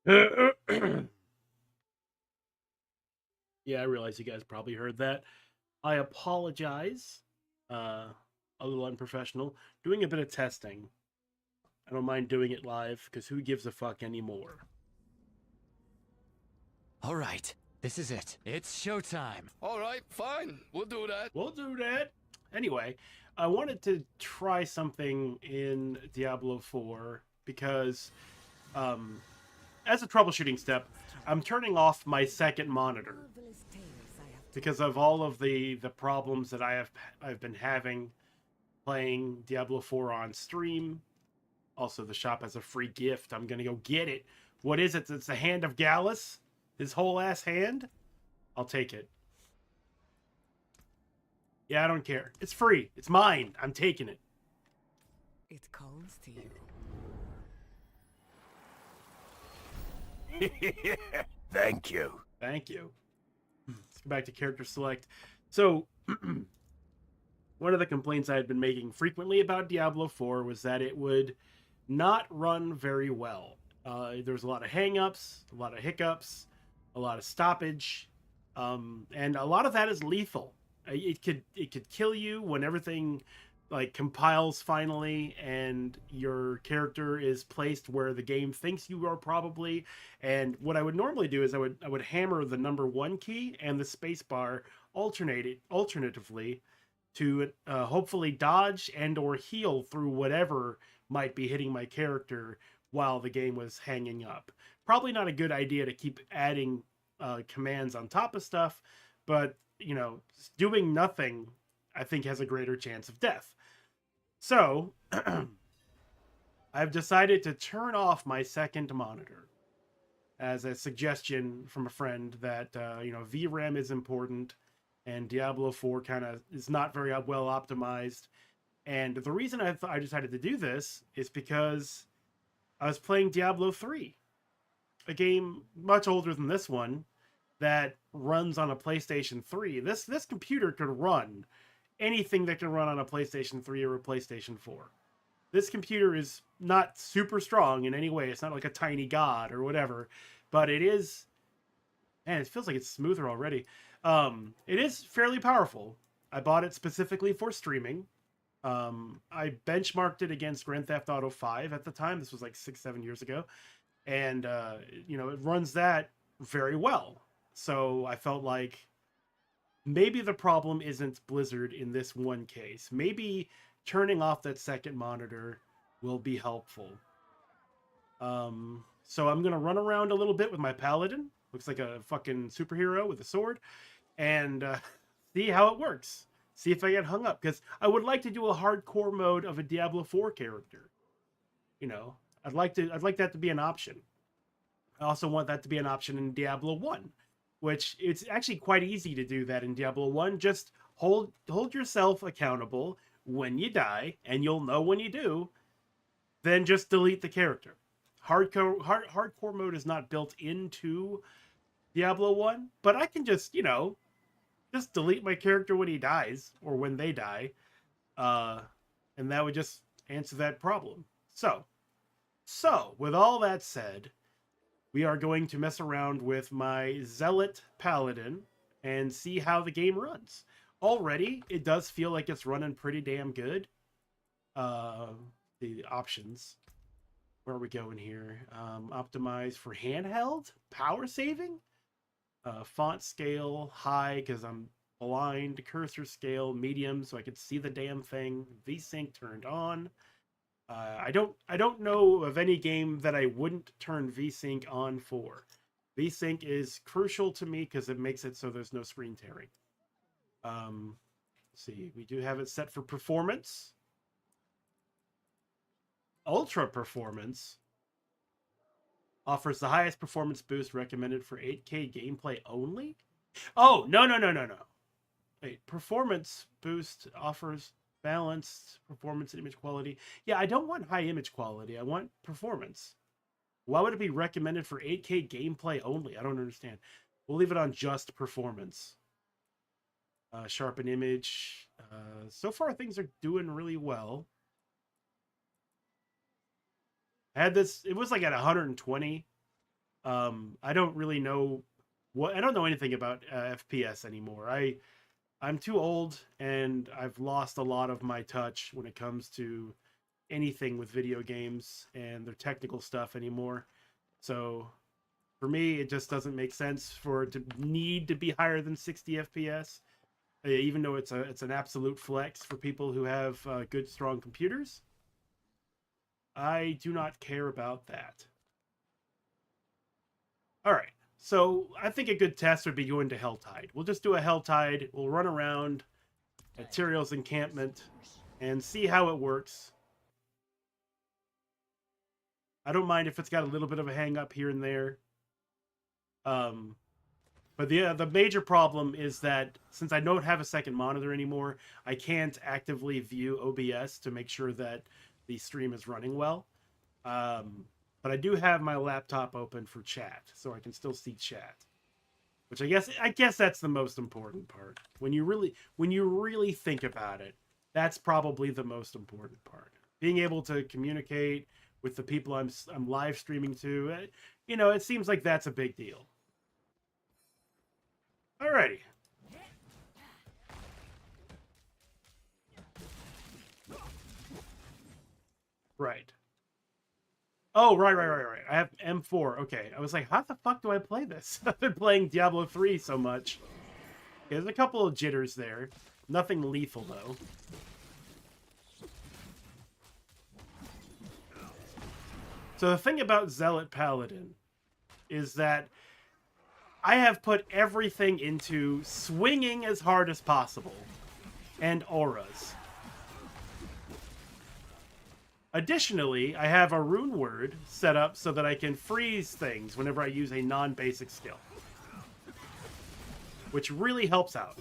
Yeah, I realize you guys probably heard that. I apologize. Uh, a little unprofessional. Doing a bit of testing. I don't mind doing it live because who gives a fuck anymore? All right, this is it. It's showtime. All right, fine. We'll do that. We'll do that. Anyway, I wanted to try something in Diablo 4 because, um, as a troubleshooting step, I'm turning off my second monitor because of all of the problems that I've been having playing Diablo 4 on stream. Also, the shop has a free gift. I'm gonna go get it. What is it? It's the hand of Gallus. His whole ass hand. I'll take it. Yeah, I don't care. It's free. It's mine. I'm taking it. It calls to you. Thank you. Thank you. Let's go back to character select. So, one of the complaints I had been making frequently about Diablo 4 was that it would not run very well. There was a lot of hangups, a lot of hiccups, a lot of stoppage, and a lot of that is lethal. It could kill you when everything like compiles finally and your character is placed where the game thinks you are probably. And what I would normally do is I would hammer the number 1 key and the space bar alternatively to hopefully dodge and or heal through whatever might be hitting my character while the game was hanging up. Probably not a good idea to keep adding commands on top of stuff, but doing nothing I think has a greater chance of death. So I've decided to turn off my second monitor as a suggestion from a friend that VRAM is important and Diablo 4 kind of is not very well optimized. And the reason I decided to do this is because I was playing Diablo 3, a game much older than this one that runs on a PlayStation 3. This computer could run anything that can run on a PlayStation 3 or a PlayStation 4. This computer is not super strong in any way. It's not like a tiny god or whatever, but it is. Man, it feels like it's smoother already. It is fairly powerful. I bought it specifically for streaming. I benchmarked it against Grand Theft Auto 5 at the time. This was like 6-7 years ago, and it runs that very well. So I felt like maybe the problem isn't Blizzard in this one case. Maybe turning off that second monitor will be helpful. So I'm gonna run around a little bit with my paladin. Looks like a fucking superhero with a sword, and see how it works. See if I get hung up, because I would like to do a hardcore mode of a Diablo 4 character. I'd like that to be an option. I also want that to be an option in Diablo 1, which it's actually quite easy to do that in Diablo 1. Just hold yourself accountable when you die, and you'll know when you do. Then just delete the character. Hardcore mode is not built into Diablo 1, but I can just delete my character when he dies or when they die, and that would just answer that problem. So with all that said, we are going to mess around with my Zealot Paladin and see how the game runs. Already, it does feel like it's running pretty damn good. The options. Where are we going here? Optimize for handheld, power saving, font scale high because I'm blind, cursor scale medium so I could see the damn thing. VSync turned on. I don't know of any game that I wouldn't turn VSync on for. VSync is crucial to me because it makes it so there's no screen tearing. Let's see, we do have it set for performance. Ultra performance offers the highest performance boost recommended for 8K gameplay only. Oh, no. Wait, performance boost offers balanced performance and image quality. Yeah, I don't want high image quality. I want performance. Why would it be recommended for 8K gameplay only? I don't understand. We'll leave it on just performance. Sharpen image. So far, things are doing really well. I had this, it was like at 120 I don't really know I don't know anything about FPS anymore. I'm too old and I've lost a lot of my touch when it comes to anything with video games and their technical stuff anymore. So for me, it just doesn't make sense for it to need to be higher than 60 FPS, even though it's an absolute flex for people who have good, strong computers. I do not care about that. All right. So I think a good test would be going to Helltide. We'll just do a Helltide. We'll run around at Tyrael's encampment and see how it works. I don't mind if it's got a little bit of a hang up here and there. But the major problem is that since I don't have a second monitor anymore, I can't actively view OBS to make sure that the stream is running well. But I do have my laptop open for chat, so I can still see chat. Which I guess that's the most important part. When you really think about it, that's probably the most important part. Being able to communicate with the people I'm live streaming to, it seems like that's a big deal. Alrighty. Right. Oh, right. I have M4. Okay. I was like, how the fuck do I play this? I've been playing Diablo 3 so much. Okay, there's a couple of jitters there. Nothing lethal, though. So the thing about Zealot Paladin is that I have put everything into swinging as hard as possible and auras. Additionally, I have a rune word set up so that I can freeze things whenever I use a non-basic skill, which really helps out.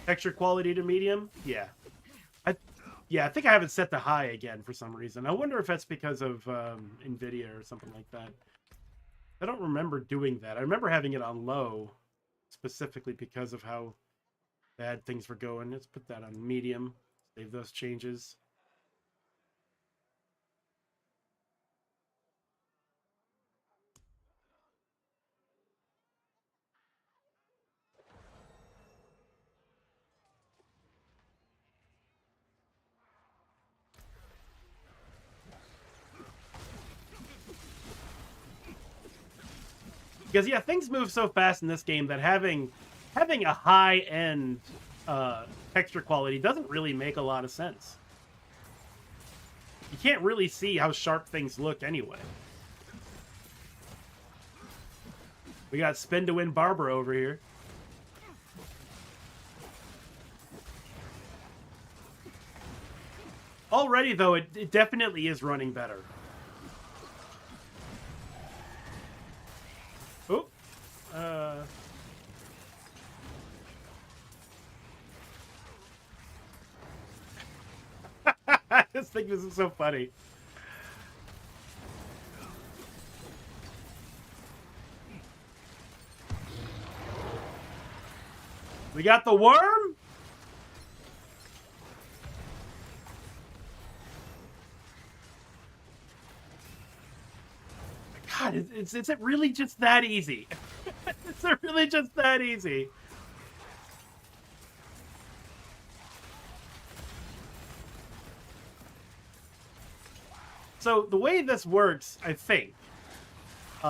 Texture quality to medium? Yeah. I think I have it set to high again for some reason. I wonder if that's because of NVIDIA or something like that. I don't remember doing that. I remember having it on low, specifically because of how bad things were going. Let's put that on medium. Save those changes. Because yeah, things move so fast in this game that having a high-end texture quality doesn't really make a lot of sense. You can't really see how sharp things look anyway. We got Spin to Win Barbara over here. Already, though, it definitely is running better. Oh. I just think this is so funny. We got the worm? God, is it really just that easy? Is it really just that easy? So the way this works, I think,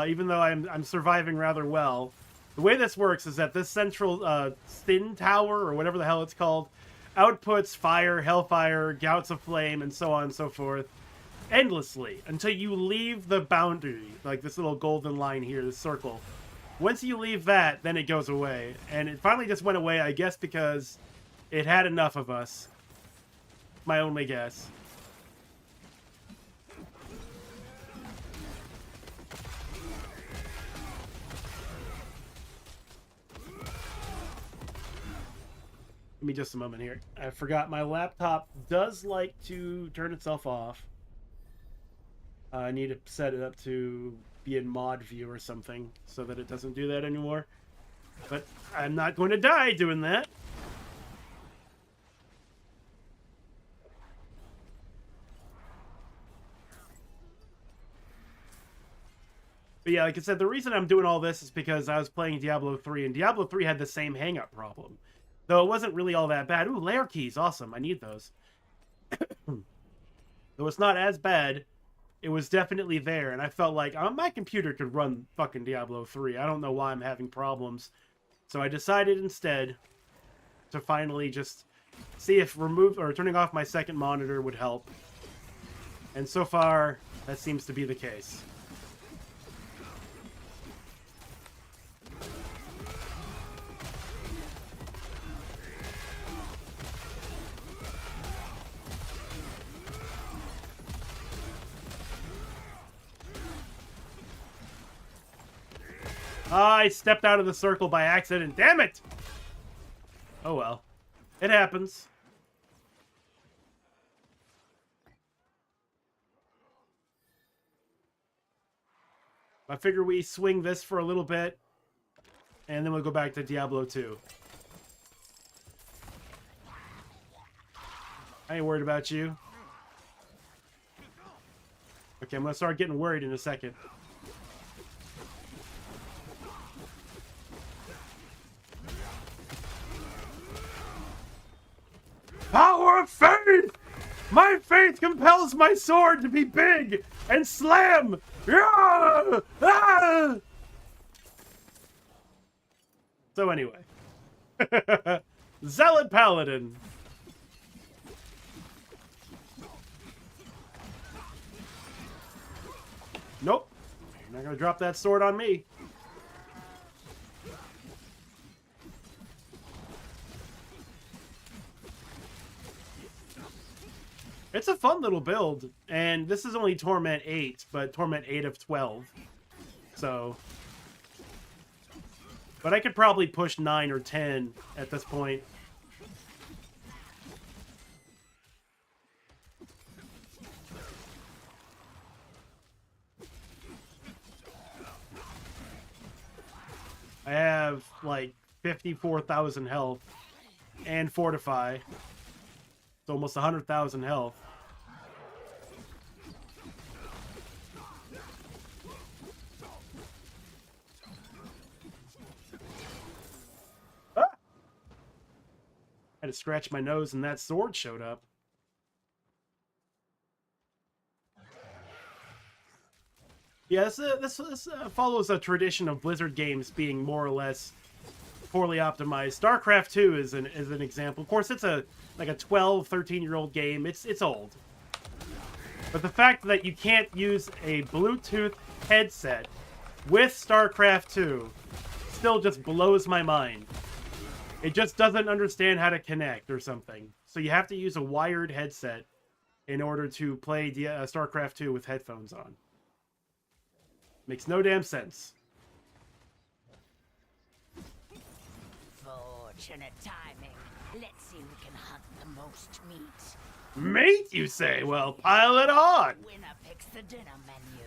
even though I'm surviving rather well, the way this works is that this central spin tower, or whatever the hell it's called, outputs fire, hellfire, gouts of flame, and so on and so forth, endlessly until you leave the boundary, like this little golden line here, this circle. Once you leave that, then it goes away. And it finally just went away, I guess, because it had enough of us. My only guess. Give me just a moment here. I forgot my laptop does like to turn itself off. I need to set it up to be in mod view or something so that it doesn't do that anymore. But I'm not going to die doing that. But yeah, like I said, the reason I'm doing all this is because I was playing Diablo 3, and Diablo 3 had the same hang-up problem. Though it wasn't really all that bad. Ooh, lair keys, awesome. I need those. Though it's not as bad, it was definitely there, and I felt like my computer could run fucking Diablo 3. I don't know why I'm having problems. So I decided instead to finally just see if turning off my second monitor would help. And so far, that seems to be the case. I stepped out of the circle by accident. Damn it! Oh well. It happens. I figure we swing this for a little bit, and then we'll go back to Diablo 2. I ain't worried about you. Okay, I'm gonna start getting worried in a second. Power of faith! My faith compels my sword to be big and slam! Yeah! Ah! So anyway. Zealot Paladin. Nope. You're not gonna drop that sword on me. It's a fun little build, and this is only Torment 8, but Torment 8 of 12. So... But I could probably push 9 or 10 at this point. I have, like, 54,000 health and Fortify. It's almost 100,000 health. I had to scratch my nose and that sword showed up. Yeah, this follows a tradition of Blizzard games being more or less poorly optimized. StarCraft 2 is an example. Of course, it's like a 12, 13-year-old game. It's old. But the fact that you can't use a Bluetooth headset with StarCraft 2 still just blows my mind. It just doesn't understand how to connect or something. So you have to use a wired headset in order to play StarCraft 2 with headphones on. Makes no damn sense. Fortunate timing. Let's see who can hunt the most meat. Meat, you say? Well, pile it on! Winner picks the dinner menu.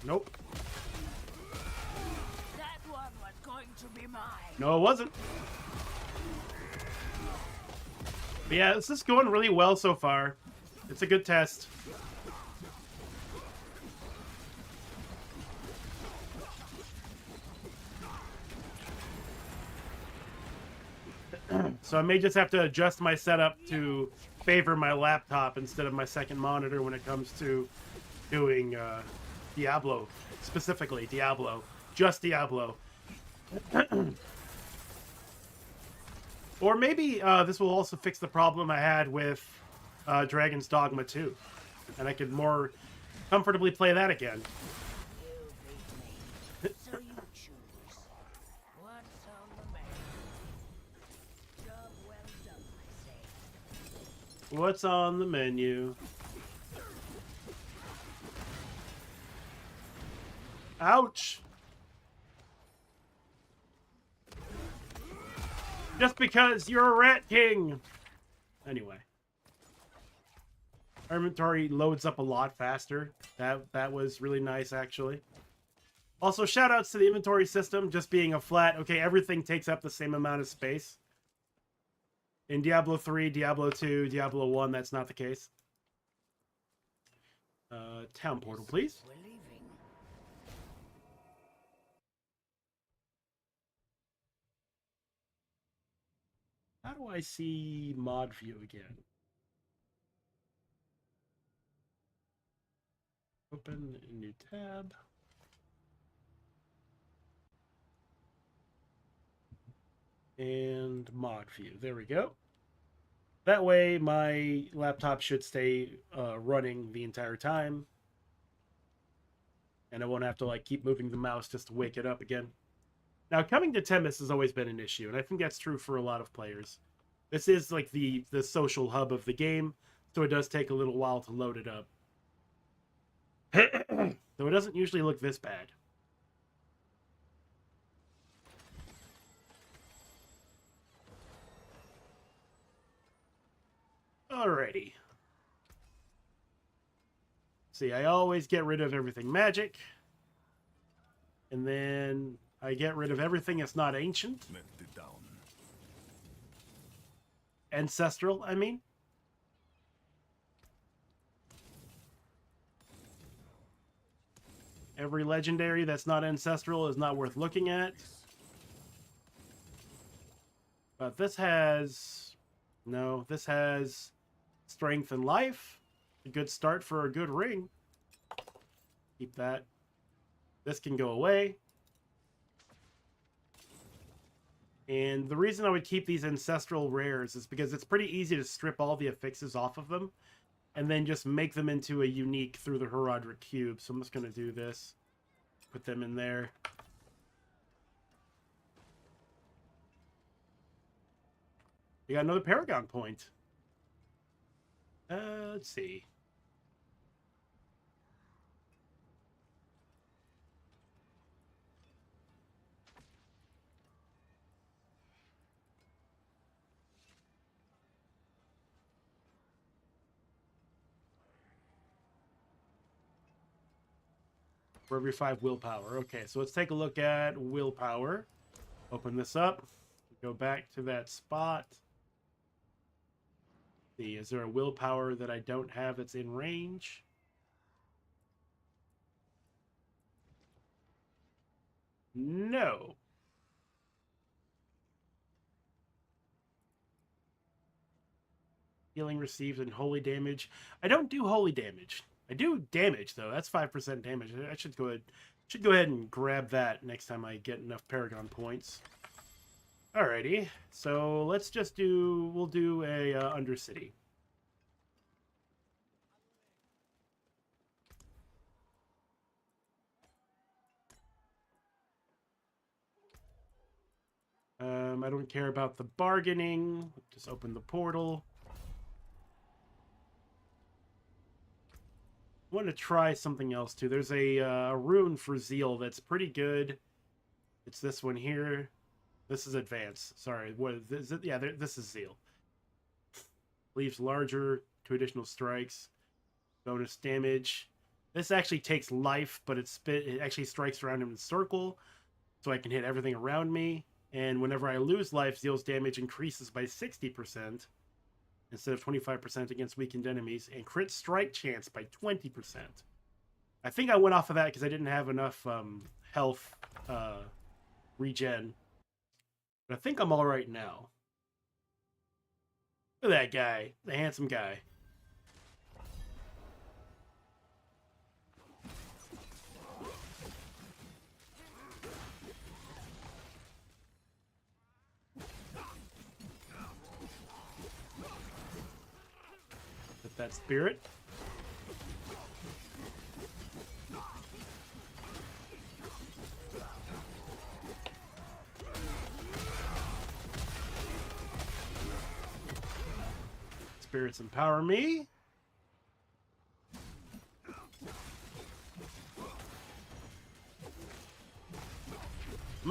Nope. That one was going to be mine. No, it wasn't. But yeah, this is going really well so far. It's a good test. So I may just have to adjust my setup to favor my laptop instead of my second monitor when it comes to doing Diablo. Specifically, Diablo. Just Diablo. Or maybe this will also fix the problem I had with Dragon's Dogma 2. And I could more comfortably play that again. You beat me. So you choose. What's on the menu? Job well done, I say. What's on the menu? Ouch! Just because you're a rat king! Anyway. Our inventory loads up a lot faster. That was really nice, actually. Also, shoutouts to the inventory system just being a flat, okay, everything takes up the same amount of space. In Diablo 3, Diablo 2, Diablo 1, that's not the case. Town portal, please. We're leaving. How do I see mod view again? Open a new tab. And mod view. There we go. That way my laptop should stay running the entire time. And I won't have to like keep moving the mouse just to wake it up again. Now, coming to Temis has always been an issue, and I think that's true for a lot of players. This is like the social hub of the game, so it does take a little while to load it up. Though it doesn't usually look this bad. Alrighty. See, I always get rid of everything magic. And then I get rid of everything that's not ancient. Let it down. Ancestral, I mean. Every legendary that's not ancestral is not worth looking at. But this has... No, this has strength and life. A good start for a good ring. Keep that. This can go away. And the reason I would keep these ancestral rares is because it's pretty easy to strip all the affixes off of them and then just make them into a unique through the Herodric cube. So I'm just going to do this. Put them in there. We got another Paragon point. Let's see. For every 5 willpower. Okay, so let's take a look at willpower. Open this up. Go back to that spot. See, is there a willpower that I don't have that's in range? No. Healing received and holy damage. I don't do holy damage. I do damage though. That's 5% damage. I should go ahead and grab that next time I get enough Paragon points. Alrighty. So let's just do. We'll do a Undercity. I don't care about the bargaining. Just open the portal. I want to try something else too. There's a rune for Zeal that's pretty good. It's this one here. This is advanced. Sorry, what is it? Yeah, this is Zeal. Leaves larger, 2 additional strikes, bonus damage. This actually takes life, but it actually strikes around him in a circle, so I can hit everything around me. And whenever I lose life, Zeal's damage increases by 60%. Instead of 25% against weakened enemies, and crit strike chance by 20%. I think I went off of that because I didn't have enough health regen. But I think I'm all right now. Look at that guy, the handsome guy. That spirit. Spirits empower me.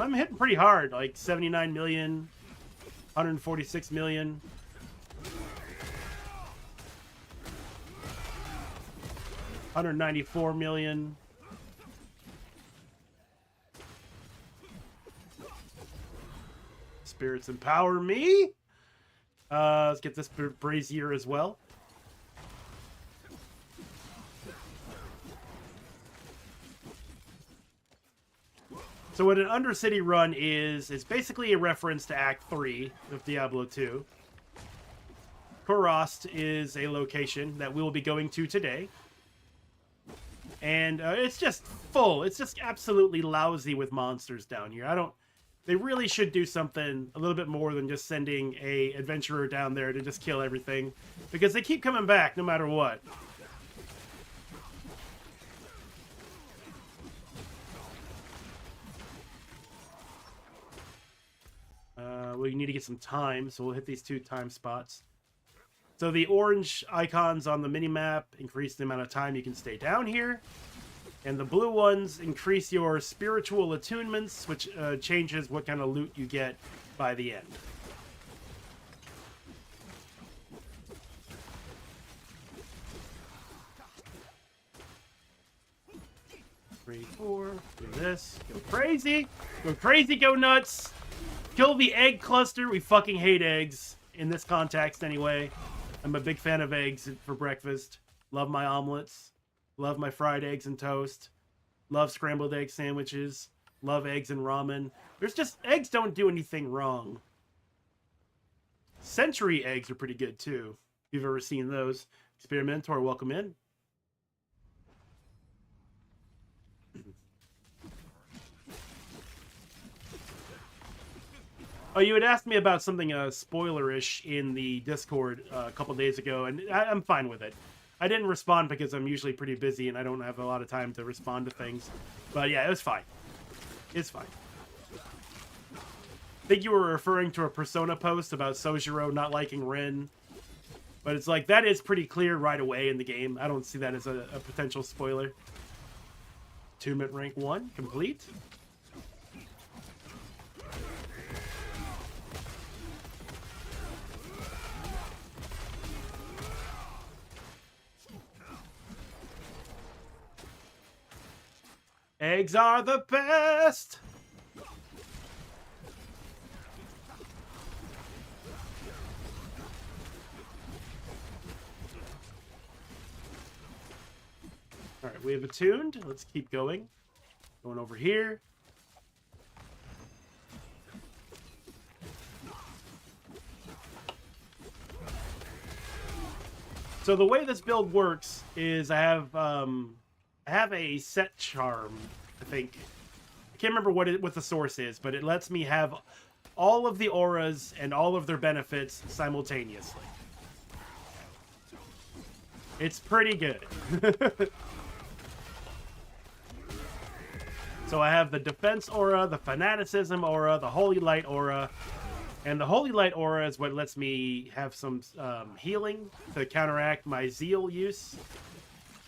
I'm hitting pretty hard, like 79 million, 146 million. 194 million. Spirits empower me. Let's get this brazier as well. So what an Undercity run is, it's basically a reference to Act 3 of Diablo 2. Korost is a location that we will be going to today. And it's just full. It's just absolutely lousy with monsters down here. They really should do something a little bit more than just sending a adventurer down there to just kill everything. Because they keep coming back no matter what. We need to get some time, so we'll hit these 2 time spots. So the orange icons on the minimap increase the amount of time you can stay down here. And the blue ones increase your spiritual attunements, which changes what kind of loot you get by the end. Three, 4, do this. Go crazy! Go crazy, go nuts! Kill the egg cluster. We fucking hate eggs. In this context, anyway. I'm a big fan of eggs for breakfast. Love my omelets. Love my fried eggs and toast. Love scrambled egg sandwiches. Love eggs and ramen. Eggs don't do anything wrong. Century eggs are pretty good, too. If you've ever seen those. Experimentor, welcome in. Oh, you had asked me about something spoilerish in the Discord a couple days ago, and I'm fine with it. I didn't respond because I'm usually pretty busy and I don't have a lot of time to respond to things. But yeah, it was fine. It's fine. I think you were referring to a Persona post about Sojiro not liking Rin. But it's like, that is pretty clear right away in the game. I don't see that as a potential spoiler. Attunement rank 1, complete. Eggs are the best! Alright, we have attuned. Let's keep going. Going over here. So the way this build works is I have a set charm, I think. I can't remember what the source is, but it lets me have all of the auras and all of their benefits simultaneously. It's pretty good. So I have the defense aura, the fanaticism aura, the holy light aura. And the holy light aura is what lets me have some healing to counteract my zeal use.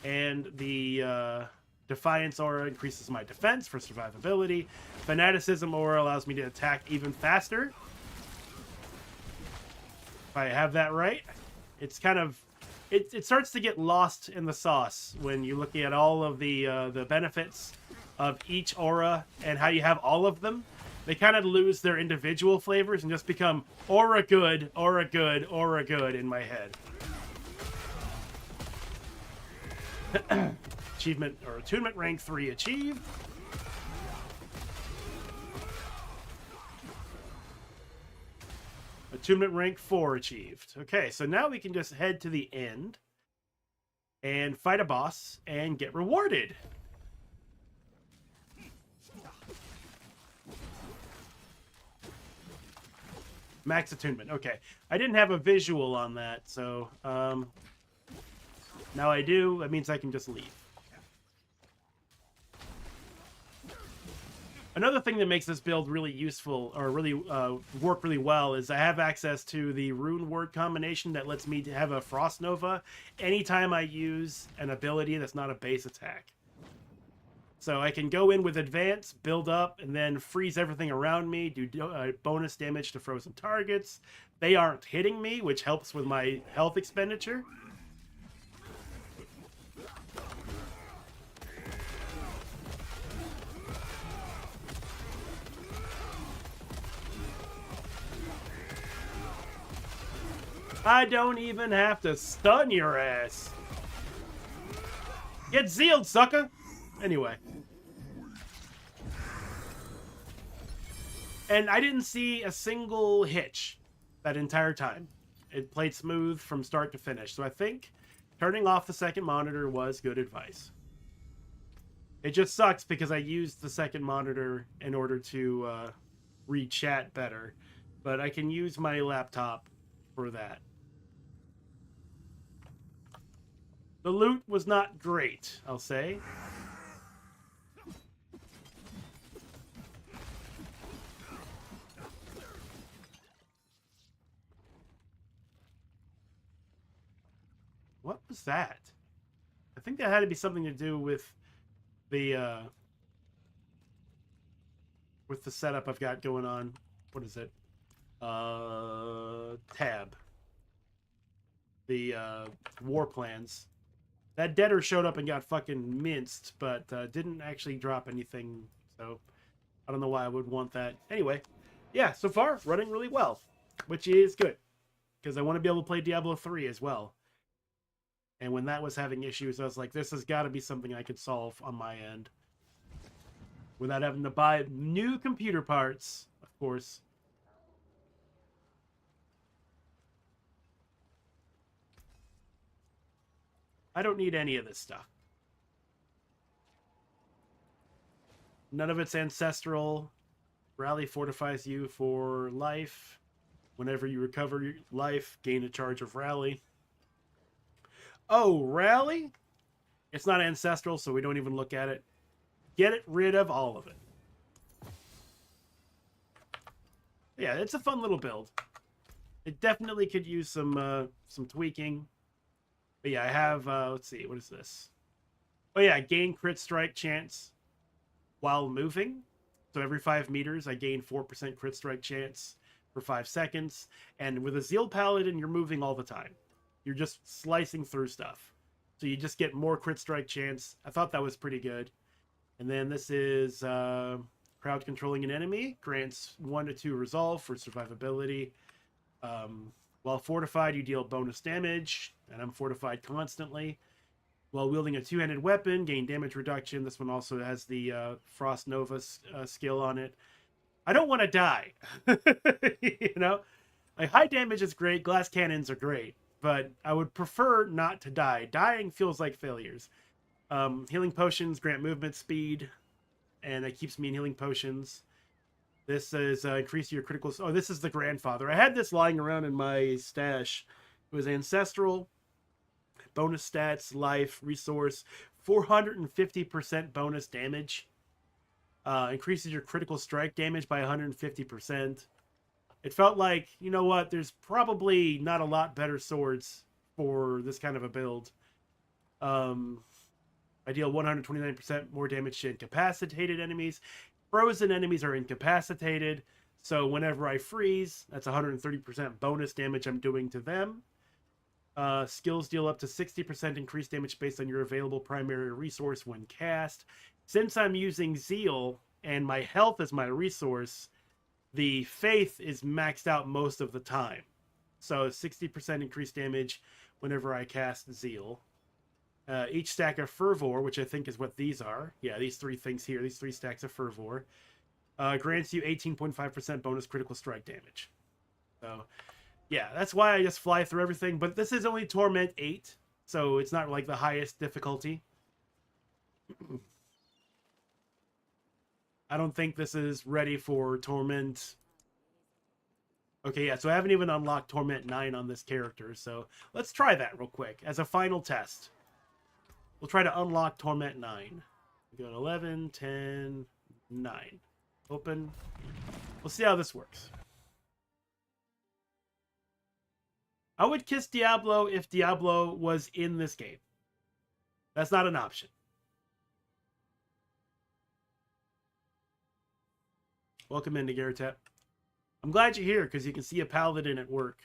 And the defiance aura increases my defense for survivability. Fanaticism aura allows me to attack even faster. If I have that right. It's kind of... It starts to get lost in the sauce when you're looking at all of the benefits of each aura and how you have all of them. They kind of lose their individual flavors and just become aura good, aura good, aura good in my head. Achievement or attunement rank 3 achieved. Attunement rank 4 achieved. Okay, so now we can just head to the end and fight a boss and get rewarded. Max attunement. Okay, I didn't have a visual on that, so now I do. That means I can just leave. Another thing that makes this build really useful, or really work really well, is I have access to the rune word combination that lets me have a Frost Nova anytime I use an ability that's not a base attack. So I can go in with advance, build up, and then freeze everything around me, do bonus damage to frozen targets. They aren't hitting me, which helps with my health expenditure. I don't even have to stun your ass. Get zealed, sucker! Anyway. And I didn't see a single hitch that entire time. It played smooth from start to finish. So I think turning off the second monitor was good advice. It just sucks because I used the second monitor in order to read chat better. But I can use my laptop for that. The loot was not great, I'll say. What was that? I think that had to be something to do with the setup I've got going on. What is it? Tab. The war plans. That debtor showed up and got fucking minced, but didn't actually drop anything. So I don't know why I would want that. Anyway, yeah, so far running really well, which is good because I want to be able to play Diablo 3 as well. And when that was having issues, I was like, this has got to be something I could solve on my end without having to buy new computer parts, of course. I don't need any of this stuff. None of it's ancestral. Rally fortifies you for life. Whenever you recover your life, gain a charge of rally. Oh, rally? It's not ancestral, so we don't even look at it. Get rid of all of it. Yeah, it's a fun little build. It definitely could use some tweaking. But yeah, I have, let's see, what is this? Oh yeah, gain crit strike chance while moving. So every 5 meters, I gain 4% crit strike chance for 5 seconds. And with a Zeal Paladin, you're moving all the time. You're just slicing through stuff. So you just get more crit strike chance. I thought that was pretty good. And then this is crowd controlling an enemy. Grants 1 to 2 resolve for survivability. While fortified, you deal bonus damage. And I'm fortified constantly. While wielding a 2-handed weapon, gain damage reduction. This one also has the Frost Nova skill on it. I don't want to die. You know? Like, high damage is great. Glass cannons are great. But I would prefer not to die. Dying feels like failures. Healing potions grant movement speed, and it keeps me in healing potions. This is increase your critical... Oh, this is the grandfather. I had this lying around in my stash. It was ancestral, bonus stats, life, resource, 450% bonus damage. Increases your critical strike damage by 150%. It felt like, you know what, there's probably not a lot better swords for this kind of a build. I deal 129% more damage to incapacitated enemies. Frozen enemies are incapacitated, so whenever I freeze, that's 130% bonus damage I'm doing to them. Skills deal up to 60% increased damage based on your available primary resource when cast. Since I'm using Zeal and my health is my resource, the faith is maxed out most of the time. So 60% increased damage whenever I cast Zeal. Each stack of Fervor, which I think is what these are. Yeah, these 3 things here, these 3 stacks of Fervor, grants you 18.5% bonus critical strike damage. So, yeah, that's why I just fly through everything. But this is only Torment 8, so it's not like the highest difficulty. I don't think this is ready for Torment. Okay, yeah, so I haven't even unlocked Torment 9 on this character, so let's try that real quick as a final test. We'll try to unlock Torment 9. We go 11, 10, 9. Open. We'll see how this works. I would kiss Diablo if Diablo was in this game. That's not an option. Welcome into Garatep. I'm glad you're here because you can see a paladin at work.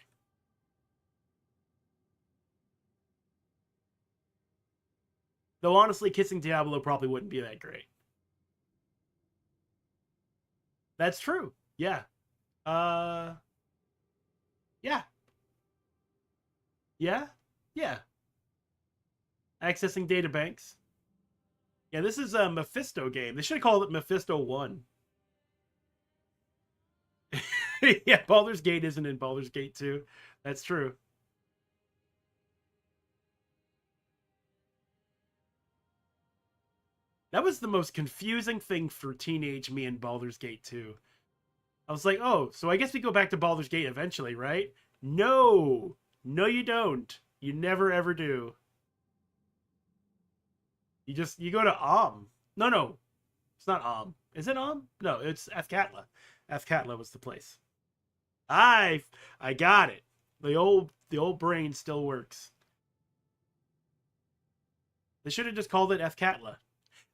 Though honestly, kissing Diablo probably wouldn't be that great. That's true. Yeah. Yeah. Yeah? Yeah. Accessing databanks. Yeah, this is a Mephisto game. They should have called it Mephisto 1. Yeah, Baldur's Gate isn't in Baldur's Gate 2. That's true. That was the most confusing thing for teenage me in Baldur's Gate 2. I was like, oh, so I guess we go back to Baldur's Gate eventually, right? No! No, you don't. You never ever do. You go to No. It's not Is it No, it's Athkatla. Athkatla was the place. I got it. The old brain still works. They should have just called it Athkatla.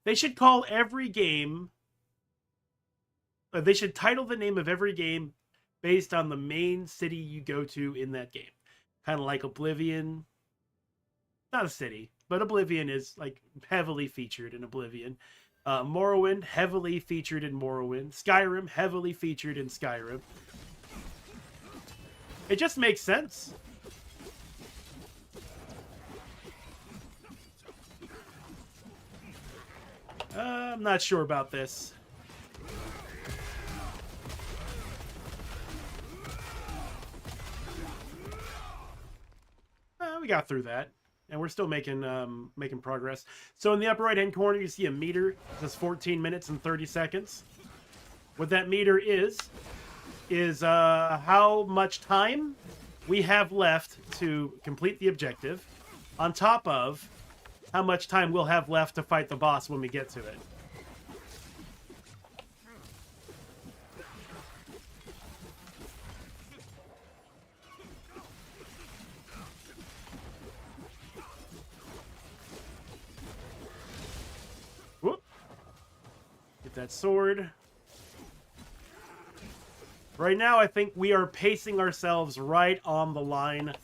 They should call every game. They should title the name of every game based on the main city you go to in that game. Kind of like Oblivion. Not a city, but Oblivion is like heavily featured in Oblivion. Morrowind, heavily featured in Morrowind. Skyrim, heavily featured in Skyrim. It just makes sense. I'm not sure about this. We got through that, and we're still making progress. So in the upper right-hand corner, you see a meter. It says 14 minutes and 30 seconds. What that meter is how much time we have left to complete the objective, on top of how much time we'll have left to fight the boss when we get to it. Whoop. Get that sword. Right now, I think we are pacing ourselves right on the line.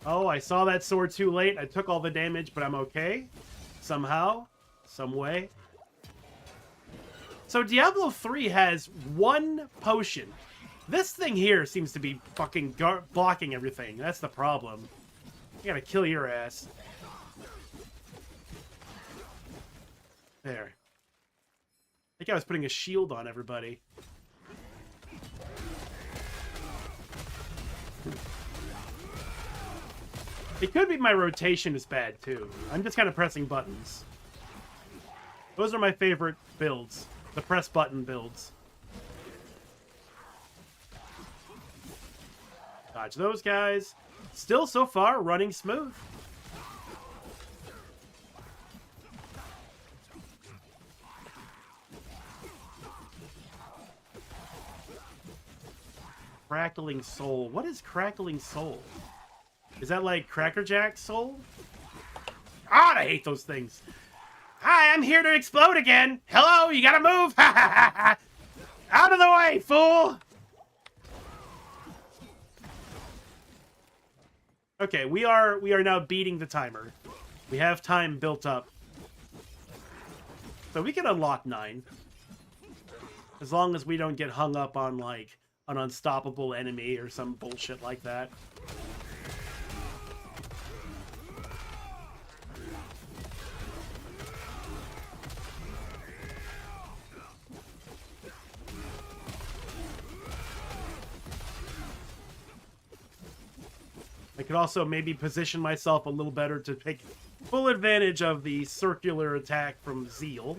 Oh, I saw that sword too late. I took all the damage, but I'm okay. Somehow. Some way. So Diablo 3 has one potion. This thing here seems to be fucking blocking everything. That's the problem. I gotta kill your ass. There. I think I was putting a shield on everybody. It could be my rotation is bad, too. I'm just kind of pressing buttons. Those are my favorite builds. The press button builds. Dodge those guys. Still, so far, running smooth. Crackling Soul. What is Crackling Soul? Is that like Cracker Jack's soul? God, I hate those things. Hi, I'm here to explode again. Hello, you gotta move. Out of the way, fool. Okay, we are now beating the timer. We have time built up. So we can unlock 9. As long as we don't get hung up on like an unstoppable enemy or some bullshit like that. I could also maybe position myself a little better to take full advantage of the circular attack from Zeal.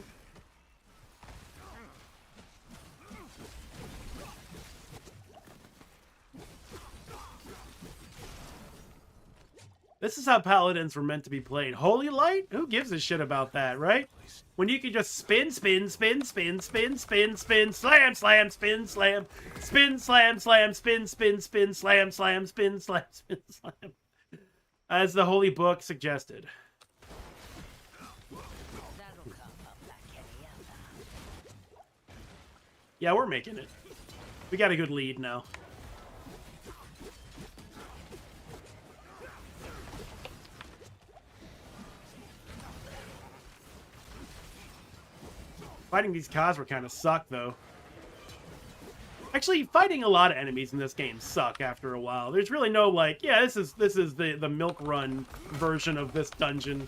This is how paladins were meant to be played. Holy Light? Who gives a shit about that, right? When you can just spin, spin, spin, spin, spin, spin, spin, slam, slam, spin, slam, spin, slam, slam, spin, spin, spin, slam, slam, spin, slam, spin, slam. As the Holy Book suggested. Yeah, we're making it. We got a good lead now. Fighting these Khazra kind of suck, though. Actually, fighting a lot of enemies in this game suck after a while. There's really no, like, yeah, this is the milk run version of this dungeon.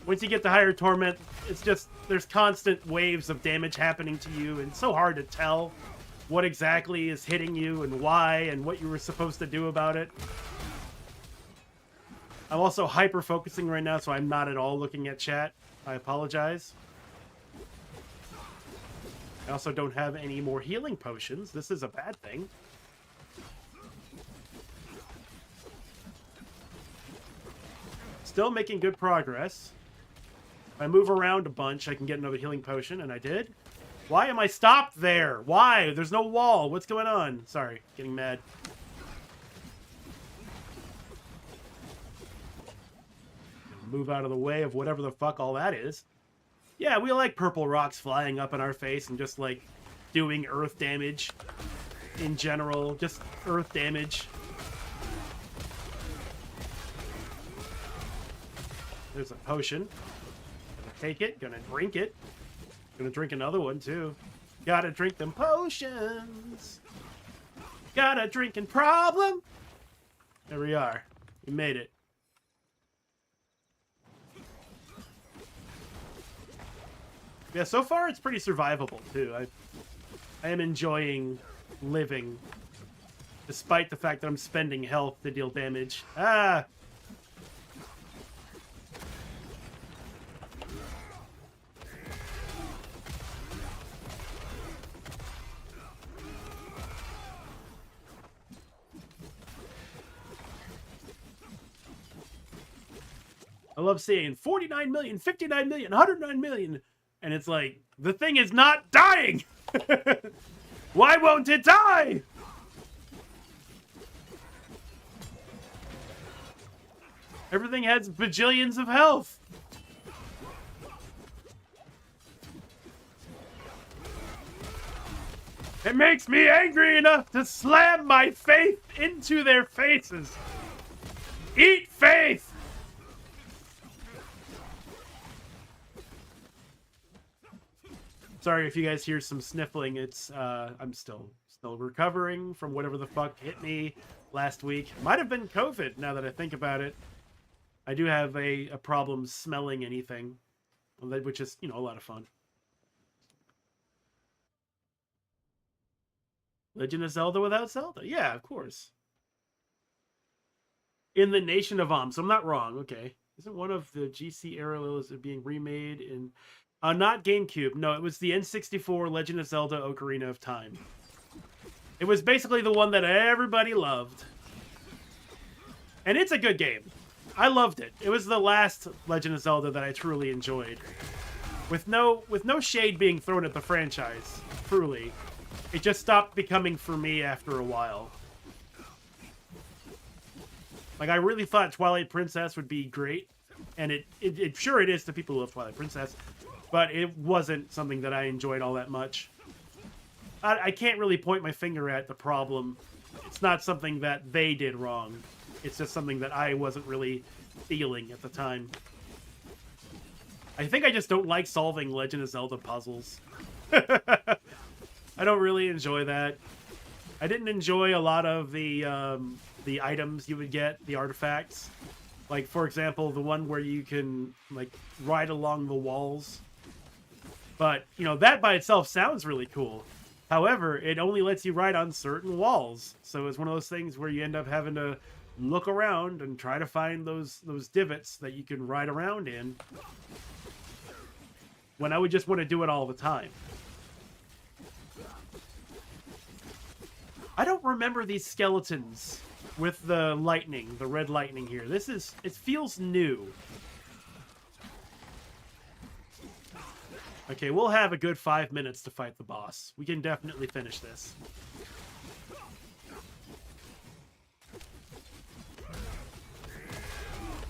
Once you get to higher torment, it's just, there's constant waves of damage happening to you, and it's so hard to tell what exactly is hitting you and why and what you were supposed to do about it. I'm also hyper-focusing right now, so I'm not at all looking at chat. I apologize. I also don't have any more healing potions. This is a bad thing. Still making good progress. If I move around a bunch, I can get another healing potion, and I did. Why am I stopped there? Why? There's no wall. What's going on? Sorry, getting mad. Move out of the way of whatever the fuck all that is. Yeah, we like purple rocks flying up in our face and just, like, doing earth damage in general. Just earth damage. There's a potion. Gonna take it. Gonna drink it. Gonna drink another one, too. Gotta drink them potions. Got a drinking problem. There we are. We made it. Yeah, so far it's pretty survivable, too. I am enjoying living, despite the fact that I'm spending health to deal damage. Ah! I love seeing 49 million, 59 million, 109 million. And it's like, the thing is not dying! Why won't it die? Everything has bajillions of health. It makes me angry enough to slam my faith into their faces. Eat faith! Sorry if you guys hear some sniffling. It's I'm still recovering from whatever the fuck hit me last week. Might have been COVID, now that I think about it. I do have a problem smelling anything, which is, you know, a lot of fun. Legend of Zelda without Zelda? Yeah, of course. In the Nation of Om, so I'm not wrong. Okay. Isn't one of the GC era levels being remade in... not GameCube. No, it was the N64 Legend of Zelda Ocarina of Time. It was basically the one that everybody loved. And it's a good game. I loved it. It was the last Legend of Zelda that I truly enjoyed. With no shade being thrown at the franchise, truly. It just stopped becoming for me after a while. Like, I really thought Twilight Princess would be great. And it sure it is to people who love Twilight Princess. But it wasn't something that I enjoyed all that much. I can't really point my finger at the problem. It's not something that they did wrong. It's just something that I wasn't really feeling at the time. I think I just don't like solving Legend of Zelda puzzles. I don't really enjoy that. I didn't enjoy a lot of the items you would get, the artifacts. Like, for example, the one where you can, like, ride along the walls. But, you know, that by itself sounds really cool. However, it only lets you ride on certain walls. So it's one of those things where you end up having to look around and try to find those divots that you can ride around in. When I would just want to do it all the time. I don't remember these skeletons with the lightning, the red lightning here. It feels new. Okay, we'll have a good 5 minutes to fight the boss. We can definitely finish this.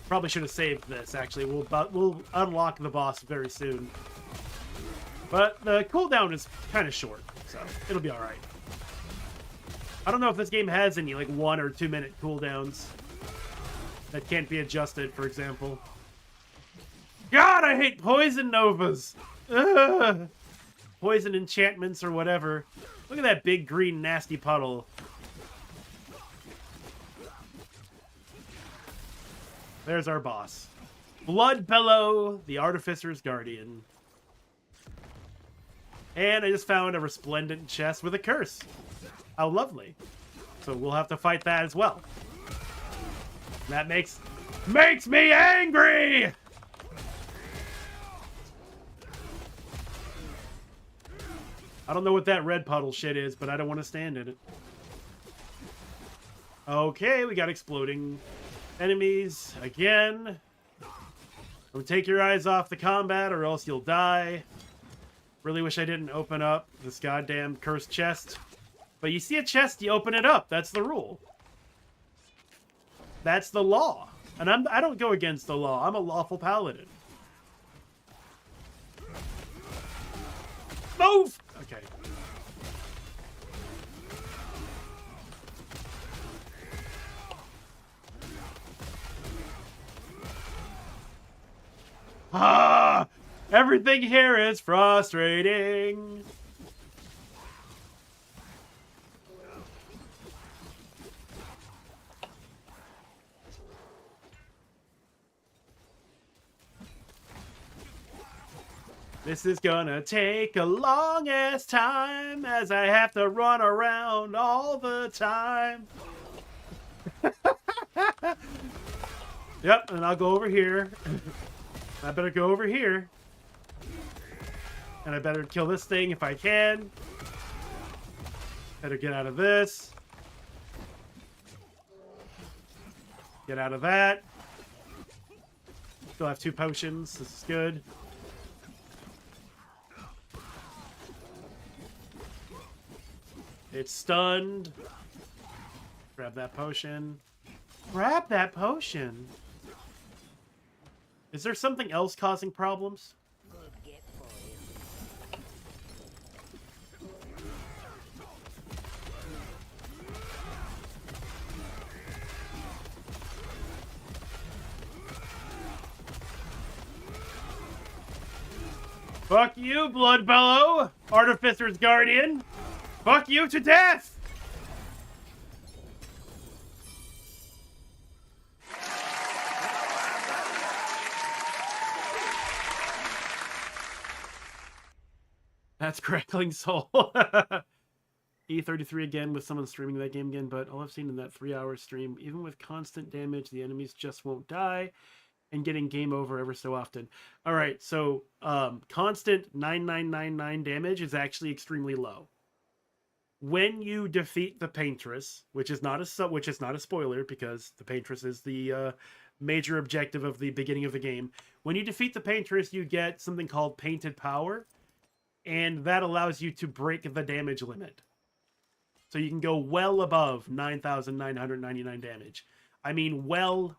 Probably should have saved this, actually. We'll unlock the boss very soon. But the cooldown is kind of short, so it'll be alright. I don't know if this game has any, like, 1 or 2 minute cooldowns that can't be adjusted, for example. God, I hate poison novas! Ugh. poison enchantments or whatever. Look at that big green nasty puddle. There's our boss. Bloodbellow, the Artificer's Guardian. And I just found a resplendent chest with a curse. How lovely. So we'll have to fight that as well. That makes me angry! I don't know what that red puddle shit is, but I don't want to stand in it. Okay, we got exploding enemies again. Don't take your eyes off the combat or else you'll die. Really wish I didn't open up this goddamn cursed chest. But you see a chest, you open it up. That's the rule. That's the law. And I don't go against the law. I'm a lawful paladin. Move! Okay. Ah! Everything here is frustrating. This is gonna take a long ass time as I have to run around all the time. Yep, and I'll go over here. I better go over here. And I better kill this thing if I can. Better get out of this. Get out of that. Still have 2 potions. This is good. It's stunned. Grab that potion. Grab that potion. Is there something else causing problems? Good get for you. Fuck you, Bloodbellow, Artificer's Guardian. Fuck you to death! That's Crackling Soul. E33 again with someone streaming that game again, but all I've seen in that 3-hour stream, even with constant damage, the enemies just won't die, and getting game over ever so often. All right, so constant 9999 damage is actually extremely low. When you defeat the Paintress, which is not a spoiler because the Paintress is the major objective of the beginning of the game. When you defeat the Paintress, you get something called Painted Power, and that allows you to break the damage limit. So you can go well above 9,999 damage. I mean, well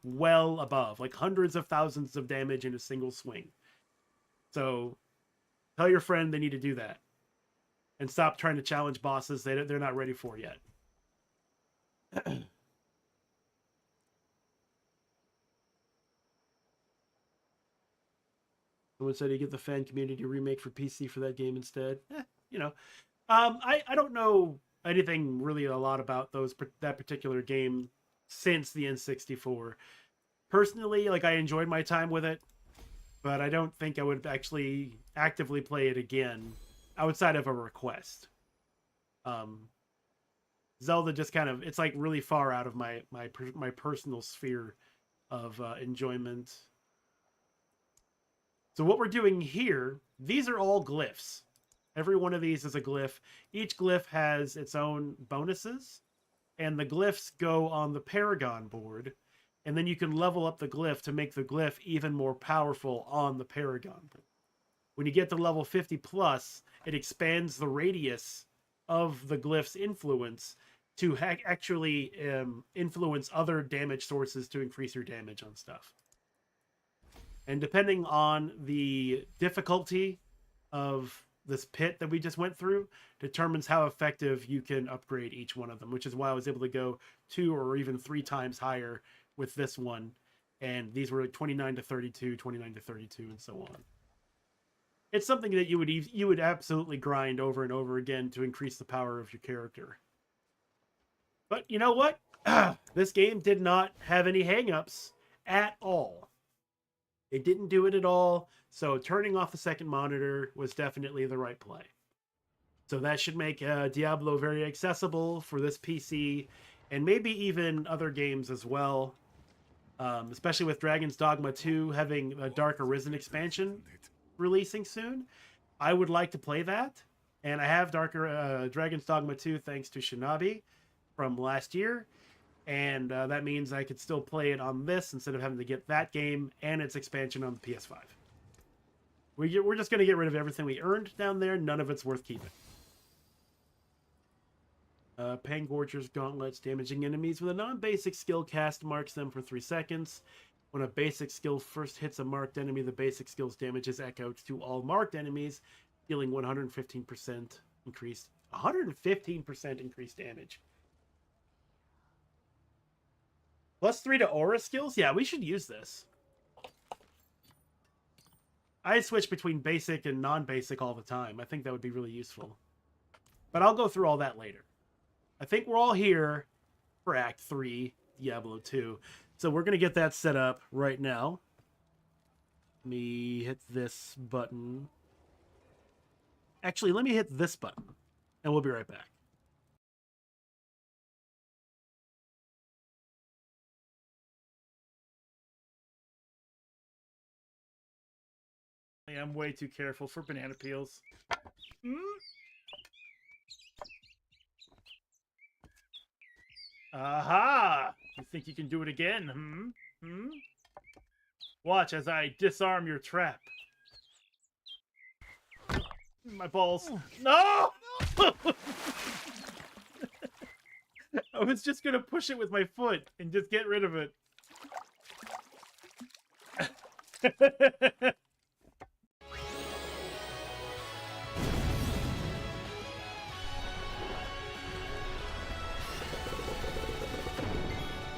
above, like hundreds of thousands of damage in a single swing. So tell your friend they need to do that. And stop trying to challenge bosses they're not ready for yet. Someone said you get the fan community remake for PC for that game instead. You know, I don't know anything really a lot about that particular game since the N64. Personally, like I enjoyed my time with it, but I don't think I would actually actively play it again outside of a request. Zelda just kind of, it's like really far out of my personal sphere of enjoyment. So what we're doing here, these are all glyphs. Every one of these is a glyph. Each glyph has its own bonuses, and the glyphs go on the Paragon board, and then you can level up the glyph to make the glyph even more powerful on the Paragon board. When you get to level 50 plus, it expands the radius of the glyph's influence to actually influence other damage sources to increase your damage on stuff. And depending on the difficulty of this pit that we just went through, determines how effective you can upgrade each one of them, which is why I was able to go 2 or even 3 times higher with this one. And these were like 29 to 32, 29 to 32, and so on. it's something that you would absolutely grind over and over again to increase the power of your character. But you know what? This game did not have any hangups at all. It didn't do it at all. So turning off the second monitor was definitely the right play. So that should make Diablo very accessible for this PC and maybe even other games as well. Especially with Dragon's Dogma 2 having a Dark Arisen expansion releasing soon. I would like to play that. And I have Dragon's Dogma 2 thanks to Shinobi from last year. And that means I could still play it on this instead of having to get that game and its expansion on the PS5. We're just going to get rid of everything we earned down there. None of it's worth keeping. Pangorger's Gauntlets. Damaging enemies with a non-basic skill cast marks them for 3 seconds. When a basic skill first hits a marked enemy, the basic skill's damage is echoed to all marked enemies, dealing 115% increased. 115% increased damage. +3 to aura skills? Yeah, we should use this. I switch between basic and non-basic all the time. I think that would be really useful. But I'll go through all that later. I think we're all here for Act 3, Diablo 2. So we're going to get that set up right now. Let me hit this button. Actually, let me hit this button, and we'll be right back. I'm way too careful for banana peels. Aha! You think you can do it again, Watch as I disarm your trap. My balls. No! I was just gonna push it with my foot and just get rid of it.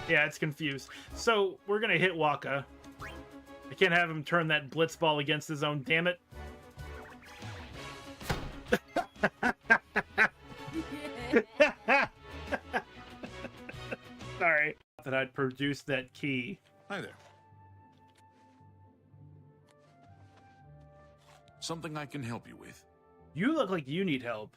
Yeah, it's confused. So, we're gonna hit Waka. I can't have him turn that blitz ball against his own, damn it. Sorry. That I'd produced that key. Hi there. Something I can help you with? You look like you need help.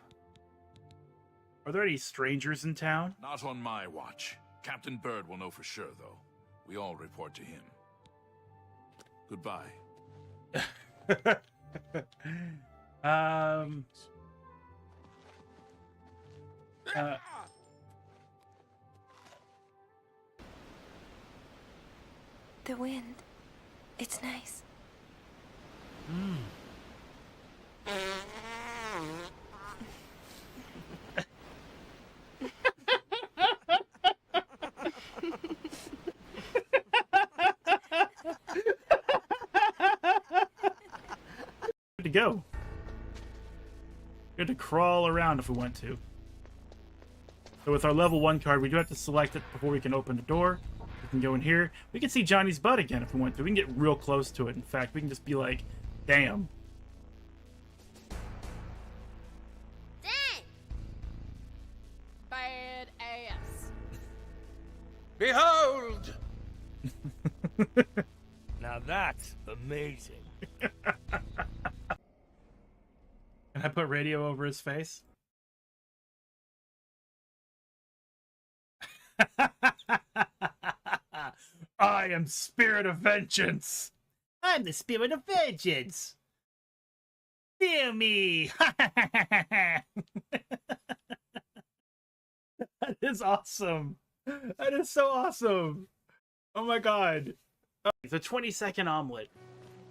Are there any strangers in town? Not on my watch. Captain Bird will know for sure, though. We all report to him. Goodbye. The wind. It's nice. Good to go. Good to crawl around if we want to. So with our level 1 card, we do have to select it before we can open the door. We can go in here. We can see Johnny's butt again if we want to. We can get real close to it. In fact, we can just be like, damn. Dang! Bad ass. Behold! Now that's amazing. Can I put radio over his face? I am Spirit of Vengeance. I'm the Spirit of Vengeance. Fear me. That is awesome. That is so awesome. Oh my god. It's a 20-second omelet.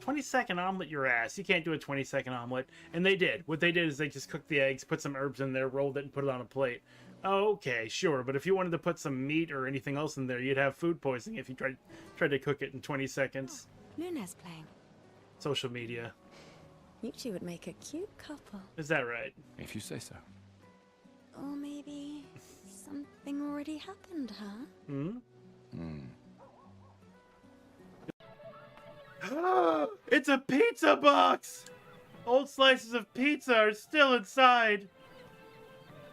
20-second omelet your ass. You can't do a 20-second omelet. And they did. What they did is they just cooked the eggs, put some herbs in there, rolled it, and put it on a plate. Okay, sure. But if you wanted to put some meat or anything else in there, you'd have food poisoning if you tried to cook it in 20 seconds. Luna's playing. Social media. You two would make a cute couple. Is that right? If you say so. Or maybe something already happened, huh? It's a pizza box! Old slices of pizza are still inside.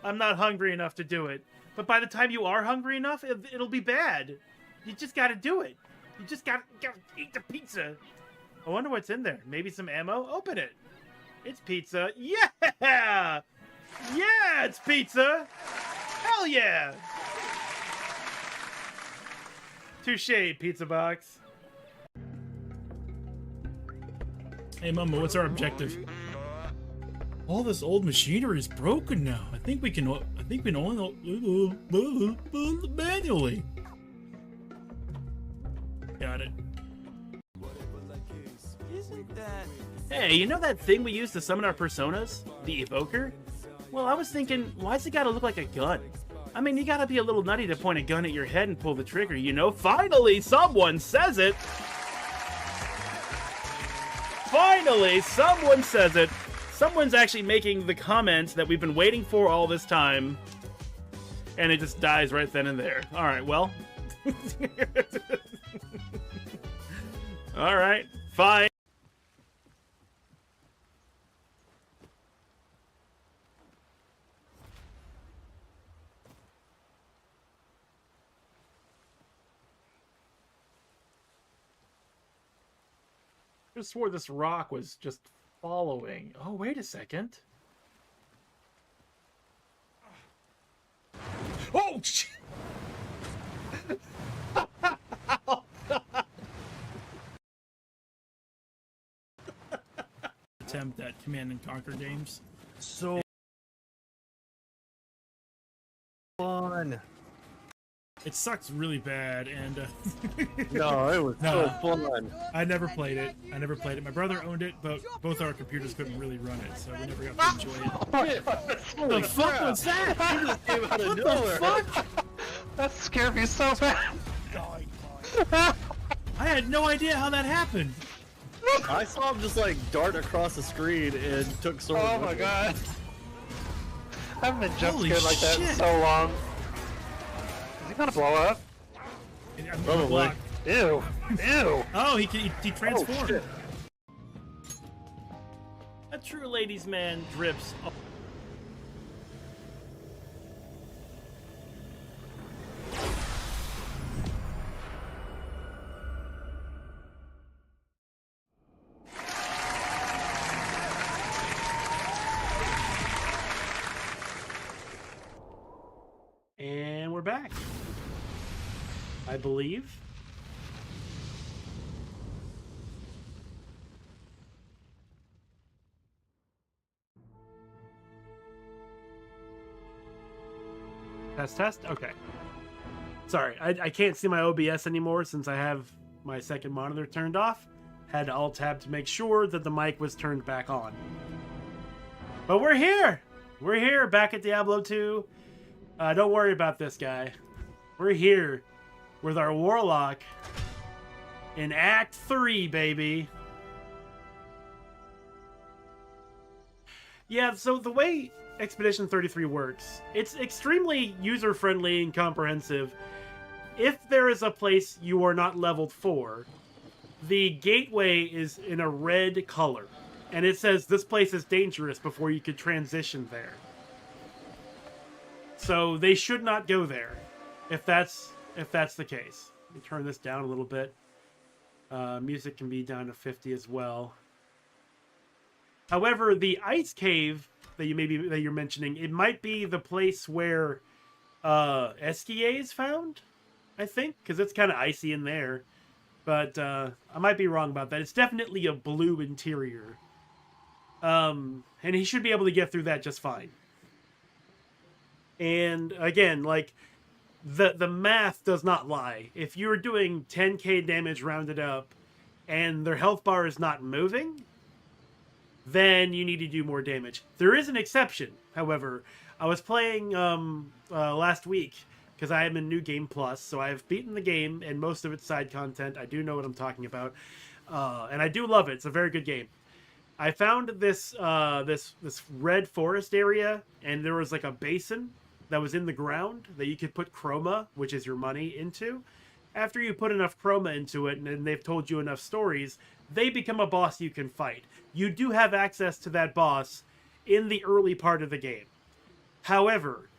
I'm not hungry enough to do it. But by the time you are hungry enough, it'll be bad. You just gotta do it. You just gotta eat the pizza. I wonder what's in there. Maybe some ammo? Open it. It's pizza. Yeah! Yeah, it's pizza! Hell yeah! Touche, pizza box. Hey, Mama, what's our objective? All this old machinery is broken now. I think we can only manually. Got it. Isn't that... Hey, you know that thing we use to summon our personas? The evoker? Well, I was thinking, why's it gotta look like a gun? I mean, you gotta be a little nutty to point a gun at your head and pull the trigger, you know? Finally, someone says it! Finally, someone says it! Someone's actually making the comment that we've been waiting for all this time. And it just dies right then and there. Alright, well. Alright, fine. I swore this rock was just following. Oh, wait a second. Oh, shit! Attempt at Command and Conquer games. So fun. It sucks really bad, and No, it was so fun. I never played it. My brother owned it, but both our computers couldn't really run it, so we never got to enjoy it. What the fuck was that? You just came out of What nowhere. the fuck? That scared me so bad. I had no idea how that happened. I saw him just like dart across the screen and took sword. Oh my god. I haven't been jump Holy scared like that in shit. so long. Is he gonna blow up? I'm Probably. blocked. Ew. Ew. Oh, he transformed. shit. A true ladies' man drips. And we're back. I believe. Test. Okay. Sorry, I can't see my OBS anymore since I have my second monitor turned off. Had to alt-tab to make sure that the mic was turned back on. But we're here! We're here, back at Diablo 2. Don't worry about this guy. We're here with our Warlock in Act 3, baby. Yeah, so the way Expedition 33 works, it's extremely user-friendly and comprehensive. If there is a place you are not leveled for, the gateway is in a red color, and it says this place is dangerous before you could transition there. So they should not go there, if that's the case. Let me turn this down a little bit. Music can be down to 50 as well. However, the ice cave that you're mentioning, it might be the place where Esquier is found, I think, because it's kind of icy in there. But I might be wrong about that. It's definitely a blue interior. And he should be able to get through that just fine. And again, like, the math does not lie. If you're doing 10k damage rounded up and their health bar is not moving, then you need to do more damage. There is an exception, however. I was playing last week because I am in New Game Plus, so I have beaten the game and most of its side content. I do know what I'm talking about, and I do love it. It's a very good game. I found this this red forest area, and there was like a basin that was in the ground that you could put chroma, which is your money, into. After you put enough chroma into it and they've told you enough stories, they become a boss you can fight. You do have access to that boss in the early part of the game. However,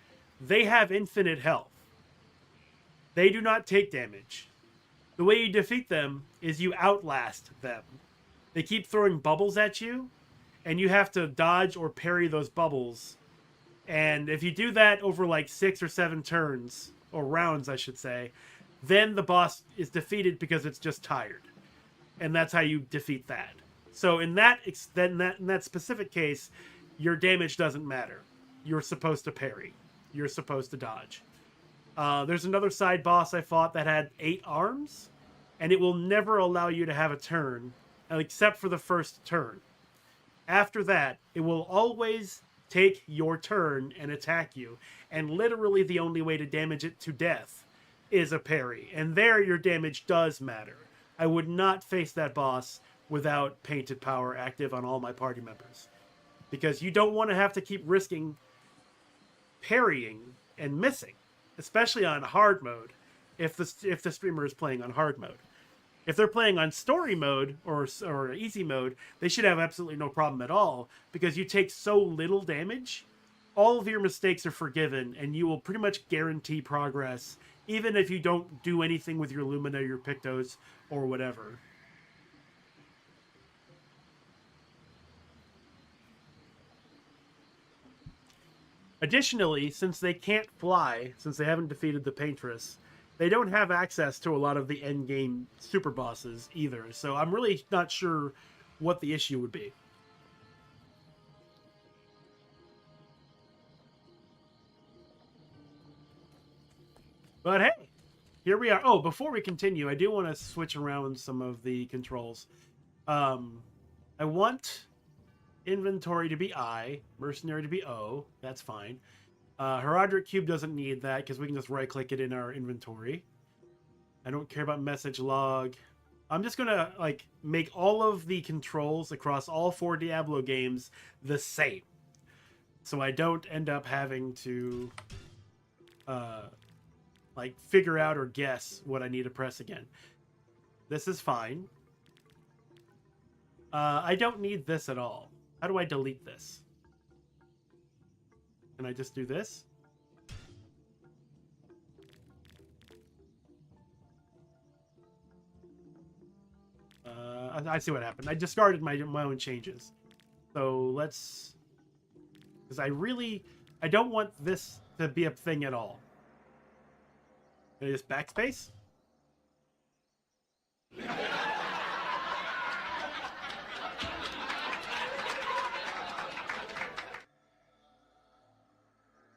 they have infinite health. They do not take damage. The way you defeat them is you outlast them. They keep throwing bubbles at you, and you have to dodge or parry those bubbles. And if you do that over like 6 or 7 turns, or rounds, I should say, then the boss is defeated because it's just tired. And that's how you defeat that. So in that specific case, your damage doesn't matter. You're supposed to parry. You're supposed to dodge. There's another side boss I fought that had 8 arms, and it will never allow you to have a turn, except for the first turn. After that, it will always take your turn and attack you, and literally the only way to damage it to death is a parry, and there your damage does matter. I would not face that boss without Painted Power active on all my party members, because you don't want to have to keep risking parrying and missing, especially on hard mode, if the streamer is playing on hard mode. If they're playing on story mode or easy mode, they should have absolutely no problem at all, because you take so little damage, all of your mistakes are forgiven, and you will pretty much guarantee progress, even if you don't do anything with your Lumina, your Pictos, or whatever. Additionally, since they can't fly, since they haven't defeated the Paintress, they don't have access to a lot of the endgame super bosses either, so I'm really not sure what the issue would be. But hey, here we are. Oh, before we continue, I do want to switch around some of the controls. I want inventory to be I, mercenary to be O. That's fine. Heraldric Cube doesn't need that because we can just right-click it in our inventory. I don't care about message log. I'm just going to like make all of the controls across all 4 Diablo games the same, so I don't end up having to like figure out or guess what I need to press again. This is fine. I don't need this at all. How do I delete this? Can I just do this? I see what happened. I discarded my own changes. So let's... Because I don't want this to be a thing at all. Can I just backspace?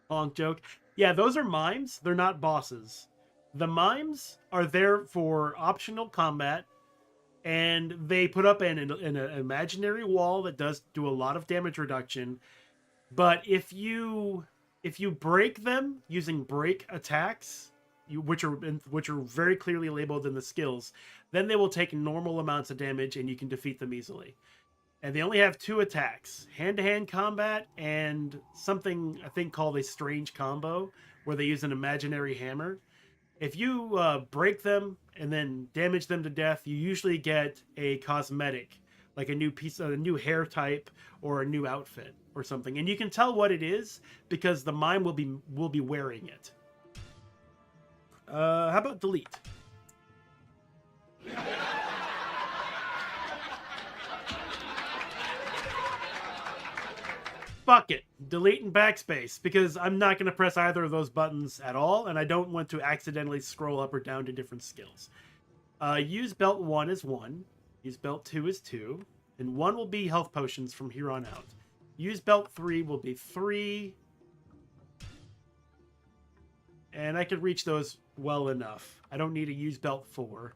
Honk joke. Yeah, those are mimes. They're not bosses. The mimes are there for optional combat, and they put up an imaginary wall that does do a lot of damage reduction. But if you break them using break attacks, which are very clearly labeled in the skills, then they will take normal amounts of damage, and you can defeat them easily. And they only have 2 attacks, hand-to-hand combat and something I think called a strange combo, where they use an imaginary hammer. If you break them and then damage them to death, you usually get a cosmetic, like a new hair type or a new outfit or something. And you can tell what it is because the mime will be wearing it. How about delete? Fuck it. Delete and backspace, because I'm not going to press either of those buttons at all, and I don't want to accidentally scroll up or down to different skills. Use belt 1 is 1. Use belt 2 is 2. And 1 will be health potions from here on out. Use belt 3 will be 3. And I could reach those well enough. I don't need to use belt 4.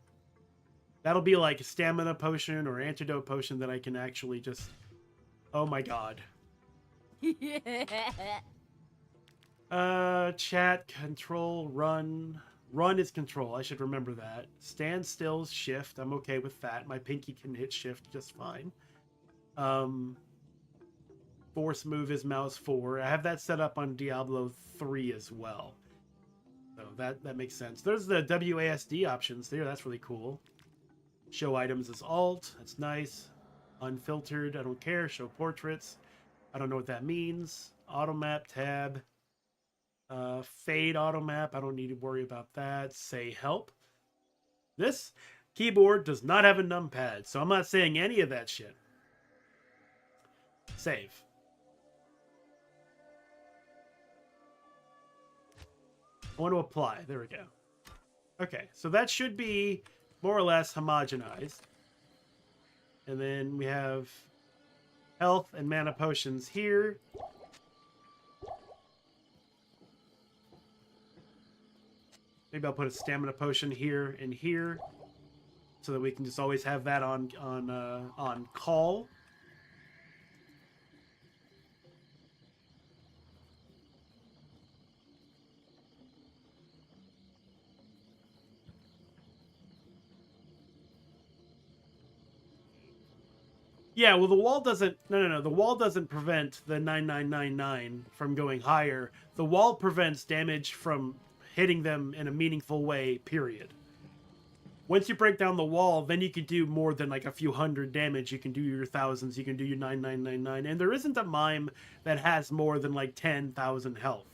That'll be like a stamina potion or antidote potion that I can actually just... Oh my god. Chat, control, run. Run is control. I should remember that. Stand still is shift. I'm okay with that. My pinky can hit shift just fine. Force move is mouse 4. I have that set up on Diablo 3 as well. So that makes sense. There's the WASD options there. That's really cool. Show items as alt. That's nice. Unfiltered. I don't care. Show portraits. I don't know what that means. Auto map tab. Fade auto map. I don't need to worry about that. Say help. This keyboard does not have a numpad, so I'm not saying any of that shit. Save. I want to apply. There we go. Okay, so that should be more or less homogenized. And then we have health and mana potions here. Maybe I'll put a stamina potion here and here, so that we can just always have that on call. Yeah, well, the wall doesn't... No. The wall doesn't prevent the 9999 from going higher. The wall prevents damage from hitting them in a meaningful way, period. Once you break down the wall, then you can do more than like a few hundred damage. You can do your thousands. You can do your 9999. And there isn't a mime that has more than like 10,000 health.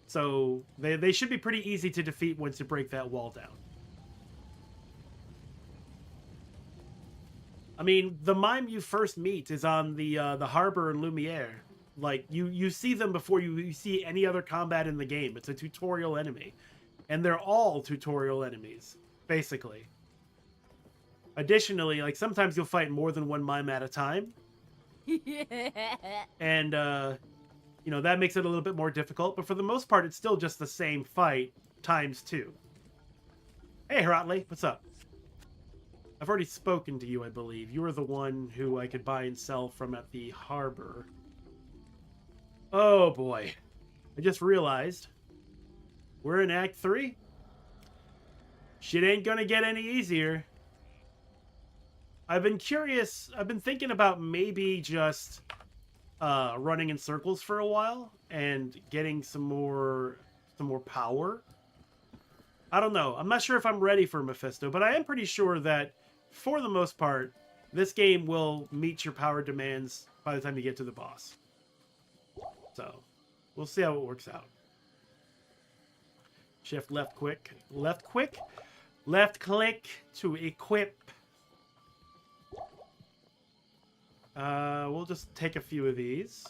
So they should be pretty easy to defeat once you break that wall down. I mean, the mime you first meet is on the harbor in Lumiere. Like, you see them before you see any other combat in the game. It's a tutorial enemy. And they're all tutorial enemies, basically. Additionally, like, sometimes you'll fight more than one mime at a time. And, you know, that makes it a little bit more difficult. But for the most part, it's still just the same fight times 2. Hey, Heratley, what's up? I've already spoken to you, I believe. You were the one who I could buy and sell from at the harbor. Oh, boy. I just realized we're in Act 3. Shit ain't gonna get any easier. I've been curious. I've been thinking about maybe just running in circles for a while and getting some more power. I don't know. I'm not sure if I'm ready for Mephisto, but I am pretty sure that for the most part, this game will meet your power demands by the time you get to the boss. So, we'll see how it works out. Shift left quick. Left quick. Left click to equip. We'll just take a few of these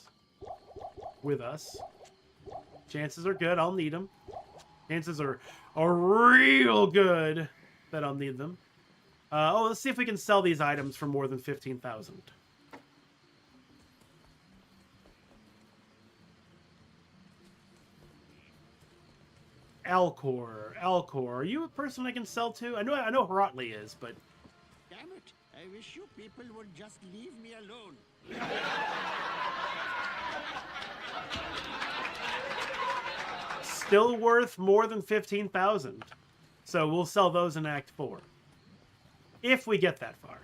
with us. Chances are good I'll need them. Chances are real good that I'll need them. Let's see if we can sell these items for more than 15,000. Alcor, are you a person I can sell to? I know Heratley is, but Damn it! I wish you people would just leave me alone. still worth more than 15,000. So we'll sell those in Act 4. If we get that far.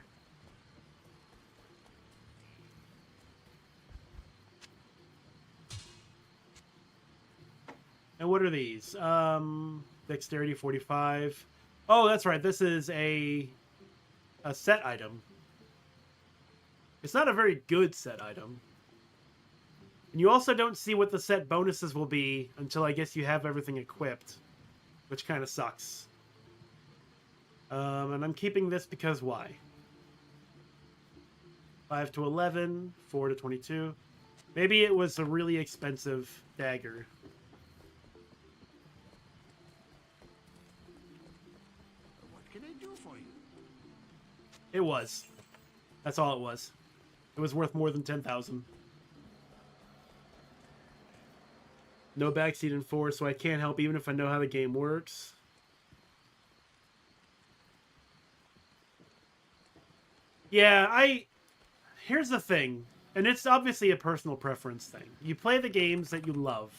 And what are these? Dexterity 45. Oh, that's right. This is a set item. It's not a very good set item. And you also don't see what the set bonuses will be until I guess you have everything equipped, which kind of sucks. And I'm keeping this because why? 5 to 11, 4 to 22. Maybe it was a really expensive dagger. What can I do for you? It was. That's all it was. It was worth more than 10,000. No backseat in 4, so I can't help even if I know how the game works. Yeah, here's the thing, and it's obviously a personal preference thing. You play the games that you love.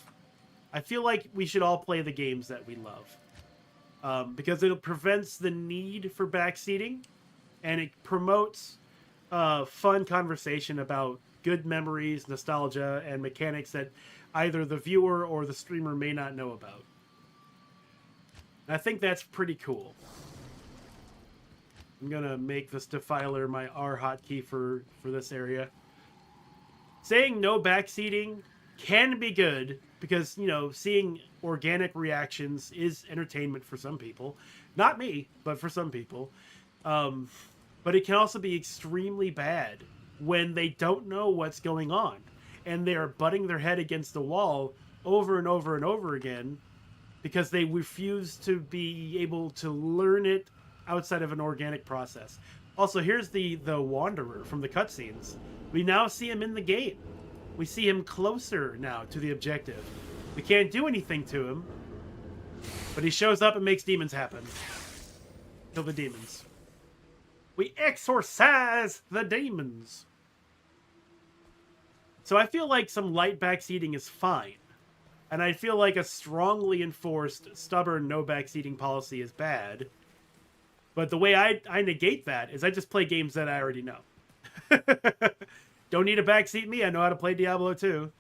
I feel like we should all play the games that we love. Because it prevents the need for backseating, and it promotes fun conversation about good memories, nostalgia, and mechanics that either the viewer or the streamer may not know about. I think that's pretty cool. I'm gonna make this defiler my R hotkey for this area. Saying no backseating can be good because, you know, seeing organic reactions is entertainment for some people. Not me, but for some people. But it can also be extremely bad when they don't know what's going on and they are butting their head against the wall over and over and over again because they refuse to be able to learn it outside of an organic process. Also, here's the Wanderer from the cutscenes. We now see him in the game. We see him closer now to the objective. We can't do anything to him, but he shows up and makes demons happen. Kill the demons. We exorcise the demons. So I feel like some light backseating is fine. And I feel like a strongly enforced, stubborn no backseating policy is bad. But the way I negate that is I just play games that I already know. Don't need to backseat me. I know how to play Diablo 2.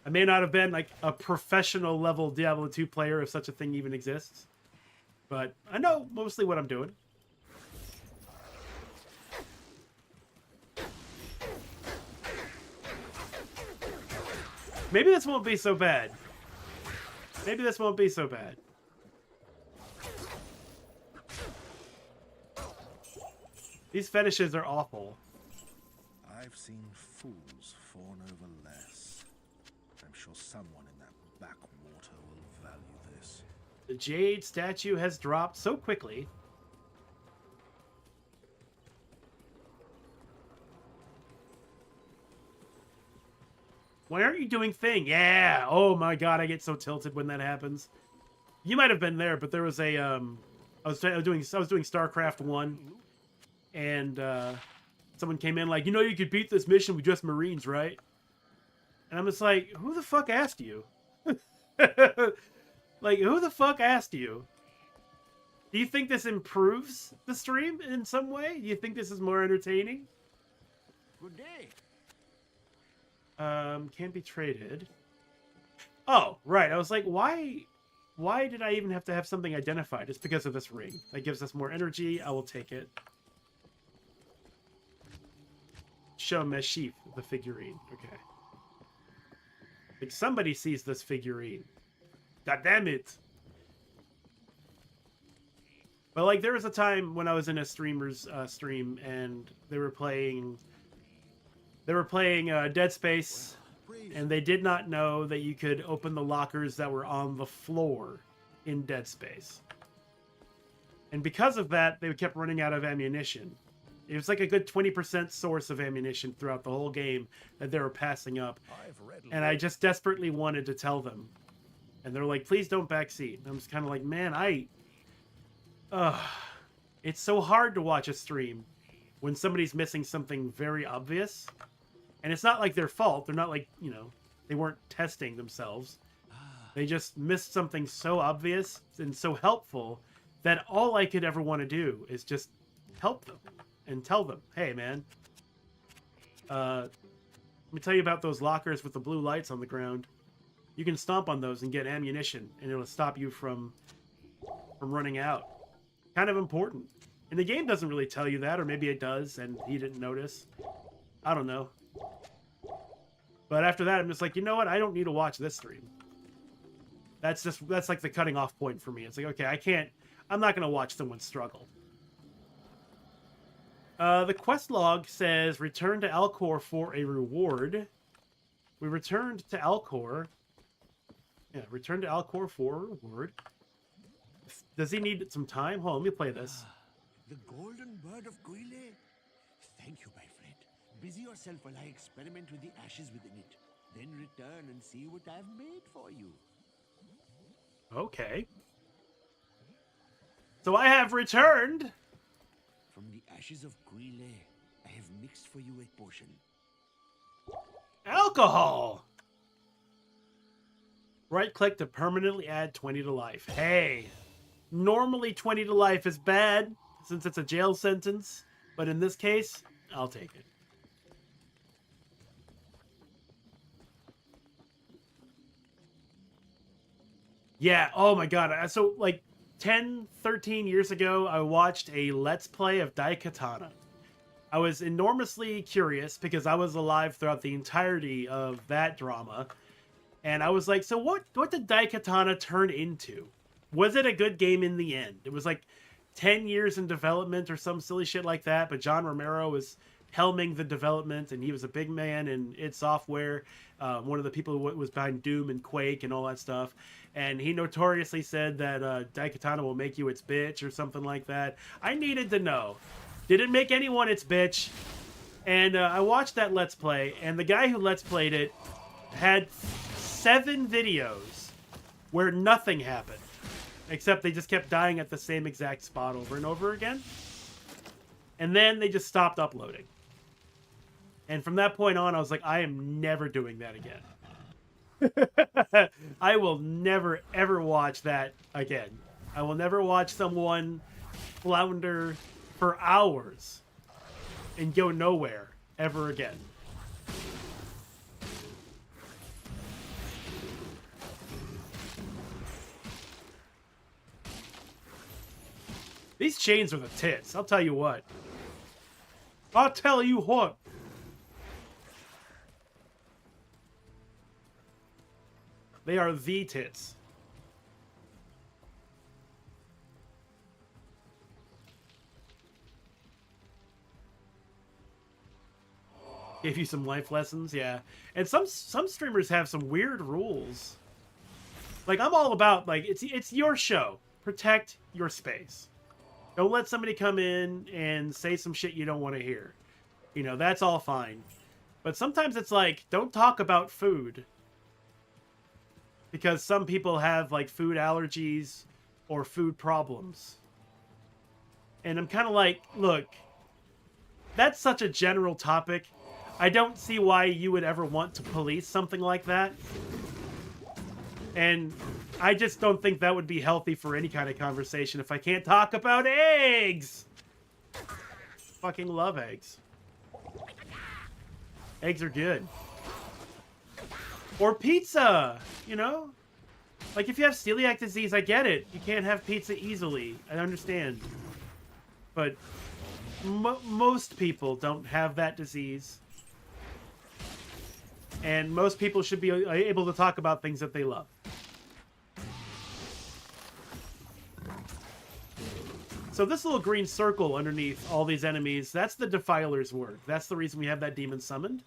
I may not have been like a professional level Diablo 2 player if such a thing even exists. But I know mostly what I'm doing. Maybe this won't be so bad. Maybe this won't be so bad. These fetishes are awful. I've seen fools fawn over less. I'm sure someone in that backwater will value this. The Jade statue has dropped so quickly. Why aren't you doing thing? Yeah. Oh my god, I get so tilted when that happens. You might have been there, but there was a I was doing StarCraft 1 and someone came in like, "You know you could beat this mission with just Marines, right?" And I'm just like, "Who the fuck asked you?" Like, who the fuck asked you? Do you think this improves the stream in some way? Do you think this is more entertaining? Good day. Can't be traded. Oh, right. I was like, why did I even have to have something identified? It's because of this ring. That gives us more energy. I will take it. Show Meshif, the figurine. Okay. Like somebody sees this figurine. God damn it. But like there was a time when I was in a streamer's stream and they were playing Dead Space, and they did not know that you could open the lockers that were on the floor in Dead Space. And because of that, they kept running out of ammunition. It was like a good 20% source of ammunition throughout the whole game that they were passing up. And I just desperately wanted to tell them. And they're like, please don't backseat. And I'm just kind of like, man, it's so hard to watch a stream when somebody's missing something very obvious. And it's not like their fault. They're not like, you know, they weren't testing themselves. They just missed something so obvious and so helpful that all I could ever want to do is just help them and tell them, hey, man, let me tell you about those lockers with the blue lights on the ground. You can stomp on those and get ammunition, and it'll stop you from running out. Kind of important. And the game doesn't really tell you that, or maybe it does, and he didn't notice. I don't know. But after that, I'm just like, you know what? I don't need to watch this stream. That's like the cutting off point for me. It's like, okay, I'm not going to watch someone struggle. The quest log says, return to Alcor for a reward. We returned to Alcor. Yeah, return to Alcor for a reward. Does he need some time? Hold on, let me play this. The golden bird of Guile. Thank you, my friend. Busy yourself while I experiment with the ashes within it. Then return and see what I've made for you. Okay. So I have returned. From the ashes of Guile, I have mixed for you a potion. Alcohol! Right-click to permanently add 20 to life. Hey, normally 20 to life is bad since it's a jail sentence, but in this case, I'll take it. Yeah, oh my god. So, like, 10, 13 years ago, I watched a Let's Play of Daikatana. I was enormously curious because I was alive throughout the entirety of that drama. And I was like, so what did Daikatana turn into? Was it a good game in the end? It was like 10 years in development or some silly shit like that, but John Romero was helming the development, and he was a big man in id Software, one of the people who was behind Doom and Quake and all that stuff. And he notoriously said that Daikatana will make you its bitch or something like that. I needed to know. Did it make anyone its bitch? And I watched that Let's Play, and the guy who Let's Played it had 7 videos where nothing happened. Except they just kept dying at the same exact spot over and over again. And then they just stopped uploading. And from that point on, I was like, I am never doing that again. I will never, ever watch that again. I will never watch someone flounder for hours and go nowhere ever again. These chains are the tits, I'll tell you what. I'll tell you what. They are the tits. Gave you some life lessons, yeah. And some streamers have some weird rules. Like, I'm all about, like, it's your show. Protect your space. Don't let somebody come in and say some shit you don't want to hear. You know, that's all fine. But sometimes it's like, don't talk about food. Because some people have, like, food allergies or food problems. And I'm kind of like, look, that's such a general topic. I don't see why you would ever want to police something like that. And I just don't think that would be healthy for any kind of conversation if I can't talk about eggs. Fucking love eggs. Eggs are good. Or pizza, you know? Like, if you have celiac disease, I get it. You can't have pizza easily. I understand. But most people don't have that disease. And most people should be able to talk about things that they love. So this little green circle underneath all these enemies, that's the Defiler's work. That's the reason we have that demon summoned.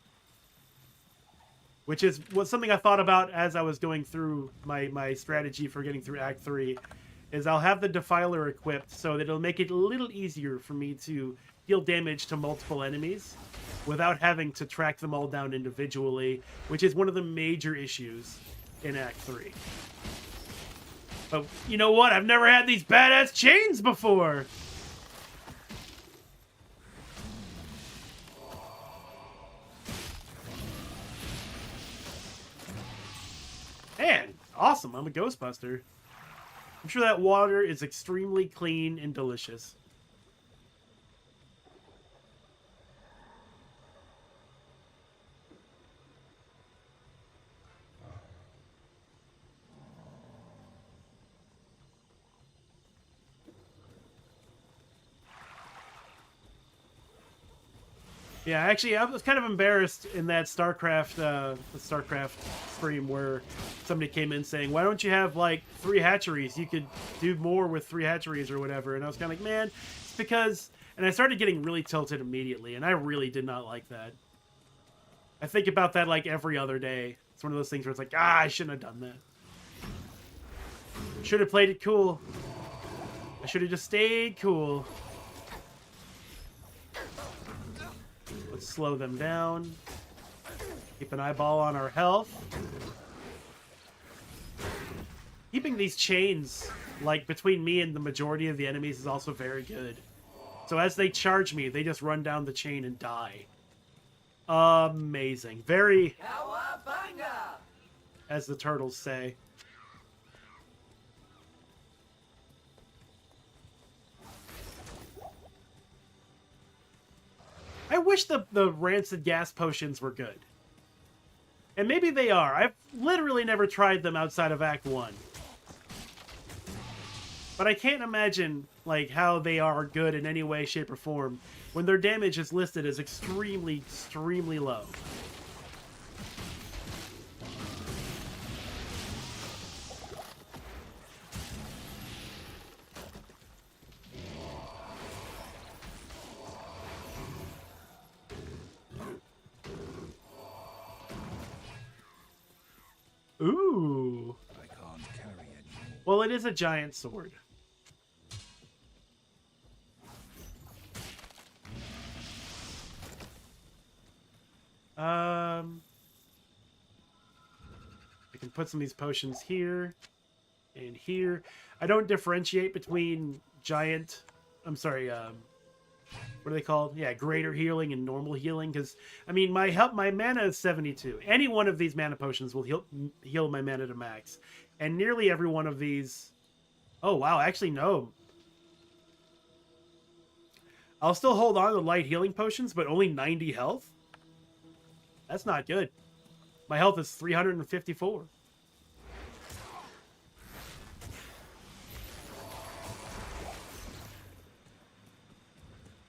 Which is something I thought about as I was going through my strategy for getting through Act 3. Is I'll have the Defiler equipped so that it'll make it a little easier for me to deal damage to multiple enemies without having to track them all down individually, which is one of the major issues in Act 3. But you know what? I've never had these badass chains before! Man, awesome. I'm a Ghostbuster. I'm sure that water is extremely clean and delicious. Yeah, actually, I was kind of embarrassed in that StarCraft stream where somebody came in saying, why don't you have, like, 3 hatcheries? You could do more with 3 hatcheries or whatever. And I was kind of like, man, it's because... And I started getting really tilted immediately, and I really did not like that. I think about that, like, every other day. It's one of those things where it's like, I shouldn't have done that. Should have played it cool. I should have just stayed cool. Let's slow them down. Keep an eyeball on our health. Keeping these chains, like, between me and the majority of the enemies is also very good. So as they charge me, they just run down the chain and die. Amazing. Very... as the turtles say. I wish the rancid gas potions were good. And maybe they are. I've literally never tried them outside of Act 1. But But I can't imagine like how they are good in any way, shape, or form when their damage is listed as extremely, extremely low. Ooh. I can't carry anymore. Well, it is a giant sword. I can put some of these potions here and here. I don't differentiate between giant. I'm sorry. What are they called? Yeah, greater healing and normal healing. Because I mean, my mana is 72. Any one of these mana potions will heal my mana to max, and nearly every one of these. Oh wow! Actually, no. I'll still hold on to light healing potions, but only 90 health. That's not good. My health is 354.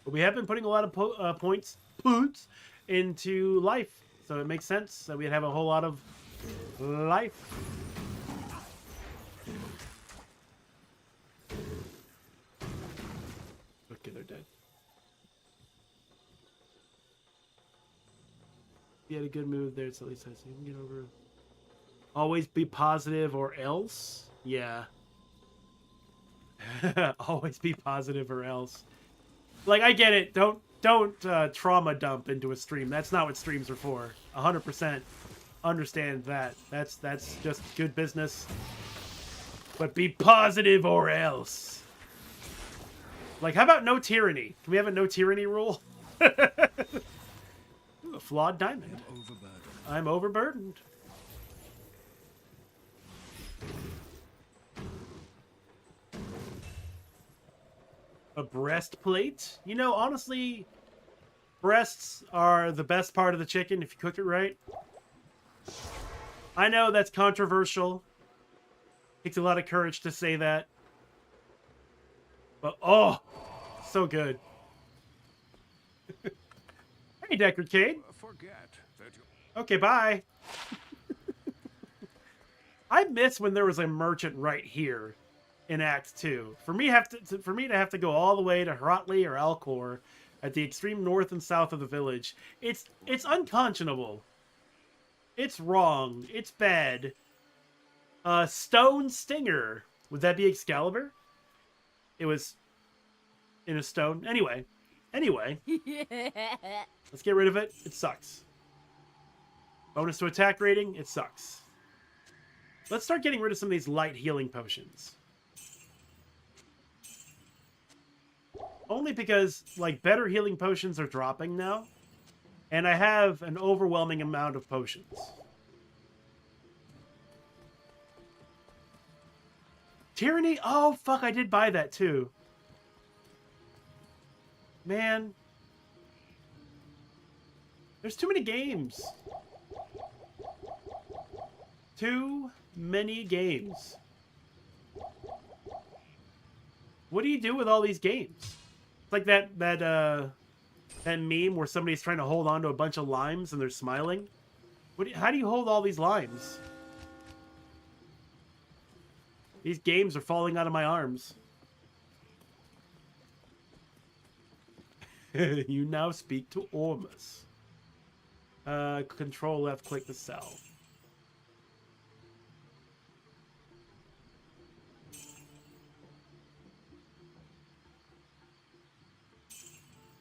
But we have been putting a lot of points into life, so it makes sense that we'd have a whole lot of life. Okay, they're dead. He had a good move there, so at least I see him get over. Always be positive or else? Yeah. Always be positive or else. Like, I get it. Don't trauma dump into a stream. That's not what streams are for. 100% understand that. That's just good business. But be positive or else. Like, how about no tyranny? Can we have a no tyranny rule? Ooh, a flawed diamond. I'm overburdened. A breastplate? You know, honestly, breasts are the best part of the chicken if you cook it right. I know that's controversial. Takes a lot of courage to say that. But, oh, so good. Hey, Deckard Cade. Okay, bye. I miss when there was a merchant right here in Act 2. For me to have to go all the way to Hrotley or Alcor at the extreme north and south of the village, it's unconscionable. It's wrong. It's bad. Stone Stinger. Would that be Excalibur? It was in a stone. Anyway. Let's get rid of it. It sucks. Bonus to attack rating. It sucks. Let's start getting rid of some of these light healing potions. Only because, like, better healing potions are dropping now. And I have an overwhelming amount of potions. Tyranny? Oh, fuck, I did buy that, too. Man. There's too many games. Too many games. What do you do with all these games? It's like that meme where somebody's trying to hold on to a bunch of limes and they're smiling. How do you hold all these limes? These games are falling out of my arms. You now speak to Ormus. Control left click to sell.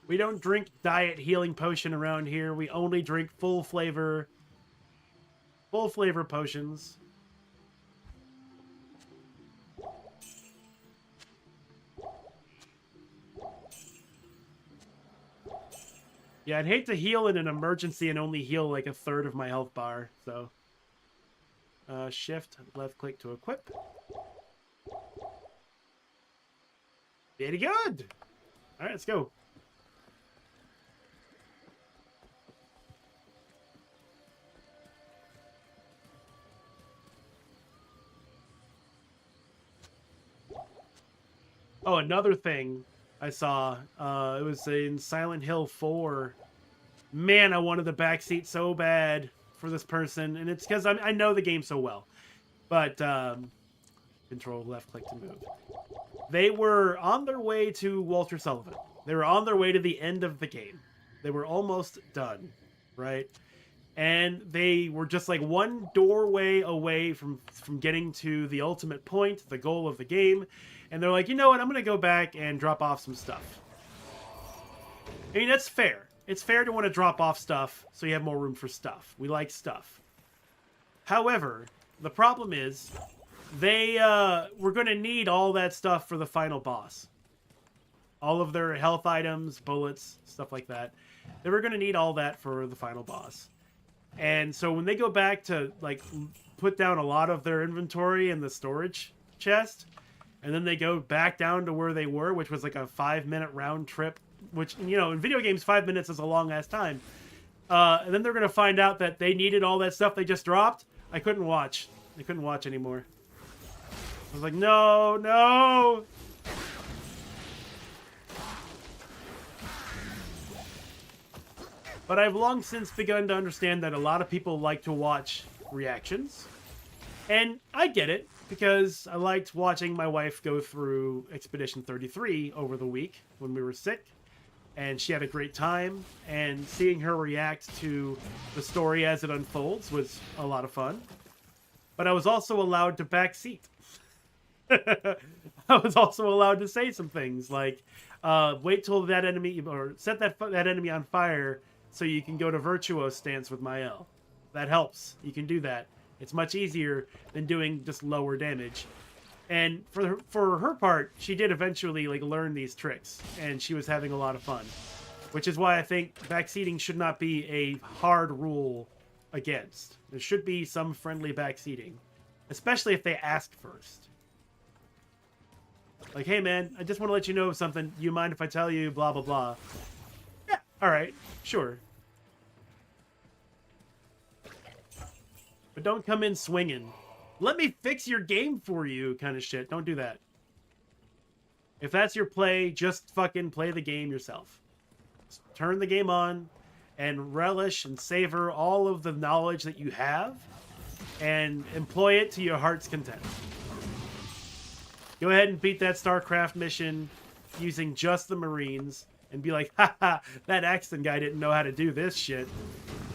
We don't drink diet healing potion around here. We only drink full flavor potions. Yeah, I'd hate to heal in an emergency and only heal like a third of my health bar, so. Shift, left click to equip. Very good! Alright, let's go. Oh, another thing I saw. It was in Silent Hill 4. Man, I wanted the backseat so bad for this person, and it's because I know the game so well. But control left click to move. They were on their way to Walter Sullivan. They were on their way to the end of the game. They were almost done, right? And they were just like one doorway away from getting to the ultimate point, the goal of the game. And they're like, you know what? I'm going to go back and drop off some stuff. I mean, that's fair. It's fair to want to drop off stuff so you have more room for stuff. We like stuff. However, the problem is they were going to need all that stuff for the final boss. All of their health items, bullets, stuff like that. They were going to need all that for the final boss. And so when they go back to like put down a lot of their inventory in the storage chest, and then they go back down to where they were, which was like a 5-minute round trip, which, you know, in video games, 5 minutes is a long ass time. And then they're going to find out that they needed all that stuff they just dropped. I couldn't watch. I couldn't watch anymore. I was like, no, no. But I've long since begun to understand that a lot of people like to watch reactions. And I get it, because I liked watching my wife go through Expedition 33 over the week when we were sick. And she had a great time. And seeing her react to the story as it unfolds was a lot of fun. But I was also allowed to backseat. I was also allowed to say some things like, wait till that enemy, or set that enemy on fire so you can go to Virtuo stance with Mael. That helps. You can do that. It's much easier than doing just lower damage. And for her part, she did eventually like learn these tricks, and she was having a lot of fun. Which is why I think backseating should not be a hard rule against. There should be some friendly backseating, especially if they ask first. Like, hey man, I just want to let you know something. You mind if I tell you blah, blah, blah? Yeah, alright, sure. But don't come in swinging. Let me fix your game for you kind of shit. Don't do that. If that's your play, just fucking play the game yourself. Just turn the game on and relish and savor all of the knowledge that you have and employ it to your heart's content. Go ahead and beat that StarCraft mission using just the Marines and be like, haha, that Axton guy didn't know how to do this shit.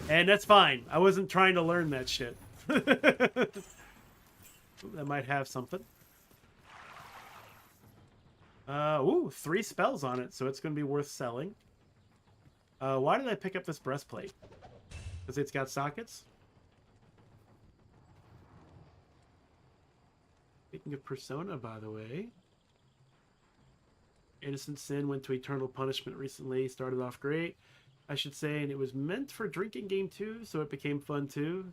And that's fine. I wasn't trying to learn that shit. That might have something. Ooh, 3 spells on it, so it's going to be worth selling. Why did I pick up this breastplate? Because it's got sockets? Speaking of Persona, by the way. Innocent Sin went to Eternal Punishment recently. Started off great, I should say, and it was meant for drinking game too, so it became fun too.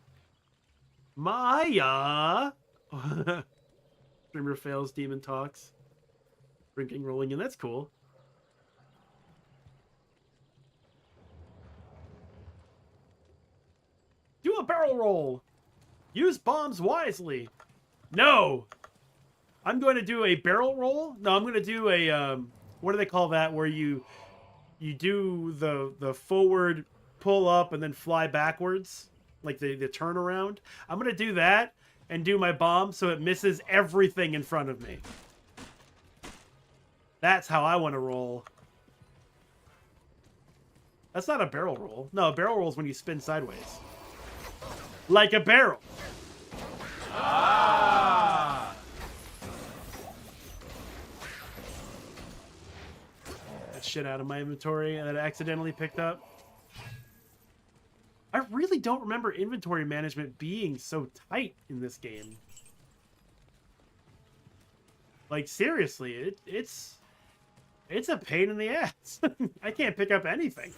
Maya! Streamer fails, demon talks. Drinking, rolling in, that's cool. Do a barrel roll! Use bombs wisely! No! I'm going to do a barrel roll? No, I'm going to do a, what do they call that? Where you do the forward pull up and then fly backwards? Like the turnaround. I'm going to do that and do my bomb so it misses everything in front of me. That's how I want to roll. That's not a barrel roll. No, a barrel roll is when you spin sideways. Like a barrel. Ah! That shit out of my inventory that I accidentally picked up. I really don't remember inventory management being so tight in this game. Like, seriously, it's a pain in the ass. I can't pick up anything.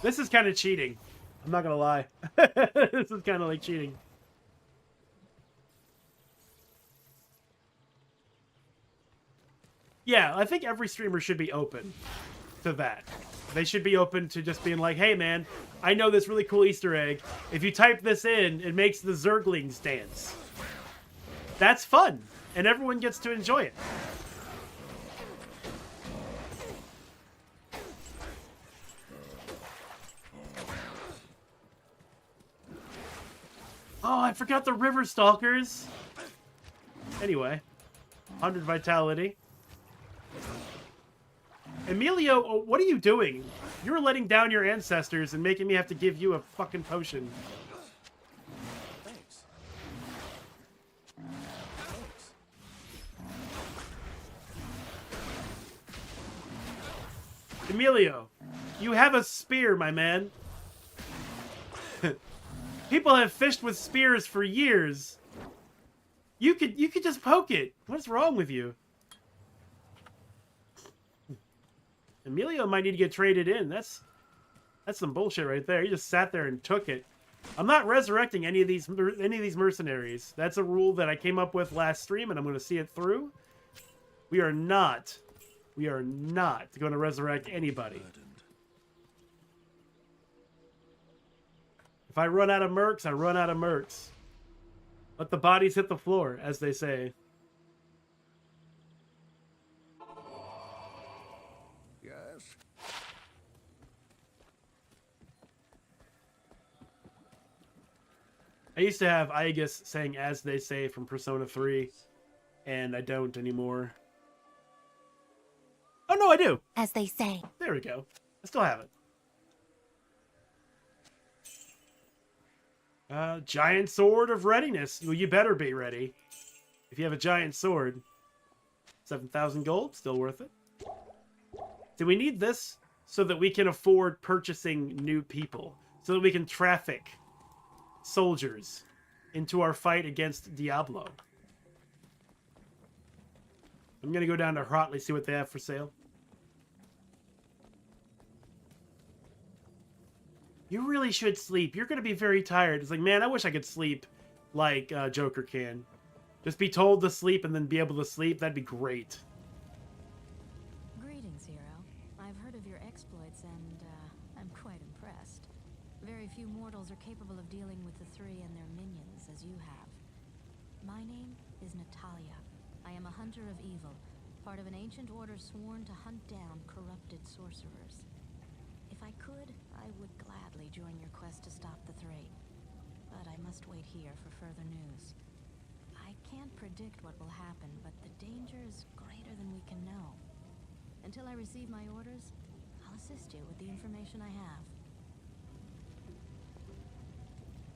This is kind of cheating. I'm not gonna lie. This is kind of like cheating. Yeah, I think every streamer should be open to that. They should be open to just being like, hey man, I know this really cool Easter egg. If you type this in, it makes the Zerglings dance. That's fun, and everyone gets to enjoy it. Oh, I forgot the River Stalkers. Anyway, 100 vitality. Emilio, oh, what are you doing? You're letting down your ancestors and making me have to give you a fucking potion. Thanks. Emilio, you have a spear, my man. People have fished with spears for years. You could just poke it. What's wrong with you? Emilio might need to get traded in. That's some bullshit right there. He just sat there and took it. I'm not resurrecting any of these mercenaries. That's a rule that I came up with last stream, and I'm going to see it through. We are not going to resurrect anybody. If I run out of mercs, I run out of mercs. Let the bodies hit the floor, as they say. Yes. I used to have Aegis saying "as they say" from Persona 3, and I don't anymore. Oh no, I do. As they say. There we go. I still have it. Giant sword of readiness. Well, you better be ready. If you have a giant sword. 7,000 gold, still worth it. Do we need this so that we can afford purchasing new people? So that we can traffic soldiers into our fight against Diablo? I'm going to go down to Hrotley, see what they have for sale. You really should sleep. You're going to be very tired. It's like, man, I wish I could sleep like Joker can. Just be told to sleep and then be able to sleep. That'd be great. Greetings, hero. I've heard of your exploits and I'm quite impressed. Very few mortals are capable of dealing with the three and their minions as you have. My name is Natalia. I am a hunter of evil, part of an ancient order sworn to hunt down corrupted sorcerers. If I could, I would gladly join your quest to stop the three. But I must wait here for further news. I can't predict what will happen, but the danger is greater than we can know. Until I receive my orders, I'll assist you with the information I have.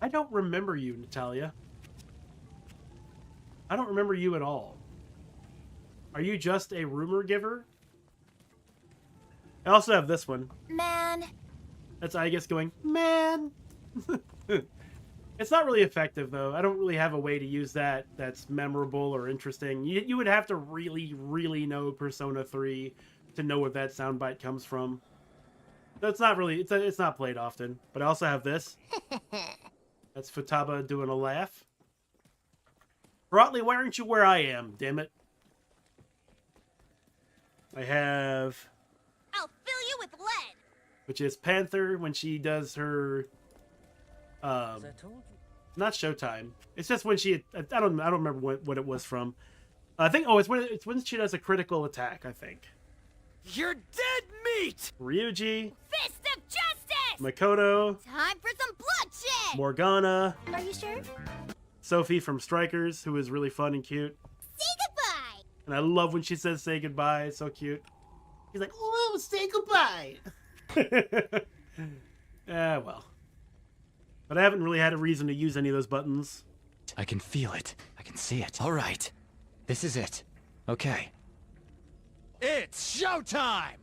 I don't remember you, Natalia. I don't remember you at all. Are you just a rumor giver? I also have this one. Man. That's Aegis going, man. It's not really effective, though. I don't really have a way to use that that's memorable or interesting. You would have to really, really know Persona 3 to know where that soundbite comes from. That's not really, it's not played often. But I also have this. That's Futaba doing a laugh. Hrotley, why aren't you where I am, damn it? I have... I'll fill you with lead. Which is Panther when she does her... not Showtime. It's just when she... I don't remember what it was from. I think... Oh, it's when she does a critical attack, I think. You're dead meat! Ryuji. Fist of justice! Makoto. Time for some bloodshed! Morgana. Are you sure? Sophie from Strikers, who is really fun and cute. Say goodbye! And I love when she says say goodbye. It's so cute. He's like, oh, say goodbye. Well. But I haven't really had a reason to use any of those buttons. I can feel it. I can see it. All right. This is it. Okay. It's showtime!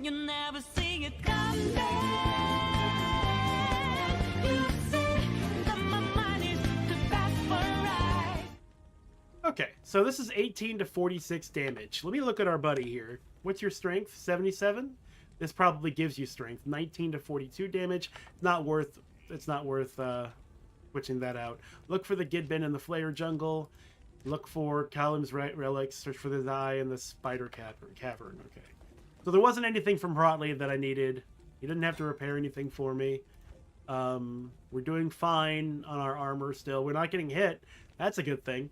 You never see it come back. You say that my mind is too fast for a ride. Okay, so this is 18 to 46 damage. Let me look at our buddy here. What's your strength? 77? This probably gives you strength. 19 to 42 damage. It's not worth switching that out. Look for the Gidbin in the Flayer jungle. Look for Callum's relics. Search for the eye in the spider cavern. Okay. So there wasn't anything from Hrotley that I needed. He didn't have to repair anything for me. We're doing fine on our armor still. We're not getting hit. That's a good thing.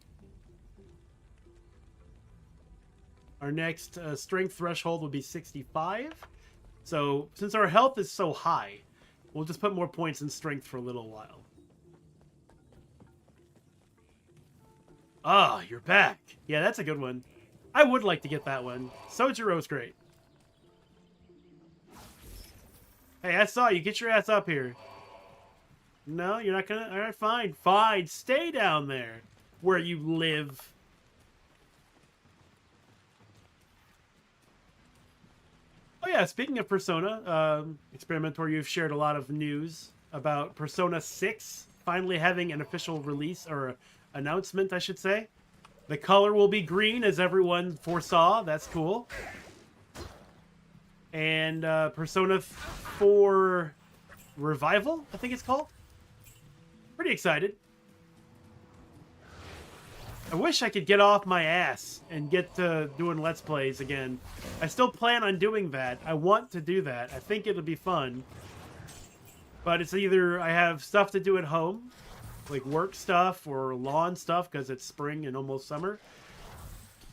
Our next strength threshold will be 65. So since our health is so high, we'll just put more points in strength for a little while. Ah, you're back. Yeah, that's a good one. I would like to get that one. Sojiro's great. Hey, I saw you. Get your ass up here. No, you're not gonna... Alright, fine. Fine. Stay down there where you live. Oh yeah, speaking of Persona, Experimentor, you've shared a lot of news about Persona 6 finally having an official release, or announcement, I should say. The color will be green, as everyone foresaw. That's cool. And Persona 4 Revival, I think it's called. Pretty excited. I wish I could get off my ass and get to doing Let's Plays again. I still plan on doing that. I want to do that. I think it'll be fun. But it's either I have stuff to do at home, like work stuff or lawn stuff because it's spring and almost summer,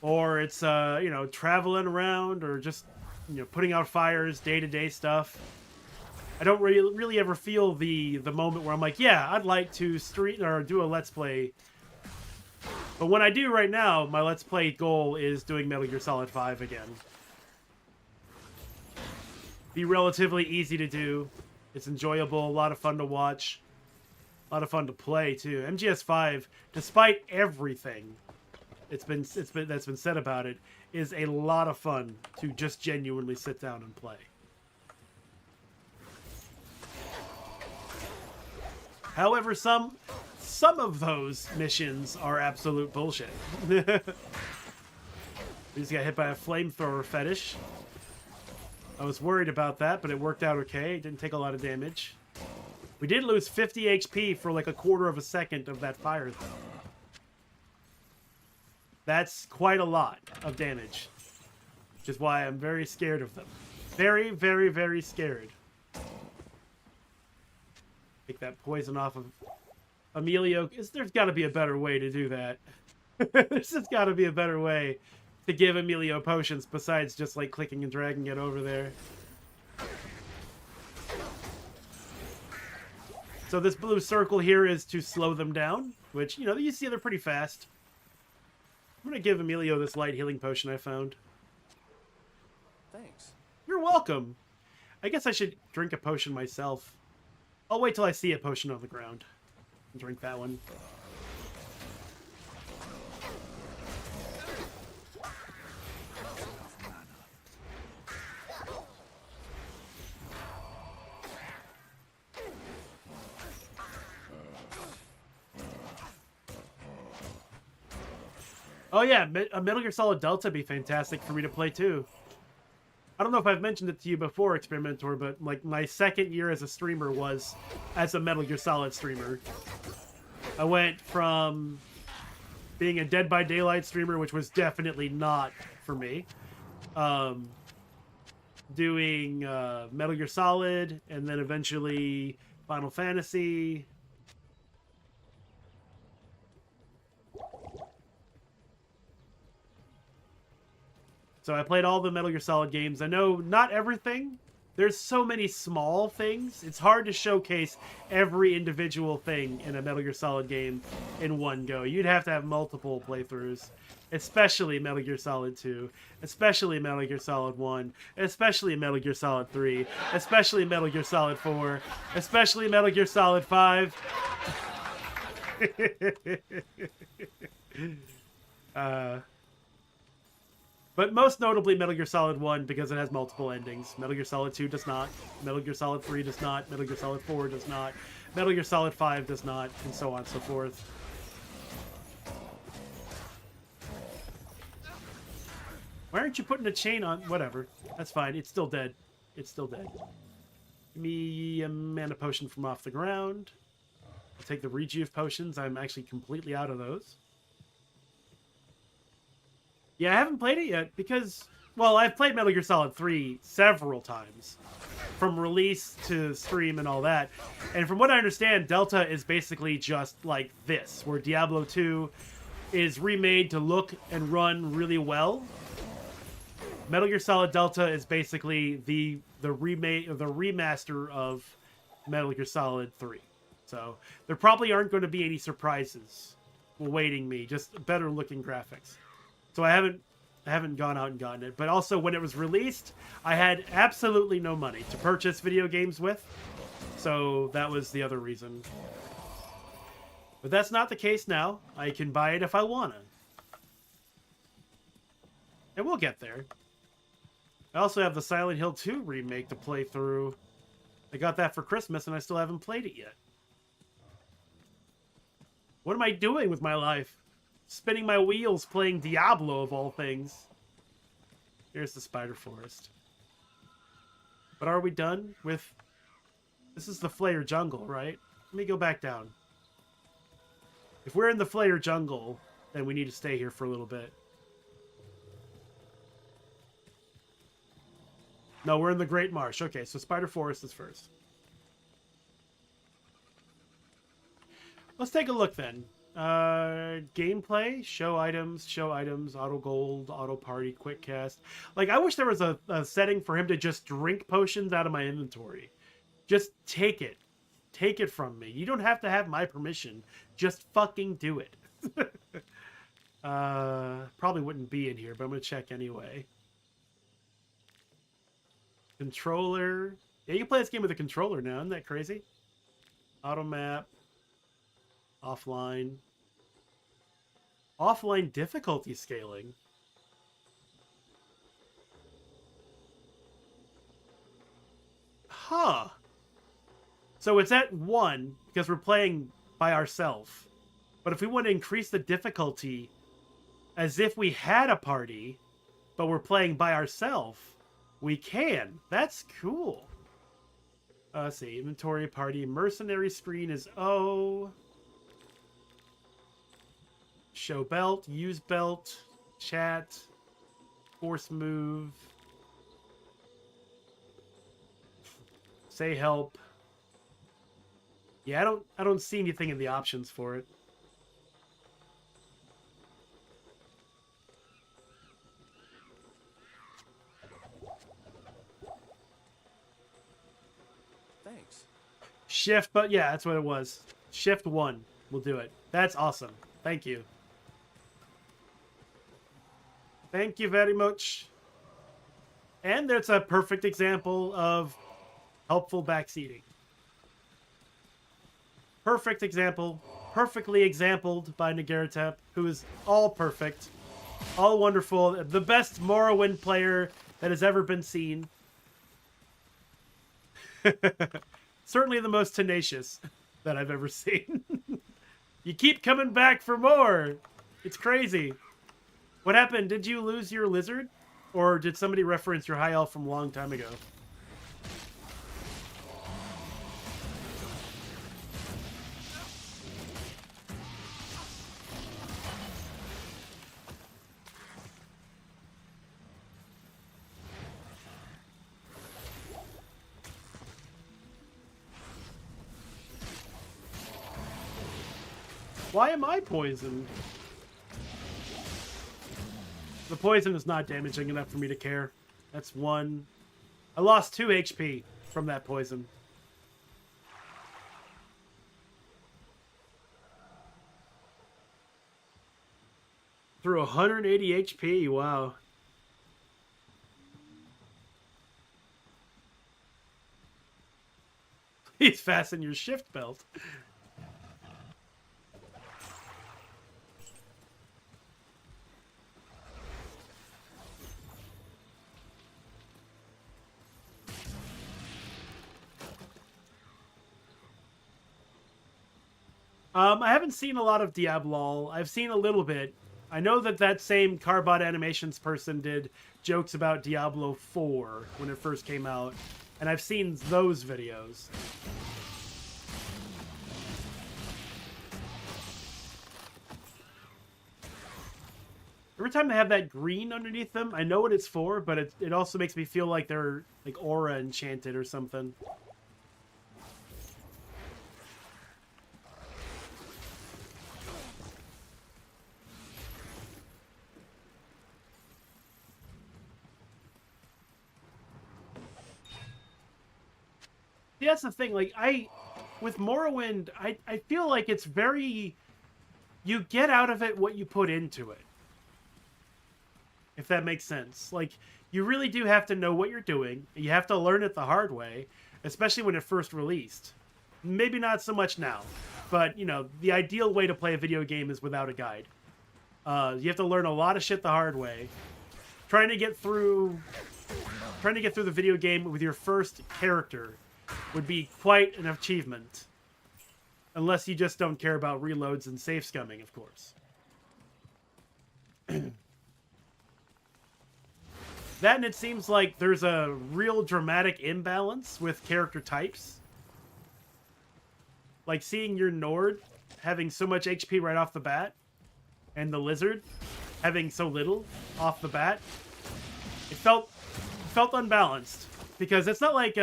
or it's you know, traveling around, or just, you know, putting out fires, day-to-day stuff. I don't really ever feel the moment where I'm like, yeah, I'd like to stream or do a Let's Play. But when I do right now, my Let's Play goal is doing Metal Gear Solid 5 again. Be relatively easy to do. It's enjoyable, a lot of fun to watch. A lot of fun to play too. MGS5, despite everything that's been said about it, is a lot of fun to just genuinely sit down and play. However, some of those missions are absolute bullshit. We just got hit by a flamethrower fetish. I was worried about that, but it worked out okay. It didn't take a lot of damage. We did lose 50 HP for like a quarter of a second of that fire, though. That's quite a lot of damage. Which is why I'm very scared of them. Very, very, very scared. Take that poison off of Emilio. There's got to be a better way to do that. There's just got to be a better way to give Emilio potions besides just like clicking and dragging it over there. So this blue circle here is to slow them down, which, you know, you see they're pretty fast. I'm going to give Emilio this light healing potion I found. Thanks. You're welcome. I guess I should drink a potion myself. I'll wait till I see a potion on the ground and drink that one. Oh yeah, a Metal Gear Solid Delta would be fantastic for me to play too. I don't know if I've mentioned it to you before, Experimentor, but like my second year as a streamer was as a Metal Gear Solid streamer. I went from being a Dead by Daylight streamer, which was definitely not for me, doing Metal Gear Solid, and then eventually Final Fantasy. So I played all the Metal Gear Solid games. I know not everything. There's so many small things. It's hard to showcase every individual thing in a Metal Gear Solid game in one go. You'd have to have multiple playthroughs, especially Metal Gear Solid 2, especially Metal Gear Solid 1, especially Metal Gear Solid 3, especially Metal Gear Solid 4, especially Metal Gear Solid 5. But most notably Metal Gear Solid 1 because it has multiple endings. Metal Gear Solid 2 does not. Metal Gear Solid 3 does not. Metal Gear Solid 4 does not. Metal Gear Solid 5 does not, and so on and so forth. Why aren't you putting a chain on? Whatever. That's fine. It's still dead. It's still dead. Give me a mana potion from off the ground. I'll take the rejuve potions. I'm actually completely out of those. Yeah, I haven't played it yet because, well, I've played Metal Gear Solid 3 several times. From release to stream and all that. And from what I understand, Delta is basically just like this, where Diablo 2 is remade to look and run really well. Metal Gear Solid Delta is basically the remake, the remaster of Metal Gear Solid 3. So there probably aren't going to be any surprises awaiting me, just better looking graphics. So I haven't gone out and gotten it. But also, when it was released, I had absolutely no money to purchase video games with. So that was the other reason. But that's not the case now. I can buy it if I want to. And we'll get there. I also have the Silent Hill 2 remake to play through. I got that for Christmas, and I still haven't played it yet. What am I doing with my life? Spinning my wheels playing Diablo, of all things. Here's the Spider Forest. But are we done with... This is the Flayer Jungle, right? Let me go back down. If we're in the Flayer Jungle, then we need to stay here for a little bit. No, we're in the Great Marsh. Okay, so Spider Forest is first. Let's take a look then. Gameplay, show items, auto gold, auto party, quick cast. Like, I wish there was a setting for him to just drink potions out of my inventory. Just take it. Take it from me. You don't have to have my permission. Just fucking do it. Probably wouldn't be in here, but I'm gonna check anyway. Controller. Yeah, you can play this game with a controller now. Isn't that crazy? Auto map. Offline. Offline difficulty scaling. Huh. So it's at 1 because we're playing by ourselves. But if we want to increase the difficulty as if we had a party, but we're playing by ourselves, we can. That's cool. Let's see. Inventory, party, mercenary screen is O. Show belt, use belt, chat, force move, say help. Yeah, I don't see anything in the options for it. Thanks. Shift, but yeah, that's what it was. Shift 1 will do it. That's awesome. Thank you. Thank you very much. And there's a perfect example of helpful backseating. Perfect example. Perfectly exampled by Nagaratep, who is all perfect. All wonderful. The best Morrowind player that has ever been seen. Certainly the most tenacious that I've ever seen. You keep coming back for more. It's crazy. What happened? Did you lose your lizard? Or did somebody reference your high elf from a long time ago? Why am I poisoned? The poison is not damaging enough for me to care. That's 1. I lost 2 HP from that poison. Through 180 HP, wow. Please fasten your shift belt. I haven't seen a lot of Diablo. I've seen a little bit. I know that that same Carbot Animations person did jokes about Diablo 4 when it first came out, and I've seen those videos. I every time they have that green underneath them, I know what it's for, but it also makes me feel like they're like aura enchanted or something. See, that's the thing. Like with Morrowind, I feel like it's very, you get out of it what you put into it. If that makes sense. Like, you really do have to know what you're doing. You have to learn it the hard way, especially when it first released. Maybe not so much now, but, you know, the ideal way to play a video game is without a guide. You have to learn a lot of shit the hard way. Trying to get through the video game with your first character would be quite an achievement. Unless you just don't care about reloads and safe scumming, of course. That, and it seems like there's a real dramatic imbalance with character types. Like seeing your Nord having so much HP right off the bat, and the Lizard having so little off the bat. It felt unbalanced. Because it's not like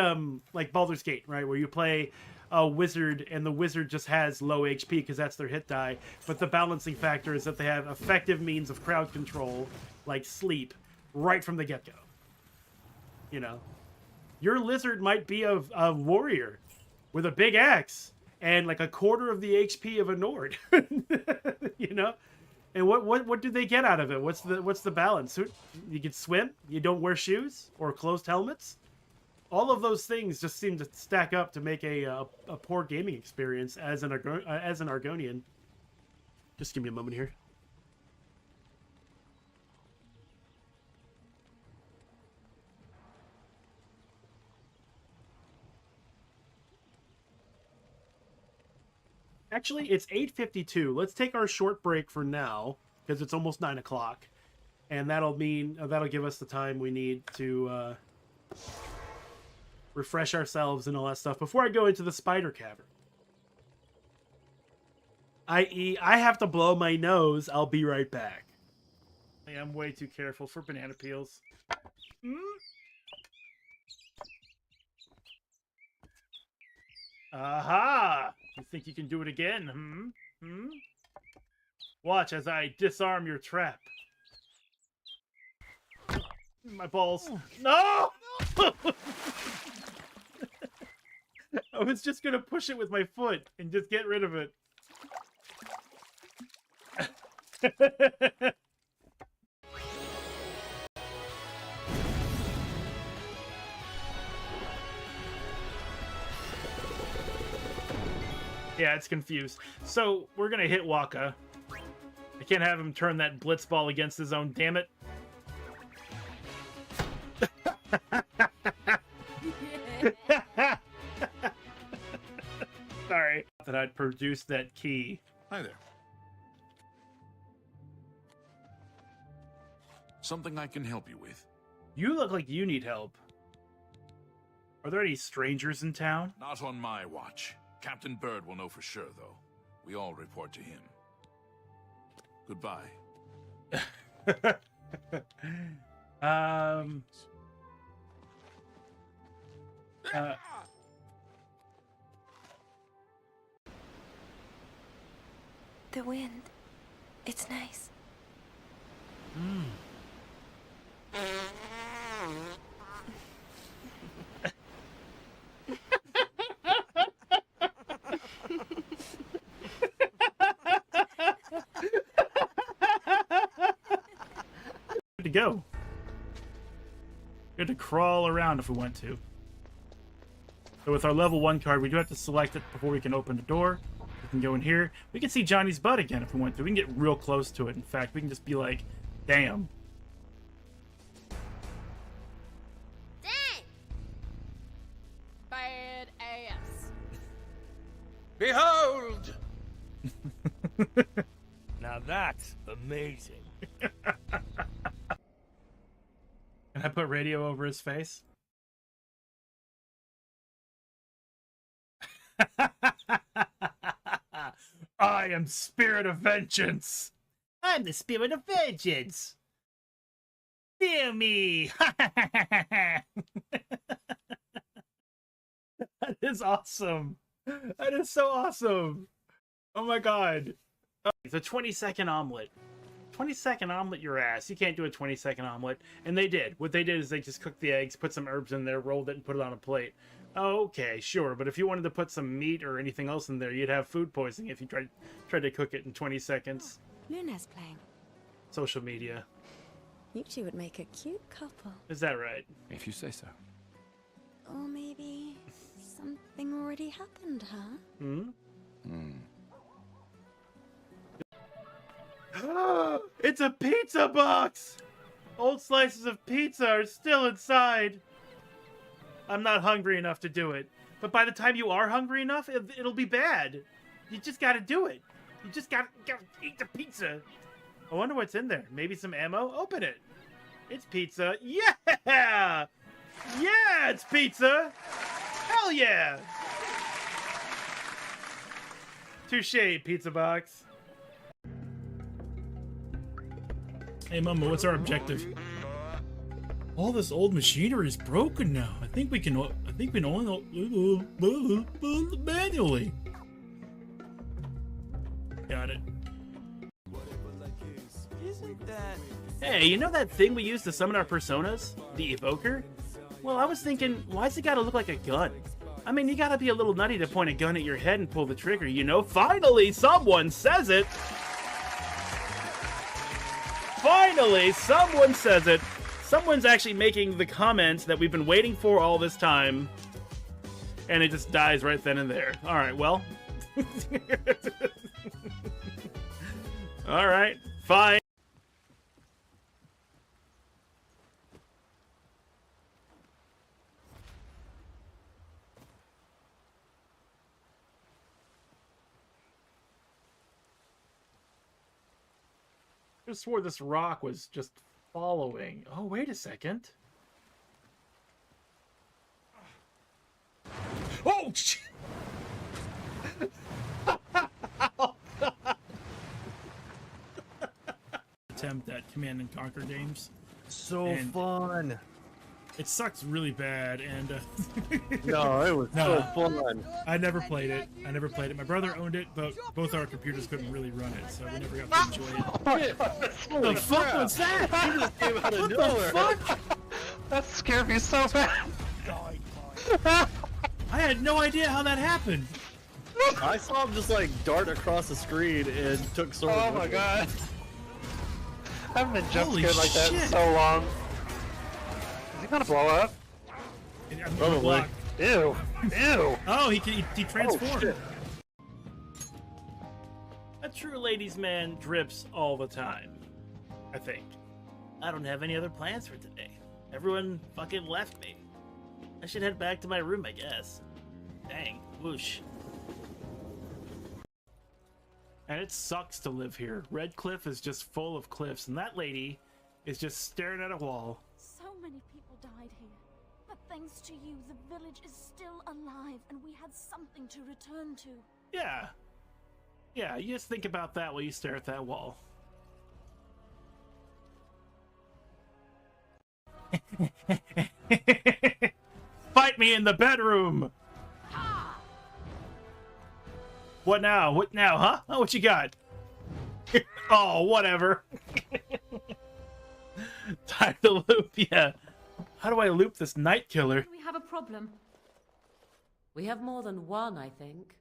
Baldur's Gate, right? Where you play a wizard and the wizard just has low HP because that's their hit die. But the balancing factor is that they have effective means of crowd control, like sleep, right from the get-go. You know? Your lizard might be a warrior with a big axe and like a quarter of the HP of a Nord. You know? And what do they get out of it? What's the balance? You can swim? You don't wear shoes? Or closed helmets? All of those things just seem to stack up to make a poor gaming experience as an Argonian. Just give me a moment here. Actually, it's 8:52. Let's take our short break for now because it's almost 9 o'clock, and that'll give us the time we need to refresh ourselves and all that stuff before I go into the spider cavern. I.e., I have to blow my nose. I'll be right back. I am way too careful for banana peels. Aha! You think you can do it again, Watch as I disarm your trap. My balls. No! I was just gonna push it with my foot and just get rid of it. Yeah, it's confused. So, we're gonna hit Waka. I can't have him turn that blitz ball against his own, damn it. Sorry that I'd produced that key. Hi there. Something I can help you with? You look like you need help. Are there any strangers in town? Not on my watch. Captain Bird will know for sure, though. We all report to him. Goodbye. The wind. It's nice. Good to go. Good to crawl around if we want to. So with our level 1 card, we do have to select it before we can open the door. We can go in here. We can see Johnny's butt again if we want to. We can get real close to it. In fact, we can just be like, damn. Dang! Bad ass. Behold! Now that's amazing. Can I put radio over his face? I am Spirit of Vengeance. I'm the spirit of vengeance. Fear me. That is awesome. That is so awesome. Oh my god. It's a 20-second omelet. 20-second omelet your ass. You can't do a 20-second omelet. And they did. What they did is they just cooked the eggs, put some herbs in there, rolled it, and put it on a plate. Okay, sure. But if you wanted to put some meat or anything else in there, you'd have food poisoning if you tried to cook it in 20 seconds. Luna's playing. Social media. You two would make a cute couple. Is that right? If you say so. Or maybe something already happened, huh? Hmm? Hmm. It's a pizza box! Old slices of pizza are still inside. I'm not hungry enough to do it. But by the time you are hungry enough, it'll be bad. You just gotta do it. You just gotta eat the pizza. I wonder what's in there. Maybe some ammo? Open it. It's pizza. Yeah! Yeah, it's pizza! Hell yeah! Touché, pizza box. Hey, Mama, what's our objective? All this old machinery is broken now. I think we can only manually. Got it. Isn't that... Hey, you know that thing we use to summon our personas? The evoker? Well, I was thinking, why's it gotta look like a gun? I mean, you gotta be a little nutty to point a gun at your head and pull the trigger, you know? Finally, someone says it! Finally, someone says it! Someone's actually making the comments that we've been waiting for all this time. And it just dies right then and there. Alright, well. Alright, fine. I just swore this rock was just following. Oh, wait a second. Oh, shit! Oh, God. Attempt at Command and Conquer games. So fun. It sucks really bad, and No, it was so fun. I never played it. My brother owned it, but both our computers couldn't really run it, so we never got to enjoy it. What the fuck was that? He just came out of nowhere. What the fuck? That scared me so bad. I had no idea how that happened. I saw him just like dart across the screen and took sword. Oh my god. I haven't been jump Holy scared like that in shit. so long. Is he gonna blow up? Probably. Ew. Ew. Oh, he transformed. A true ladies' man drips all the time. I think. I don't have any other plans for today. Everyone fucking left me. I should head back to my room, I guess. Dang, whoosh. And it sucks to live here. Red Cliff is just full of cliffs, and that lady is just staring at a wall. So many people died here. But thanks to you, the village is still alive, and we had something to return to. Yeah. Yeah, you just think about that while you stare at that wall. Fight me in the bedroom! What now? What now, huh? Oh, what you got? Oh, whatever. Time to loop, yeah. How do I loop this night killer? We have a problem. We have more than one, I think.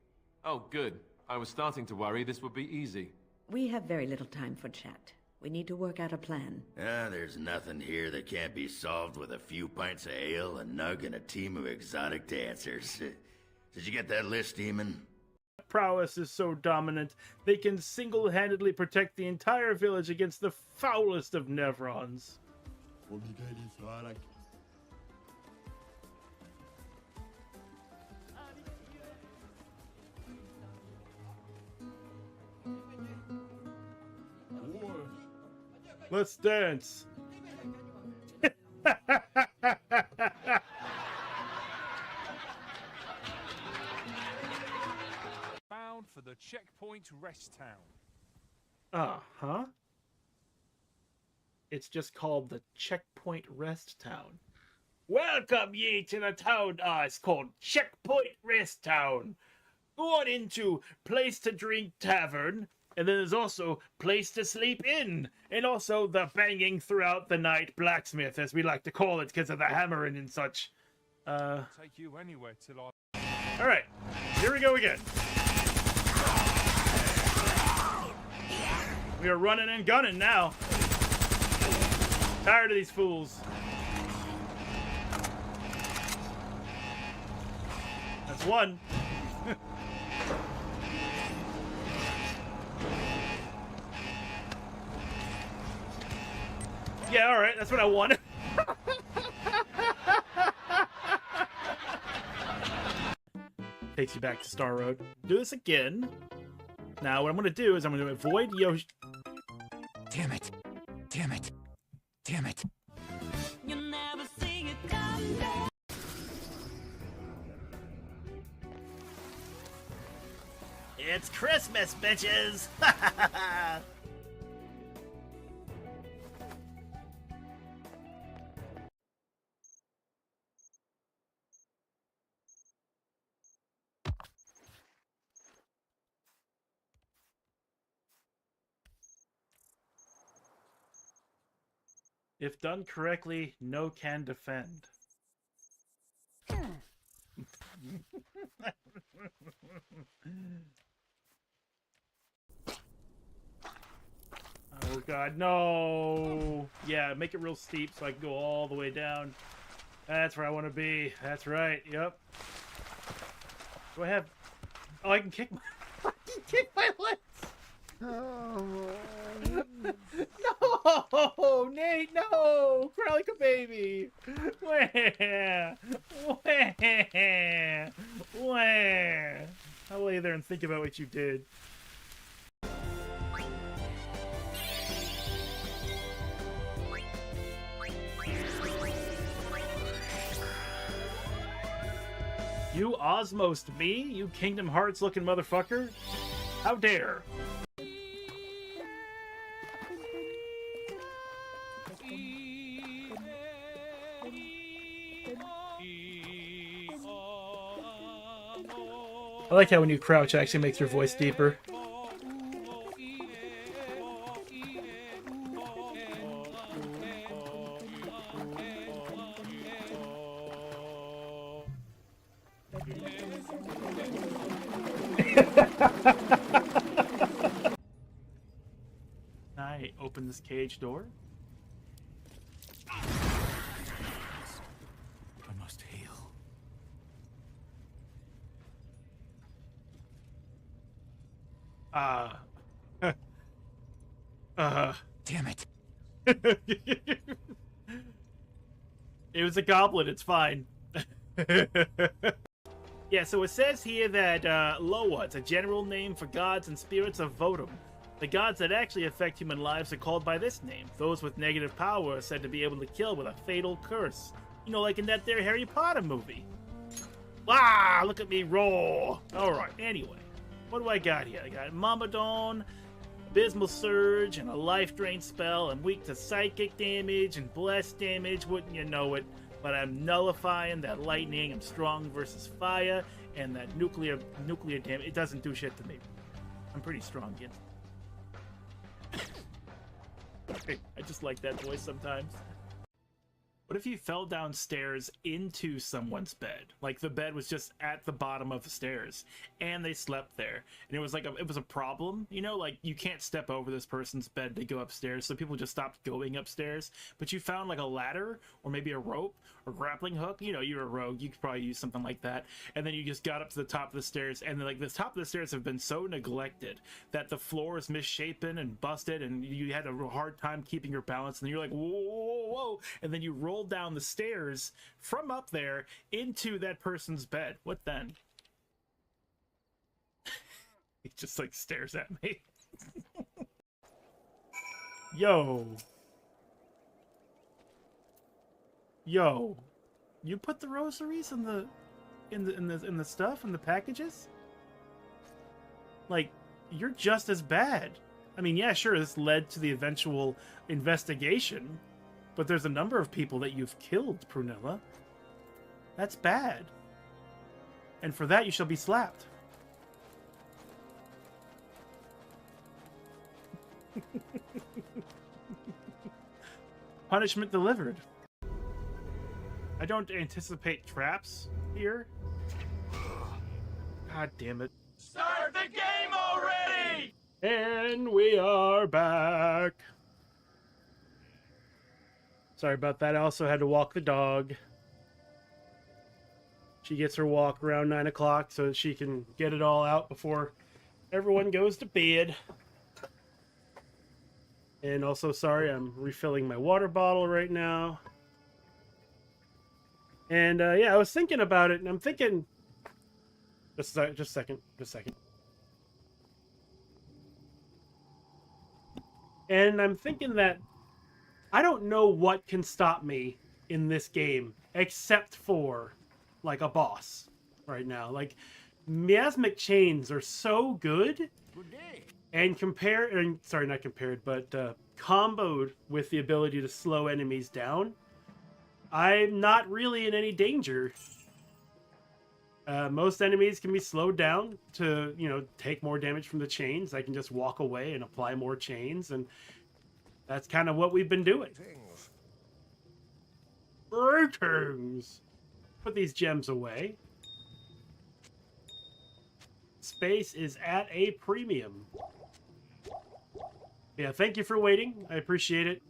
Oh, good. I was starting to worry this would be easy. We have very little time for chat. We need to work out a plan. There's nothing here that can't be solved with a few pints of ale, a nug, and a team of exotic dancers. Did you get that list, Demon? Prowess is so dominant, they can single-handedly protect the entire village against the foulest of Nevrons. Let's dance. Bound for the checkpoint rest town. Uh-huh. It's just called the Checkpoint Rest Town. Welcome ye to the town. It's called Checkpoint Rest Town. Go on into Place to Drink Tavern, and then there's also Place to Sleep Inn, and also the Banging Throughout the Night Blacksmith, as we like to call it because of the hammering and such. Take you anywhere till I... All right, here we go again. We are running and gunning now. Tired of these fools. That's one. Yeah, all right, that's what I wanted. Takes you back to Star Road. Do this again. Now, what I'm going to do is I'm going to avoid Yoshi. Damn it. Damn it. Damn it. You never see it come down. It's Christmas, bitches! If done correctly, no can defend. Oh god, no! Yeah, make it real steep so I can go all the way down. That's where I want to be. That's right, yep. Do I have... Oh, I can kick my... I can kick my legs! No! Nate, no! Cry like a baby! Where? Where? Where? I'll lay there and think about what you did. You osmosed me, you Kingdom Hearts looking motherfucker? How dare? I like how when you crouch, it actually makes your voice deeper. I open this cage door. I must heal. Damn it. It was a goblin, it's fine. Yeah, so it says here that Loa, it's a general name for gods and spirits of Vodum. The gods that actually affect human lives are called by this name. Those with negative power are said to be able to kill with a fatal curse. You know, like in that there Harry Potter movie. Ah, look at me roar. Alright, anyway. What do I got here? I got Mamadon, Abysmal Surge, and a Life Drain spell. I'm weak to psychic damage and bless damage, wouldn't you know it. But I'm nullifying that lightning, I'm strong versus fire, and that nuclear damage. It doesn't do shit to me. I'm pretty strong, kid. I just like that voice sometimes. What if you fell downstairs into someone's bed? Like the bed was just at the bottom of the stairs and they slept there. And it was like it was a problem, you know, like you can't step over this person's bed to go upstairs. So people just stopped going upstairs. But you found like a ladder or maybe a rope or grappling hook. You know, you're a rogue. You could probably use something like that. And then you just got up to the top of the stairs. And then, like the top of the stairs have been so neglected that the floor is misshapen and busted. And you had a hard time keeping your balance. And you're like, whoa, whoa, whoa. And then you roll down the stairs from up there into that person's bed. What then? He just like stares at me. Yo, you put the rosaries in the stuff in the packages? Like, you're just as bad. I mean, yeah, sure, this led to the eventual investigation, but there's a number of people that you've killed, Prunella. That's bad. And for that, you shall be slapped. Punishment delivered. I don't anticipate traps here. God damn it. Start the game already! And we are back. Sorry about that. I also had to walk the dog. She gets her walk around 9 o'clock so that she can get it all out before everyone goes to bed. And also, sorry, I'm refilling my water bottle right now. And yeah, I was thinking about it, and I'm thinking... Just a second. And I'm thinking that I don't know what can stop me in this game, except for, like, a boss right now. Like, miasmic chains are so good, and sorry, not compared, but comboed with the ability to slow enemies down, I'm not really in any danger. Most enemies can be slowed down to, you know, take more damage from the chains. I can just walk away and apply more chains, and that's kind of what we've been doing. Greetings! Put these gems away. Space is at a premium. Yeah, thank you for waiting. I appreciate it.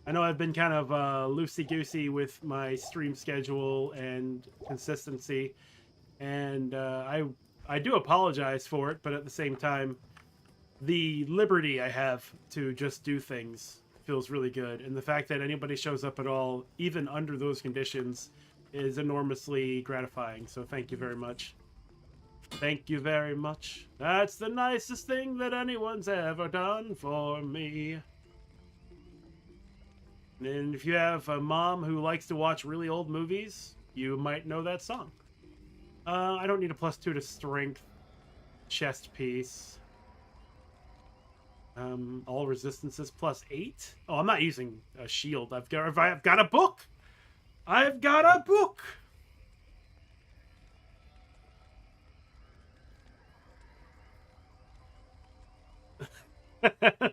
I know I've been kind of loosey-goosey with my stream schedule and consistency, and I do apologize for it, but at the same time, the liberty I have to just do things feels really good, and the fact that anybody shows up at all, even under those conditions, is enormously gratifying, so thank you very much. Thank you very much. That's the nicest thing that anyone's ever done for me. And if you have a mom who likes to watch really old movies, you might know that song. I don't need a +2 to strength. Chest piece. All resistances +8. Oh, I'm not using a shield. I've got a book. I've got a book.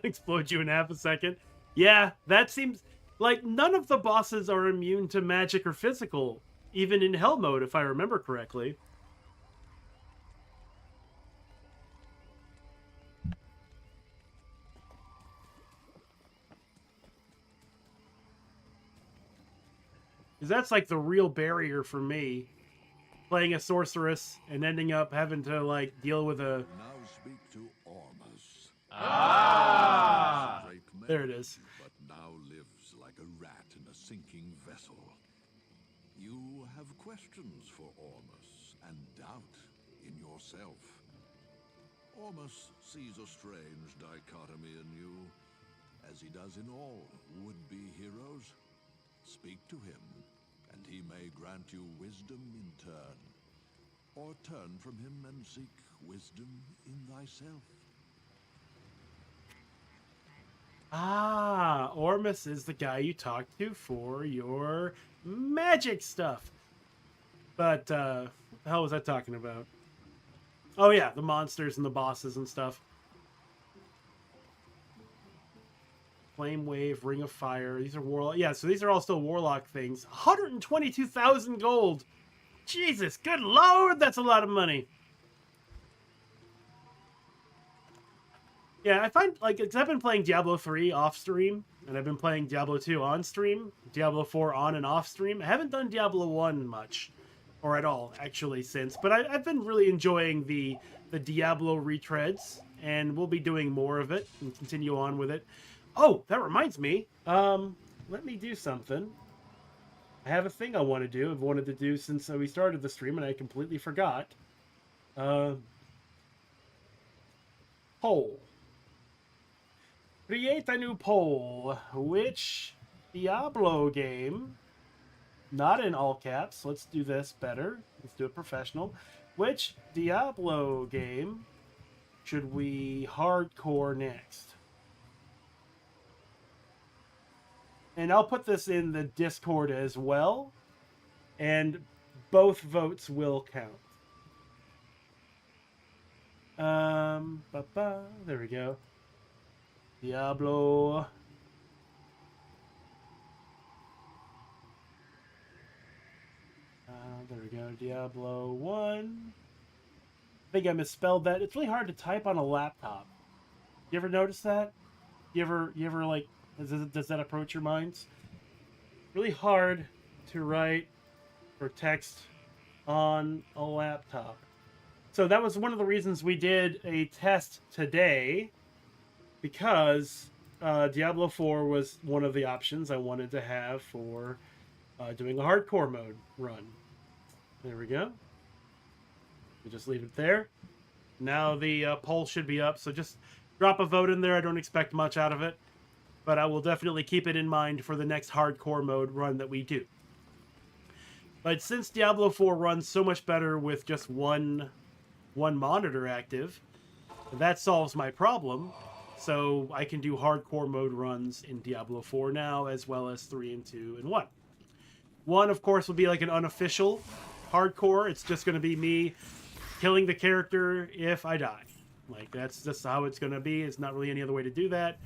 Explode you in half a second. Yeah, that seems like none of the bosses are immune to magic or physical, even in hell mode, if I remember correctly. Because that's like the real barrier for me. Playing a sorceress and ending up having to like deal with a... Now speak to Ormus. Ah! There it is. But now lives like a rat in a sinking vessel. You have questions for Ormus and doubt in yourself. Ormus sees a strange dichotomy in you, as he does in all would-be heroes. Speak to him, and he may grant you wisdom in turn, or turn from him and seek wisdom in thyself. Ah, Ormus is the guy you talk to for your magic stuff. But, what the hell was I talking about? Oh yeah, the monsters and the bosses and stuff. Flame Wave, Ring of Fire. These are Warlock. Yeah, so these are all still Warlock things. 122,000 gold! Jesus, good lord, that's a lot of money. Yeah, I find, like, because I've been playing Diablo 3 off-stream, and I've been playing Diablo 2 on-stream, Diablo 4 on and off-stream. I haven't done Diablo 1 much, or at all, actually, since. But I've been really enjoying the Diablo retreads, and we'll be doing more of it, and continue on with it. Oh, that reminds me. Let me do something. I have a thing I want to do. I've wanted to do since we started the stream, and I completely forgot. Poll. Create a new poll. Which Diablo game, not in all caps, let's do this better. Let's do it professional. Which Diablo game should we hardcore next? And I'll put this in the Discord as well, and both votes will count. There we go. Diablo. There we go. Diablo 1. I think I misspelled that. It's really hard to type on a laptop. You ever notice that? You ever like, does that approach your minds? Really hard to write or text on a laptop. So that was one of the reasons we did a test today, because Diablo 4 was one of the options I wanted to have for doing a hardcore mode run. There we go. We just leave it there. Now the poll should be up, so just drop a vote in there. I don't expect much out of it, but I will definitely keep it in mind for the next hardcore mode run that we do. But since Diablo 4 runs so much better with just one monitor active, that solves my problem. So I can do hardcore mode runs in Diablo 4 now, as well as 3 and 2 and 1. 1, of course, will be like an unofficial hardcore. It's just going to be me killing the character if I die. Like, that's just how it's going to be. It's not really any other way to do that.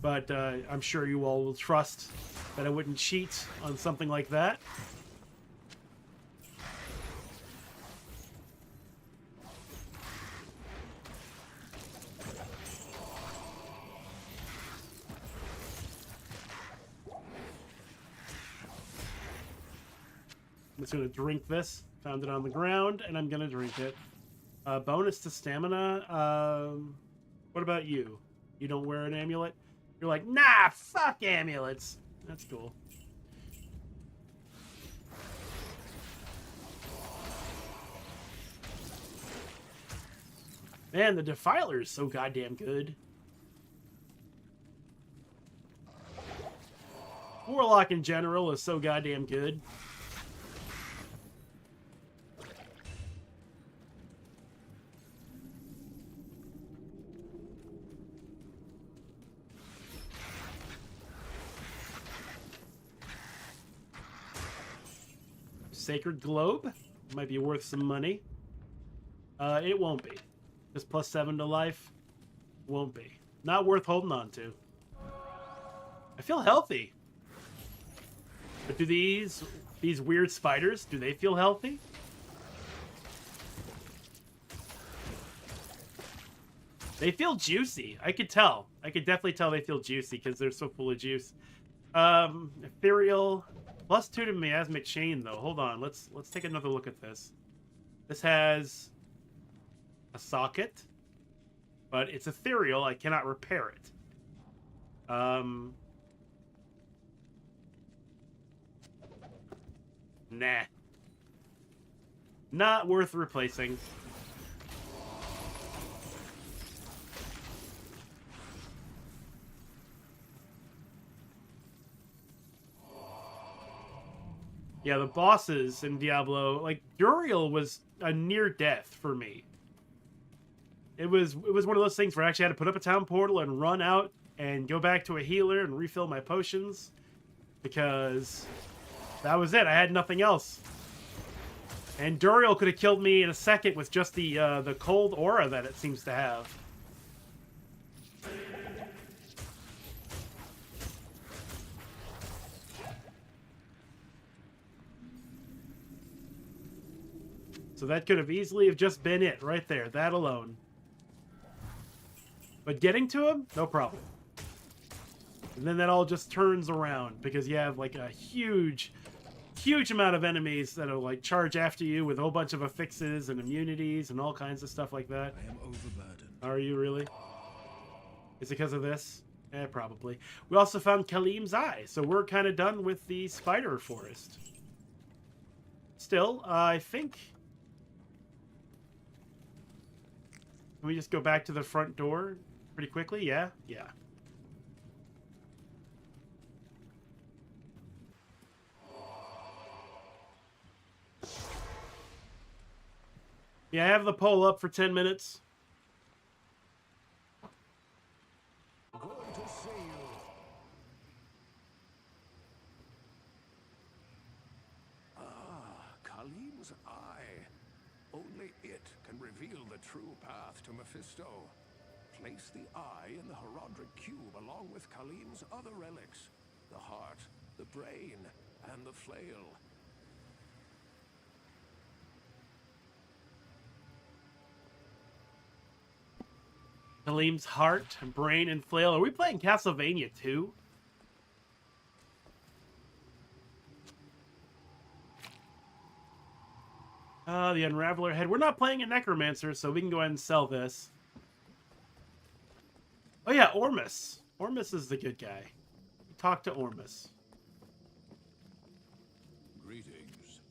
But I'm sure you all will trust that I wouldn't cheat on something like that. I'm just going to drink this. Found it on the ground, and I'm going to drink it. Bonus to stamina. What about you? You don't wear an amulet? You're like, nah, fuck amulets. That's cool. Man, the Defiler is so goddamn good. Warlock in general is so goddamn good. Sacred Globe might be worth some money. It won't be. Just +7 to life won't be. Not worth holding on to. I feel healthy. But do these weird spiders, do they feel healthy? They feel juicy. I could tell. I could definitely tell they feel juicy because they're so full of juice. Ethereal. +2 to Miasmic Chain, though. Hold on. Let's take another look at this. This has a socket, but it's ethereal. I cannot repair it. Nah. Not worth replacing. Yeah, the bosses in Diablo, like Duriel was a near death for me. It was one of those things where I actually had to put up a town portal and run out and go back to a healer and refill my potions, because that was it. I had nothing else. And Duriel could have killed me in a second with just the cold aura that it seems to have. So that could have easily have just been it right there, that alone. But getting to him, no problem. And then that all just turns around because you have like a huge amount of enemies that'll like charge after you with a whole bunch of affixes and immunities and all kinds of stuff like that. I am overburdened. Are you really? Is it because of this? Probably. We also found Kalim's Eye, so we're kind of done with the spider forest. Still, I think... Can we just go back to the front door pretty quickly? Yeah? Yeah. Yeah, I have the poll up for 10 minutes. path to Mephisto. Place the eye in the Herodric cube along with Khalim's other relics. The heart, the brain, and the flail. Khalim's heart, brain, and flail. Are we playing Castlevania 2? The Unraveler head. We're not playing a Necromancer, so we can go ahead and sell this. Oh yeah, Ormus. Ormus is the good guy. Talk to Ormus. Greetings.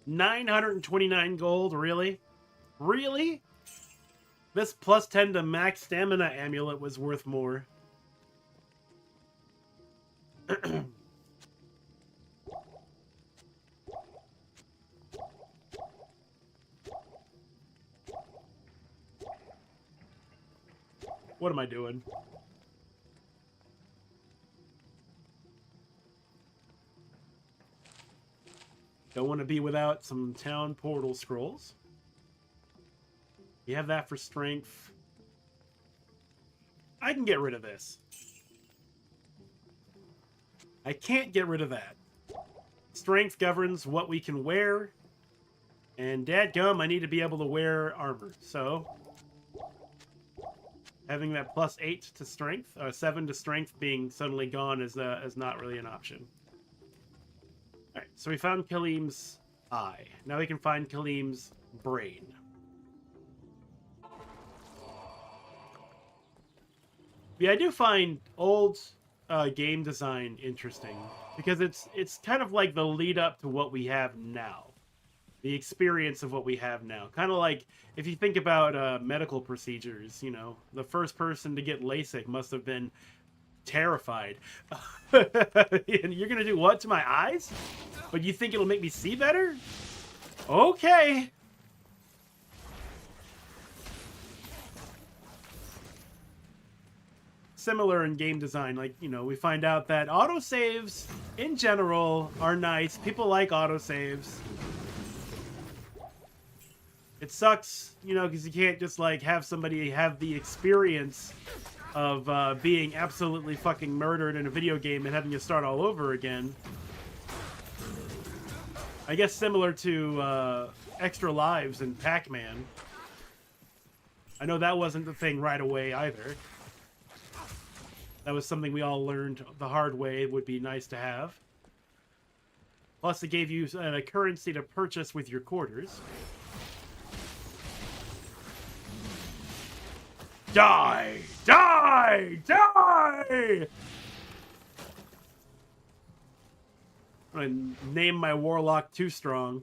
929 gold, really? Really? This plus 10 to max stamina amulet was worth more. What am I doing? Don't want to be without some town portal scrolls. You have that for strength. I can get rid of this. I can't get rid of that. Strength governs what we can wear. And dadgum, I need to be able to wear armor. So, having that plus 8 to strength, 7 to strength being suddenly gone is not really an option. Alright, so we found Khalim's eye. Now we can find Khalim's brain. Yeah, I do find old game design interesting because it's kind of like the lead up to what we have now. The experience of what we have now. Kind of like if you think about medical procedures, you know, the first person to get LASIK must have been terrified. And you're going to do what to my eyes? But you think it'll make me see better? Okay. Similar in game design, like, you know, we find out that autosaves in general are nice. People like autosaves. It sucks, you know, because you can't just like have somebody have the experience of being absolutely fucking murdered in a video game and having to start all over again. I guess similar to Extra Lives in Pac-Man. I know that wasn't the thing right away either. That was something we all learned the hard way. It would be nice to have. Plus, it gave you a currency to purchase with your quarters. Die! Die! Die! I'm gonna name my warlock Too Strong.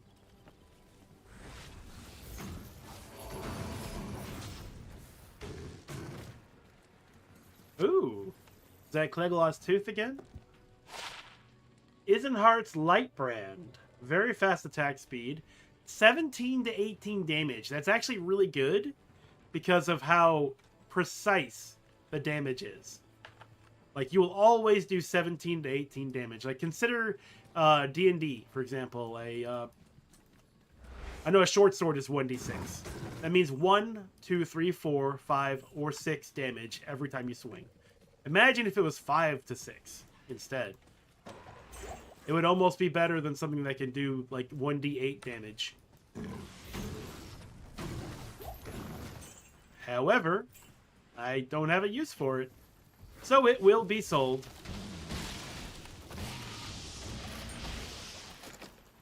Ooh. Is that Clegolaw's tooth again? Isenhart's Light Brand. Very fast attack speed. 17 to 18 damage. That's actually really good because of how precise the damage is. Like, you will always do 17 to 18 damage. Like, consider D&D, for example. I know a short sword is 1d6. That means 1, 2, 3, 4, 5, or 6 damage every time you swing. Imagine if it was 5 to 6 instead. It would almost be better than something that can do, like, 1d8 damage. However, I don't have a use for it. So it will be sold.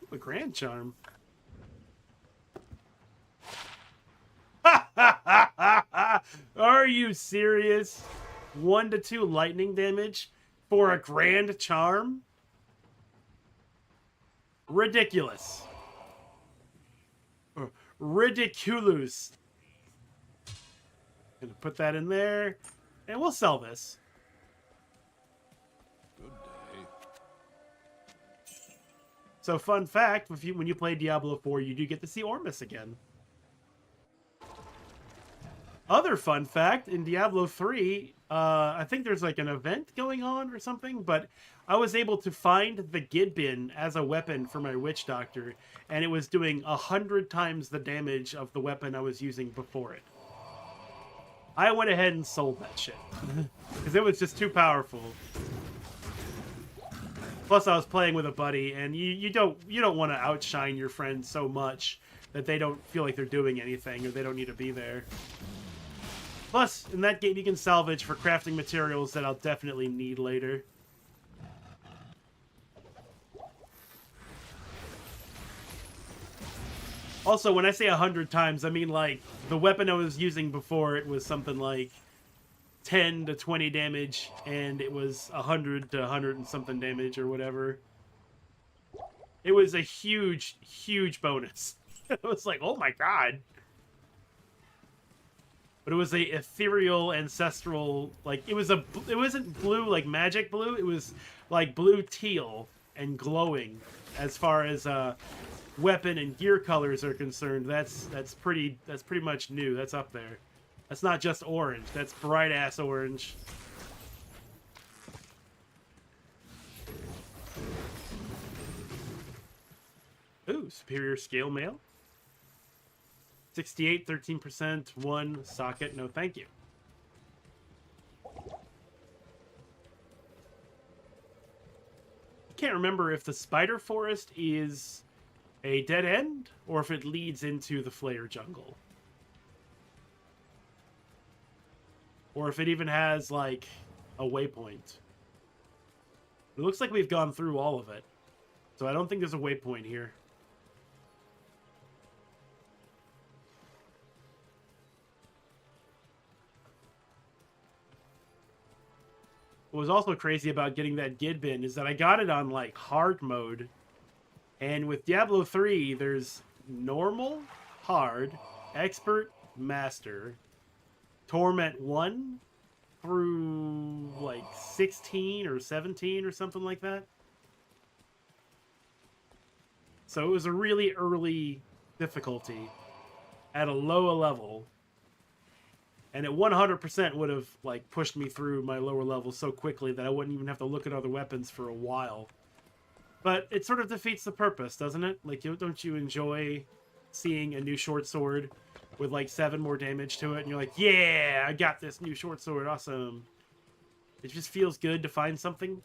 Ooh, a Grand Charm. Are you serious? 1 to 2 lightning damage for a Grand Charm? Ridiculous. Ridiculous. Gonna put that in there, and we'll sell this. Good day. So, fun fact, when you play Diablo 4, you do get to see Ormus again. Other fun fact, in Diablo 3, I think there's like an event going on or something, but I was able to find the Gidbin as a weapon for my Witch Doctor, and it was doing 100 times the damage of the weapon I was using before it. I went ahead and sold that shit because it was just too powerful. Plus, I was playing with a buddy, and you don't want to outshine your friends so much that they don't feel like they're doing anything or they don't need to be there. Plus, in that game, you can salvage for crafting materials that I'll definitely need later. Also, when I say 100 times, I mean like the weapon I was using before it was something like 10 to 20 damage, and it was 100 to 100 and something damage or whatever. It was a huge, huge bonus. It was like, oh my god. But it was a ethereal, ancestral, like, it wasn't blue like magic blue, it was like blue teal and glowing as far as weapon and gear colors are concerned. That's pretty much new. That's up there. That's not just orange. That's bright ass orange. Ooh, superior scale mail. 68, 13%, 1 socket. No, thank you. I can't remember if the spider forest is a dead end or if it leads into the Flayer jungle. Or if it even has, like, a waypoint. It looks like we've gone through all of it. So I don't think there's a waypoint here. What was also crazy about getting that Gidbin is that I got it on, like, hard mode. And with Diablo 3, there's normal, hard, expert, master, Torment 1 through, like, 16 or 17 or something like that. So it was a really early difficulty at a lower level. And it 100% would have, like, pushed me through my lower levels so quickly that I wouldn't even have to look at other weapons for a while. But it sort of defeats the purpose, doesn't it? Like, don't you enjoy seeing a new short sword with, like, 7 more damage to it? And you're like, yeah, I got this new short sword, awesome. It just feels good to find something.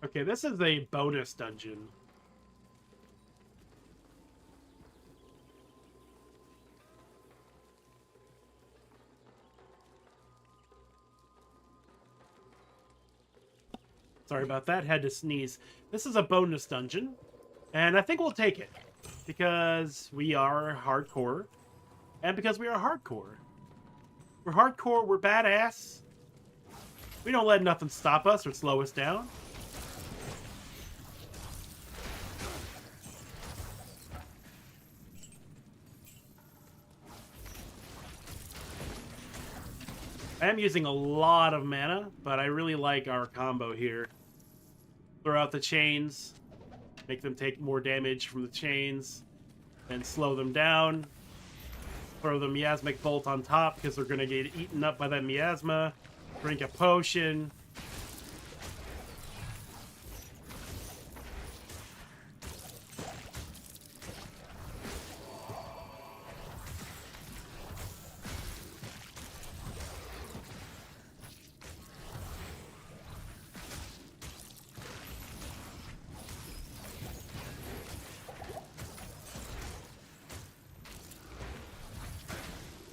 Okay, this is a bonus dungeon. Sorry about that, had to sneeze. This is a bonus dungeon, and I think we'll take it. Because we are hardcore, and because we are hardcore. We're hardcore, we're badass. We don't let nothing stop us or slow us down. I am using a lot of mana, but I really like our combo here. Throw out the chains, make them take more damage from the chains, and slow them down. Throw the miasmic bolt on top because they're going to get eaten up by that miasma. Drink a potion.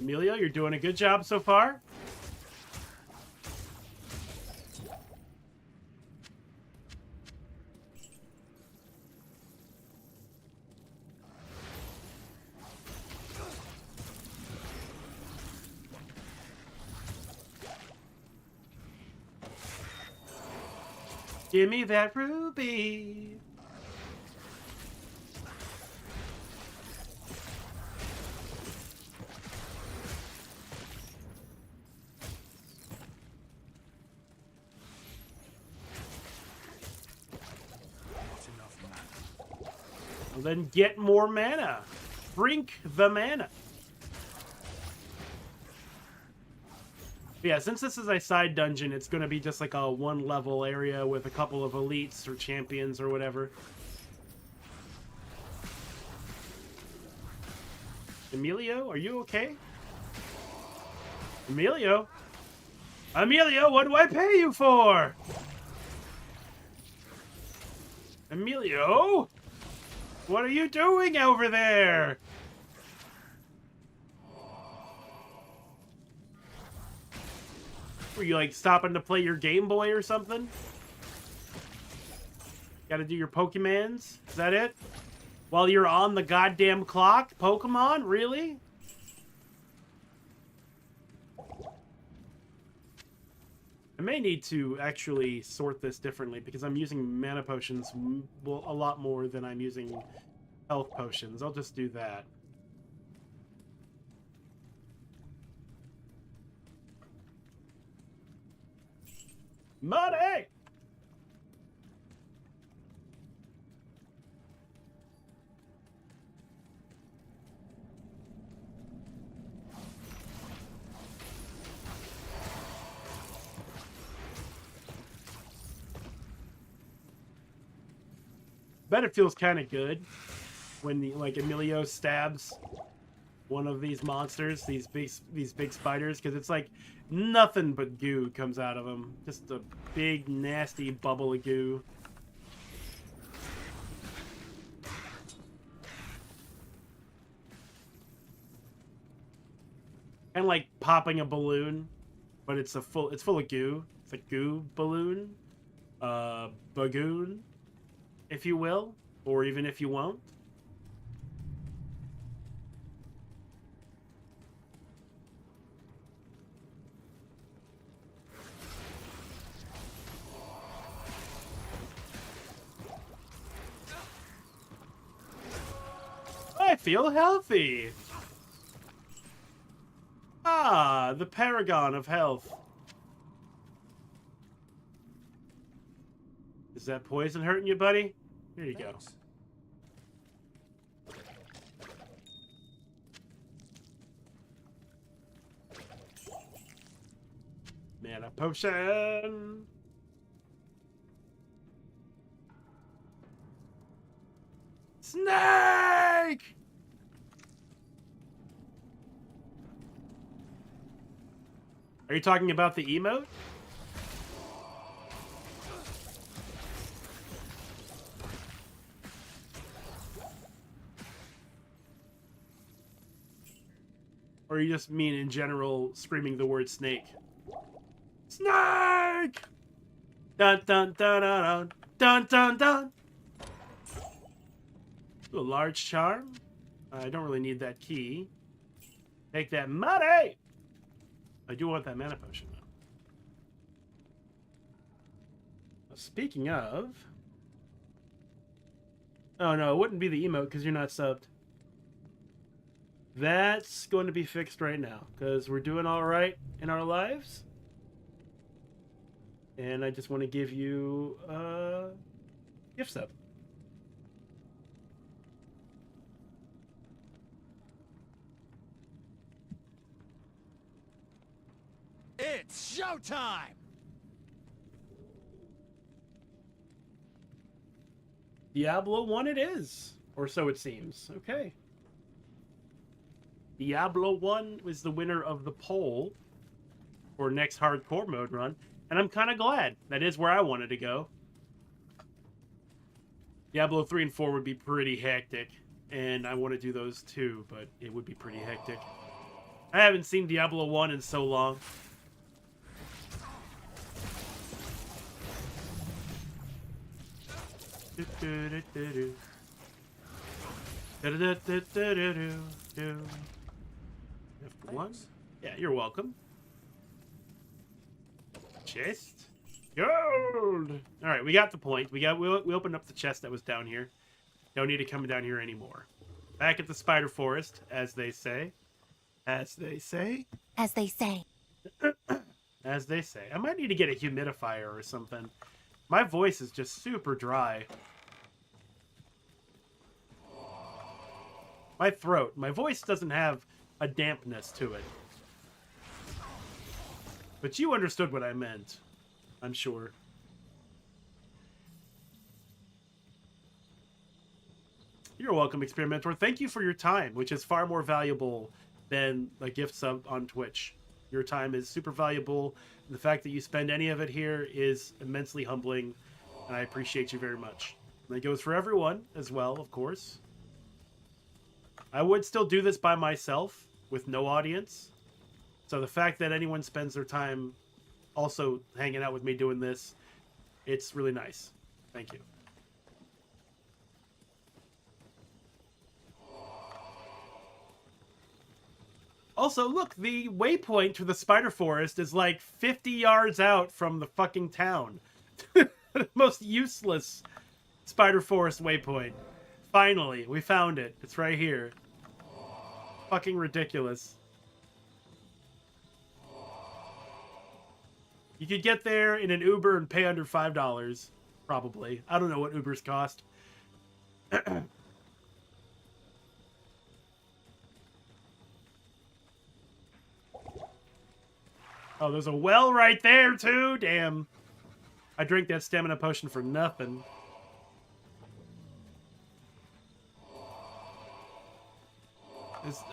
Emilio, you're doing a good job so far. Give me that ruby. Well, then get more mana. Drink the mana. Yeah, since this is a side dungeon, it's going to be just like a one-level area with a couple of elites or champions or whatever. Emilio, are you okay? Emilio? Emilio, what do I pay you for? Emilio? What are you doing over there? Were you like stopping to play your Game Boy or something? Gotta do your Pokemans? Is that it? While you're on the goddamn clock? Pokemon? Really? I may need to actually sort this differently because I'm using mana potions a lot more than I'm using health potions. I'll just do that. Money! Bet it feels kind of good when like Emilio stabs one of these monsters, these big spiders, because it's like nothing but goo comes out of them. Just a big nasty bubble of goo. And like popping a balloon, but it's full of goo. It's a goo balloon, bagoon, if you will, or even if you won't. I feel healthy. Ah, the paragon of health. Is that poison hurting you, buddy? Here you go. Mana potion. Snake! Are you talking about the emote? Or you just mean in general screaming the word snake? Snake! Dun dun dun dun dun dun dun. Ooh, a large charm. I don't really need that key. Take that money! I do want that mana potion, though. Speaking of... Oh, no, it wouldn't be the emote because you're not subbed. That's going to be fixed right now because we're doing all right in our lives. And I just want to give you a gift sub. It's showtime! Diablo 1 it is. Or so it seems. Okay. Diablo 1 was the winner of the poll for next hardcore mode run. And I'm kind of glad. That is where I wanted to go. Diablo 3 and 4 would be pretty hectic. And I want to do those too, but it would be pretty hectic. I haven't seen Diablo 1 in so long. F1? Yeah, you're welcome. Chest. Gold! Alright, we got the point. We opened up the chest that was down here. Don't need to come down here anymore. Back at the spider forest, as they say. As they say? As they say. As they say. I might need to get a humidifier or something. My voice is just super dry. My throat. My voice doesn't have a dampness to it. But you understood what I meant. I'm sure. You're welcome, Experimenter. Thank you for your time, which is far more valuable than a gift sub on Twitch. Your time is super valuable. The fact that you spend any of it here is immensely humbling, and I appreciate you very much. And that goes for everyone as well, of course. I would still do this by myself with no audience. So the fact that anyone spends their time also hanging out with me doing this, it's really nice. Thank you. Also, look, the waypoint to the spider forest is like 50 yards out from the fucking town. Most useless spider forest waypoint. Finally, we found it. It's right here. Fucking ridiculous. You could get there in an Uber and pay under $5, probably. I don't know what Ubers cost. Oh, there's a well right there, too? Damn. I drank that stamina potion for nothing.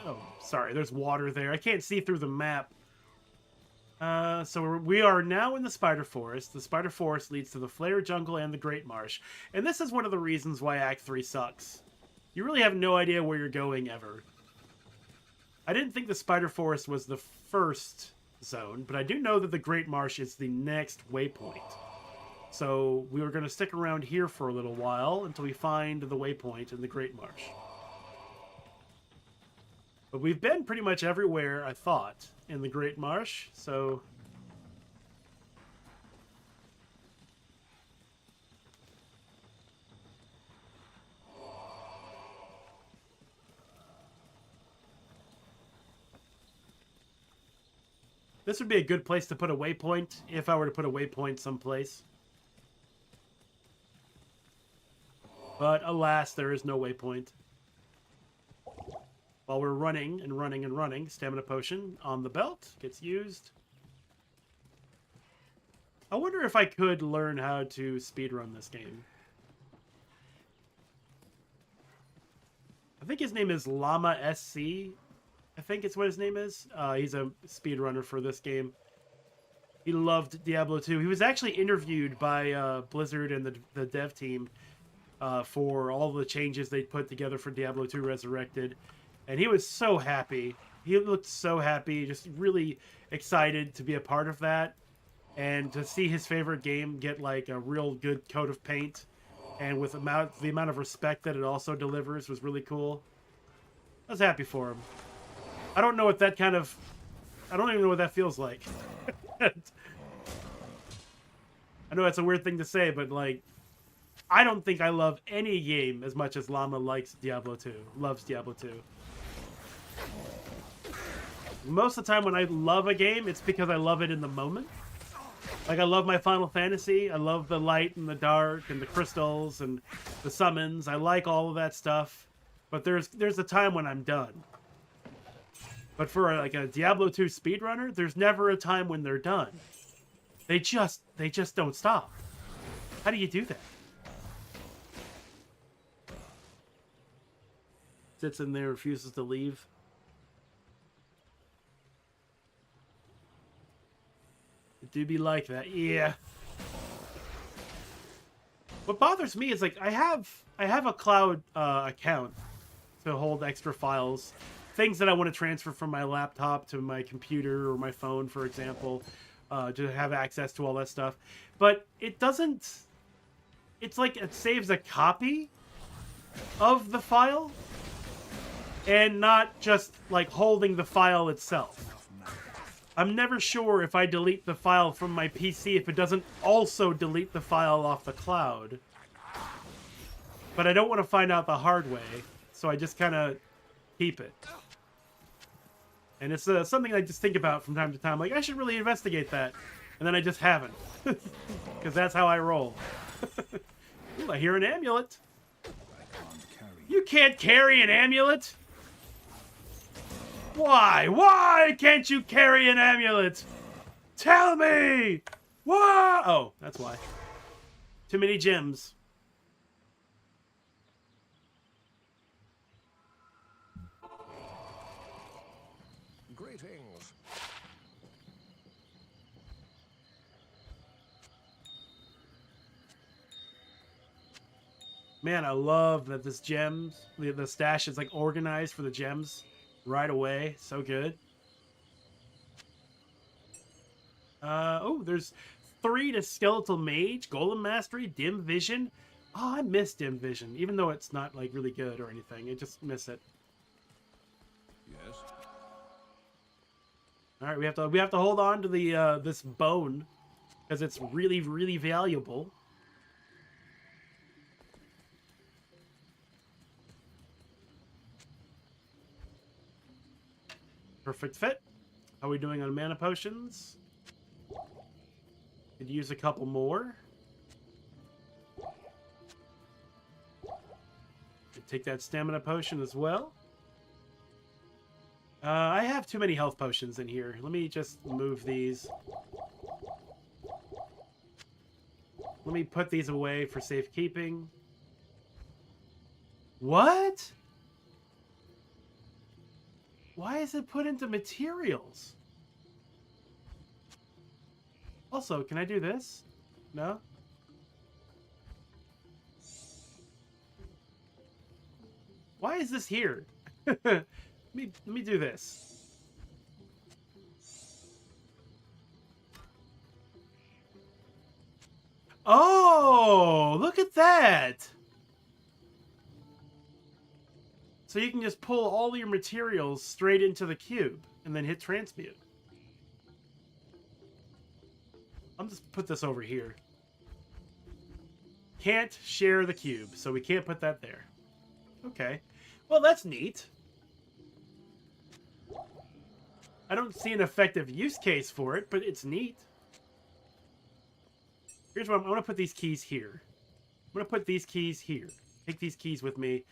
Oh, sorry, there's water there. I can't see through the map. So we are now in the Spider Forest. The Spider Forest leads to the Flare Jungle and the Great Marsh. And this is one of the reasons why Act 3 sucks. You really have no idea where you're going ever. I didn't think the Spider Forest was the first zone, but I do know that the Great Marsh is the next waypoint. So we were going to stick around here for a little while until we find the waypoint in the Great Marsh. But we've been pretty much everywhere, I thought, in the Great Marsh, so... This would be a good place to put a waypoint, if I were to put a waypoint someplace. But alas, there is no waypoint. While we're running and running and running, stamina potion on the belt gets used. I wonder if I could learn how to speedrun this game. I think his name is Llama SC. I think it's what his name is. He's a speedrunner for this game. He loved Diablo 2. He was actually interviewed by Blizzard and the dev team for all the changes they put together for Diablo 2 Resurrected. And he was so happy. He looked so happy, just really excited to be a part of that. And to see his favorite game get like a real good coat of paint. And with the amount of respect that it also delivers was really cool. I was happy for him. I don't know what that kind of... I don't even know what that feels like. I know that's a weird thing to say, but like... I don't think I love any game as much as Llama likes Diablo 2. Loves Diablo 2. Most of the time when I love a game, it's because I love it in the moment. Like, I love my Final Fantasy. I love the light and the dark and the crystals and the summons. I like all of that stuff. But there's a time when I'm done. But for like a Diablo 2 speedrunner, there's never a time when they're done. They just don't stop. How do you do that? Sits in there, refuses to leave. It do be like that, yeah. What bothers me is like I have a cloud account to hold extra files, things that I want to transfer from my laptop to my computer or my phone, for example, to have access to all that stuff. But it doesn't. It's like it saves a copy of the file, and not just like holding the file itself. I'm never sure if I delete the file from my PC if it doesn't also delete the file off the cloud. But I don't want to find out the hard way, so I just kind of keep it. And it's something I just think about from time to time. Like, I should really investigate that. And then I just haven't. Because that's how I roll. Ooh, I hear an amulet. You can't carry an amulet! Why? Why can't you carry an amulet? Tell me! Why? Oh, that's why. Too many gems. Greetings. Man, I love that this gems, the stash is like organized for the gems right away. So good. Oh, there's 3 to Skeletal Mage, Golem Mastery, Dim Vision. Oh, I miss Dim Vision, even though it's not like really good or anything. I just miss it. Yes. All right, we have to hold on to the this bone because it's really, really valuable. Perfect fit. How are we doing on mana potions? Could use a couple more. Could take that stamina potion as well. I have too many health potions in here. Let me just move these. Let me put these away for safekeeping. What? Why is it put into materials? Also, can I do this? No? Why is this here? let me do this. Oh, look at that! So you can just pull all your materials straight into the cube and then hit transmute. I'll just put this over here. Can't share the cube, so we can't put that there. Okay. Well, that's neat. I don't see an effective use case for it, but it's neat. Here's what I'm going to put these keys here. I'm going to put these keys here. Take these keys with me.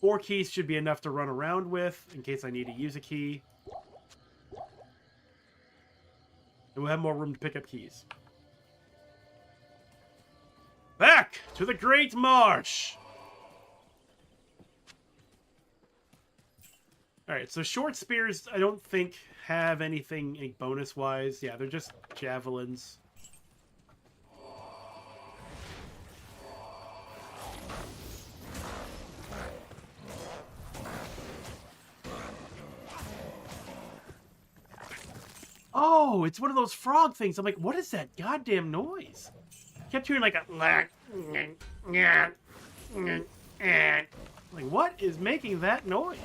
4 keys should be enough to run around with in case I need to use a key. And we'll have more room to pick up keys. Back to the Great March! Alright, so short spears I don't think have anything like, bonus-wise. Yeah, they're just javelins. Oh, it's one of those frog things. I'm like, what is that goddamn noise? I kept hearing like a... Like, what is making that noise?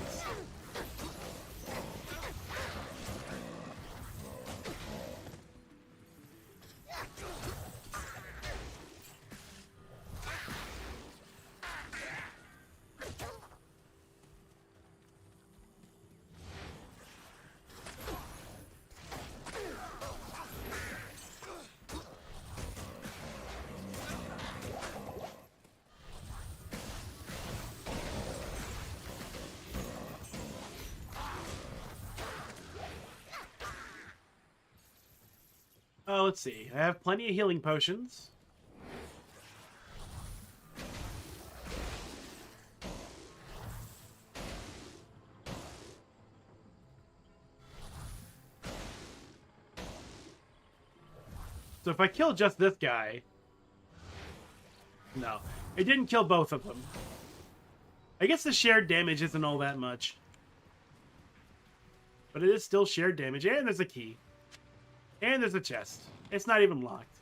Let's see. I have plenty of healing potions. So if I kill just this guy... No. It didn't kill both of them. I guess the shared damage isn't all that much. But it is still shared damage. And there's a key. And there's a chest. It's not even locked.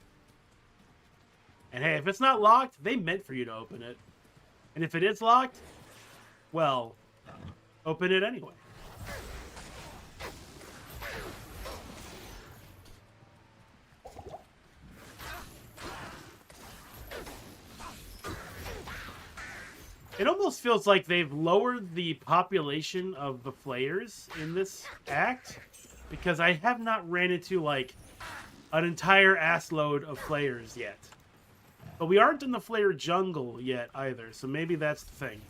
And hey, if it's not locked, they meant for you to open it. And if it is locked, well, open it anyway. It almost feels like they've lowered the population of the flayers in this act, because I have not ran into, like, an entire assload of flayers yet. But we aren't in the flayer jungle yet either, so maybe that's the thing.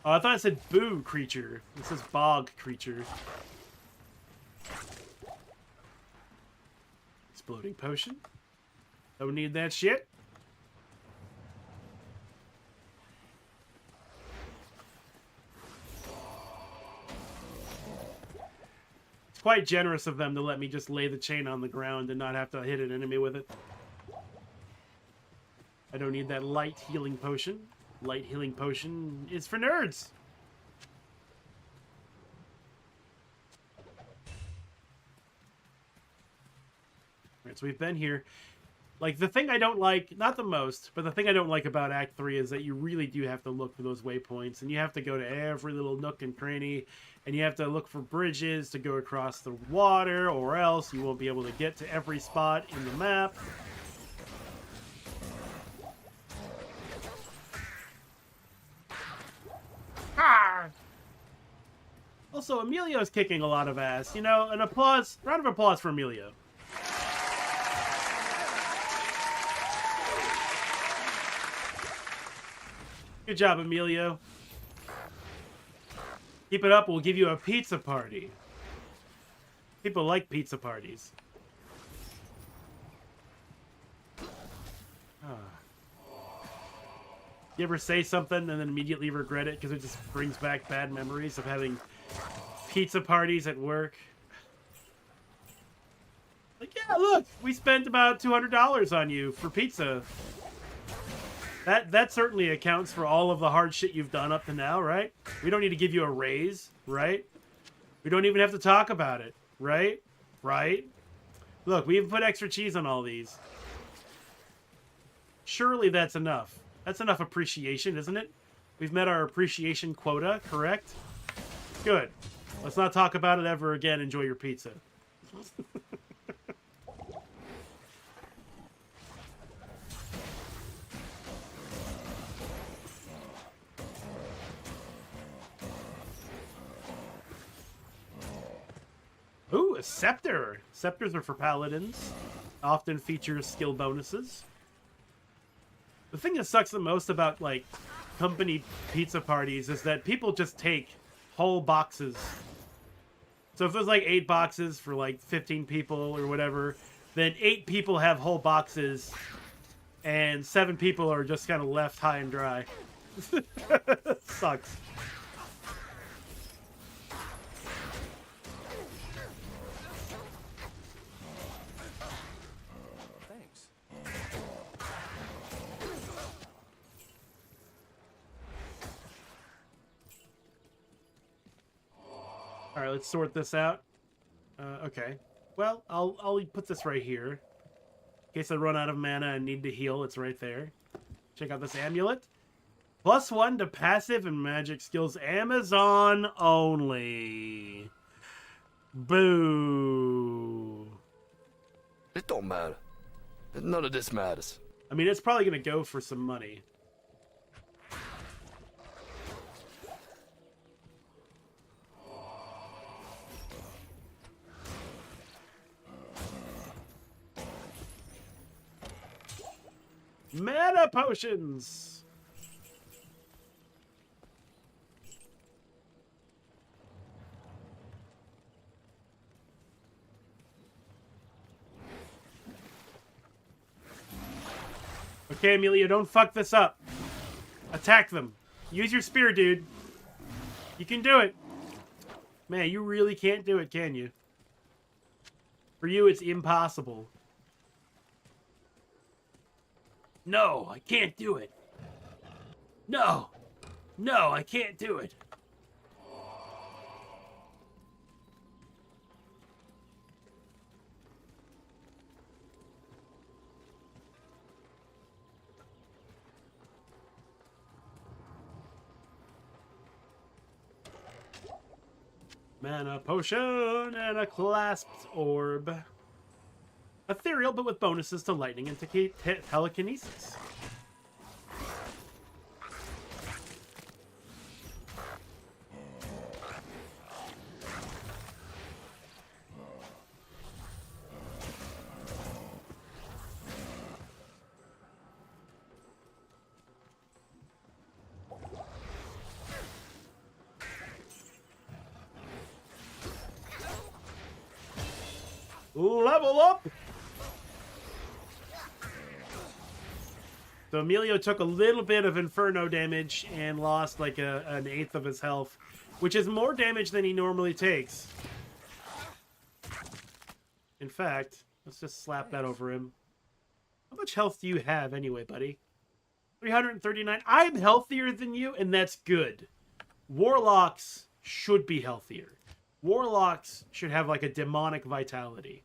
Oh, I thought it said boo creature. It says bog creature. Exploding potion. Don't need that shit. It's quite generous of them to let me just lay the chain on the ground and not have to hit an enemy with it. I don't need that light healing potion. Light healing potion is for nerds. Alright, so we've been here. Like, the thing I don't like, not the most, but the thing I don't like about Act 3 is that you really do have to look for those waypoints, and you have to go to every little nook and cranny, and you have to look for bridges to go across the water, or else you won't be able to get to every spot in the map. Ah! Also, Emilio's kicking a lot of ass. You know, an applause, round of applause for Emilio. Good job, Emilio. Keep it up, we'll give you a pizza party. People like pizza parties. You ever say something and then immediately regret it because it just brings back bad memories of having pizza parties at work? Like, yeah, look, we spent about $200 on you for pizza. That certainly accounts for all of the hard shit you've done up to now, right? We don't need to give you a raise, right? We don't even have to talk about it, right? Right? Look, we even put extra cheese on all these. Surely that's enough. That's enough appreciation, isn't it? We've met our appreciation quota, correct? Good. Let's not talk about it ever again. Enjoy your pizza. Ooh, a scepter. Scepters are for paladins. Often features skill bonuses. The thing that sucks the most about, like, company pizza parties is that people just take whole boxes. So if there's, like, 8 boxes for, like, 15 people or whatever, then 8 people have whole boxes, and 7 people are just kind of left high and dry. Sucks. All right, let's sort this out. Okay. Well, I'll put this right here. In case I run out of mana and need to heal, it's right there. Check out this amulet. +1 to passive and magic skills. Amazon only. Boo. It don't matter. None of this matters. I mean, it's probably going to go for some money. Mana potions! Okay, Amelia, don't fuck this up. Attack them. Use your spear, dude. You can do it. Man, you really can't do it, can you? For you, it's impossible. No, I can't do it. No. No, I can't do it. Mana potion and a clasped orb. Ethereal, but with bonuses to lightning and to telekinesis. Level up! So Emilio took a little bit of Inferno damage and lost like an eighth of his health, which is more damage than he normally takes. In fact, let's just slap that over him. How much health do you have anyway, buddy? 339. I'm healthier than you, and that's good. Warlocks should be healthier. Warlocks should have like a demonic vitality.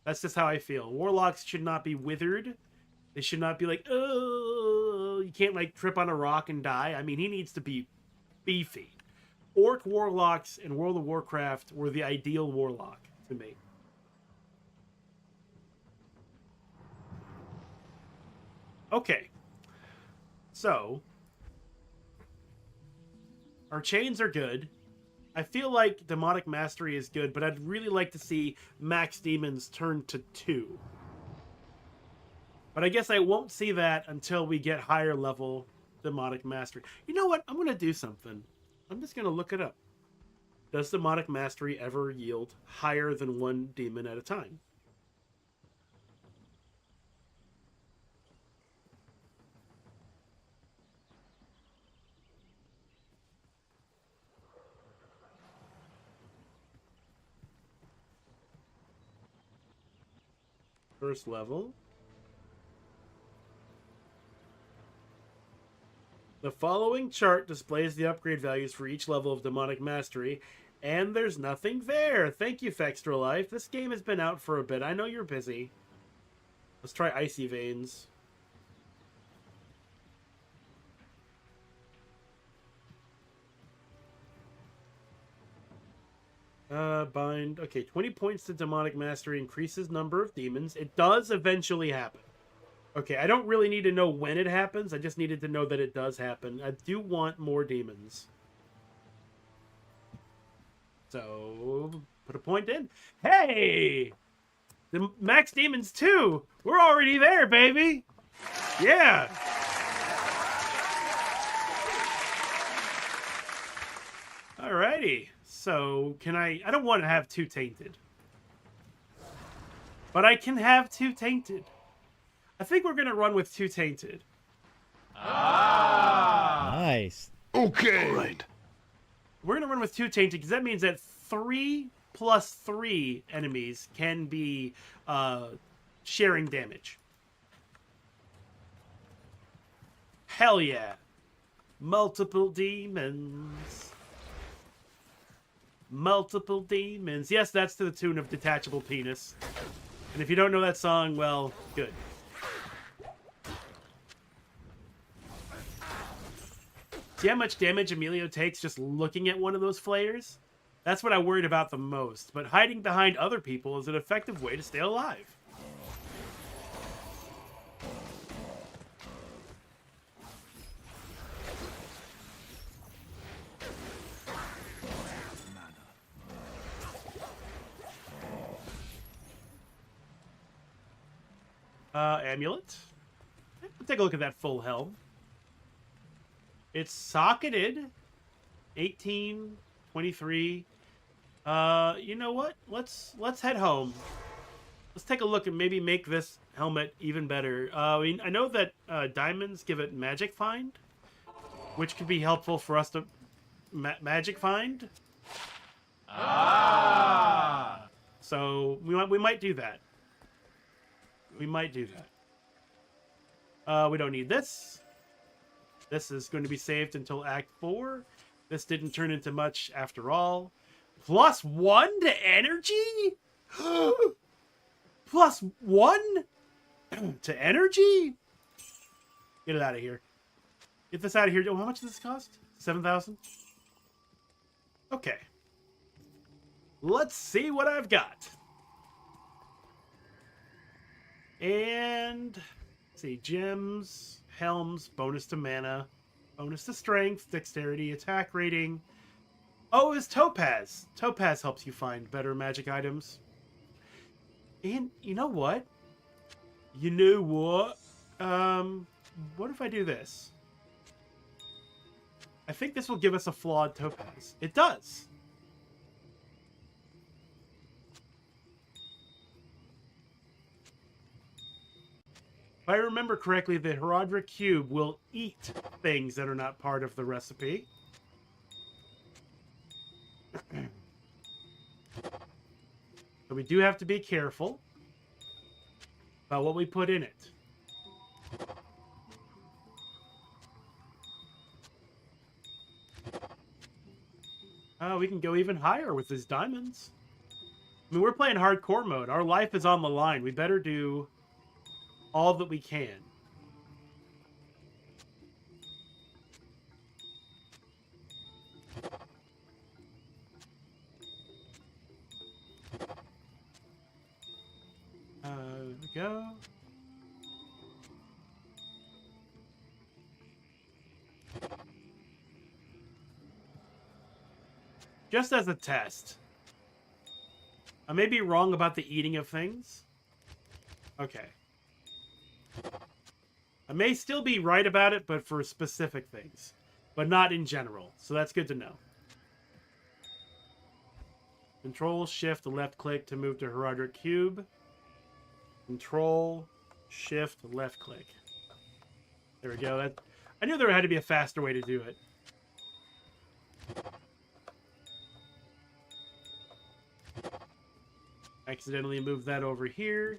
That's just how I feel. Warlocks should not be withered. They should not be like, oh, you can't like trip on a rock and die. I mean, he needs to be beefy. Orc warlocks in World of Warcraft were the ideal warlock to me. Okay. So, our chains are good. I feel like Demonic Mastery is good, but I'd really like to see Max Demons turn to 2. But I guess I won't see that until we get higher level Demonic Mastery. You know what? I'm going to do something. I'm just going to look it up. Does Demonic Mastery ever yield higher than 1 demon at a time? First level. The following chart displays the upgrade values for each level of Demonic Mastery, and there's nothing there. Thank you, Fextra Life. This game has been out for a bit. I know you're busy. Let's try Icy Veins. Bind. Okay, 20 points to Demonic Mastery increases number of demons. It does eventually happen. Okay, I don't really need to know when it happens. I just needed to know that it does happen. I do want more demons. So, put a point in. Hey! The Max Demons 2! We're already there, baby! Yeah! Alrighty. So, can I don't want to have 2 Tainted. But I can have 2 Tainted. I think we're going to run with 2 Tainted. Nice. Okay. All right. We're going to run with 2 Tainted because that means that 3 plus 3 enemies can be sharing damage. Hell yeah. Multiple demons. Multiple demons. Yes, that's to the tune of Detachable Penis. And if you don't know that song, well, good. See how much damage Emilio takes just looking at one of those flares? That's what I worried about the most. But hiding behind other people is an effective way to stay alive. Amulet. Let's take a look at that full helm. It's socketed. 18, 23. You know what? Let's head home. Let's take a look and maybe make this helmet even better. I know that diamonds give it magic find, which could be helpful for us to magic find. So we might do that. We might do that. We don't need this. This is going to be saved until Act 4. This didn't turn into much after all. +1 to energy? +1 to energy? Get it out of here. Get this out of here. Oh, how much does this cost? 7,000? Okay. Let's see what I've got. And let's see, gems, helms, bonus to mana, bonus to strength, dexterity, attack rating. Oh, it's Topaz. Topaz helps you find better magic items. And you know what? You know what? What if I do this? I think this will give us a flawed Topaz. It does. I remember correctly, the Herodric Cube will eat things that are not part of the recipe. So we do have to be careful about what we put in it. We can go even higher with these diamonds. I mean, we're playing hardcore mode. Our life is on the line. We better do all that we can. There we go. Just as a test. I may be wrong about the eating of things. Okay. I may still be right about it, but for specific things. But not in general. So that's good to know. Control, Shift, left click to move to Herodric Cube. Control, Shift, left click. There we go. I knew there had to be a faster way to do it. Accidentally moved that over here.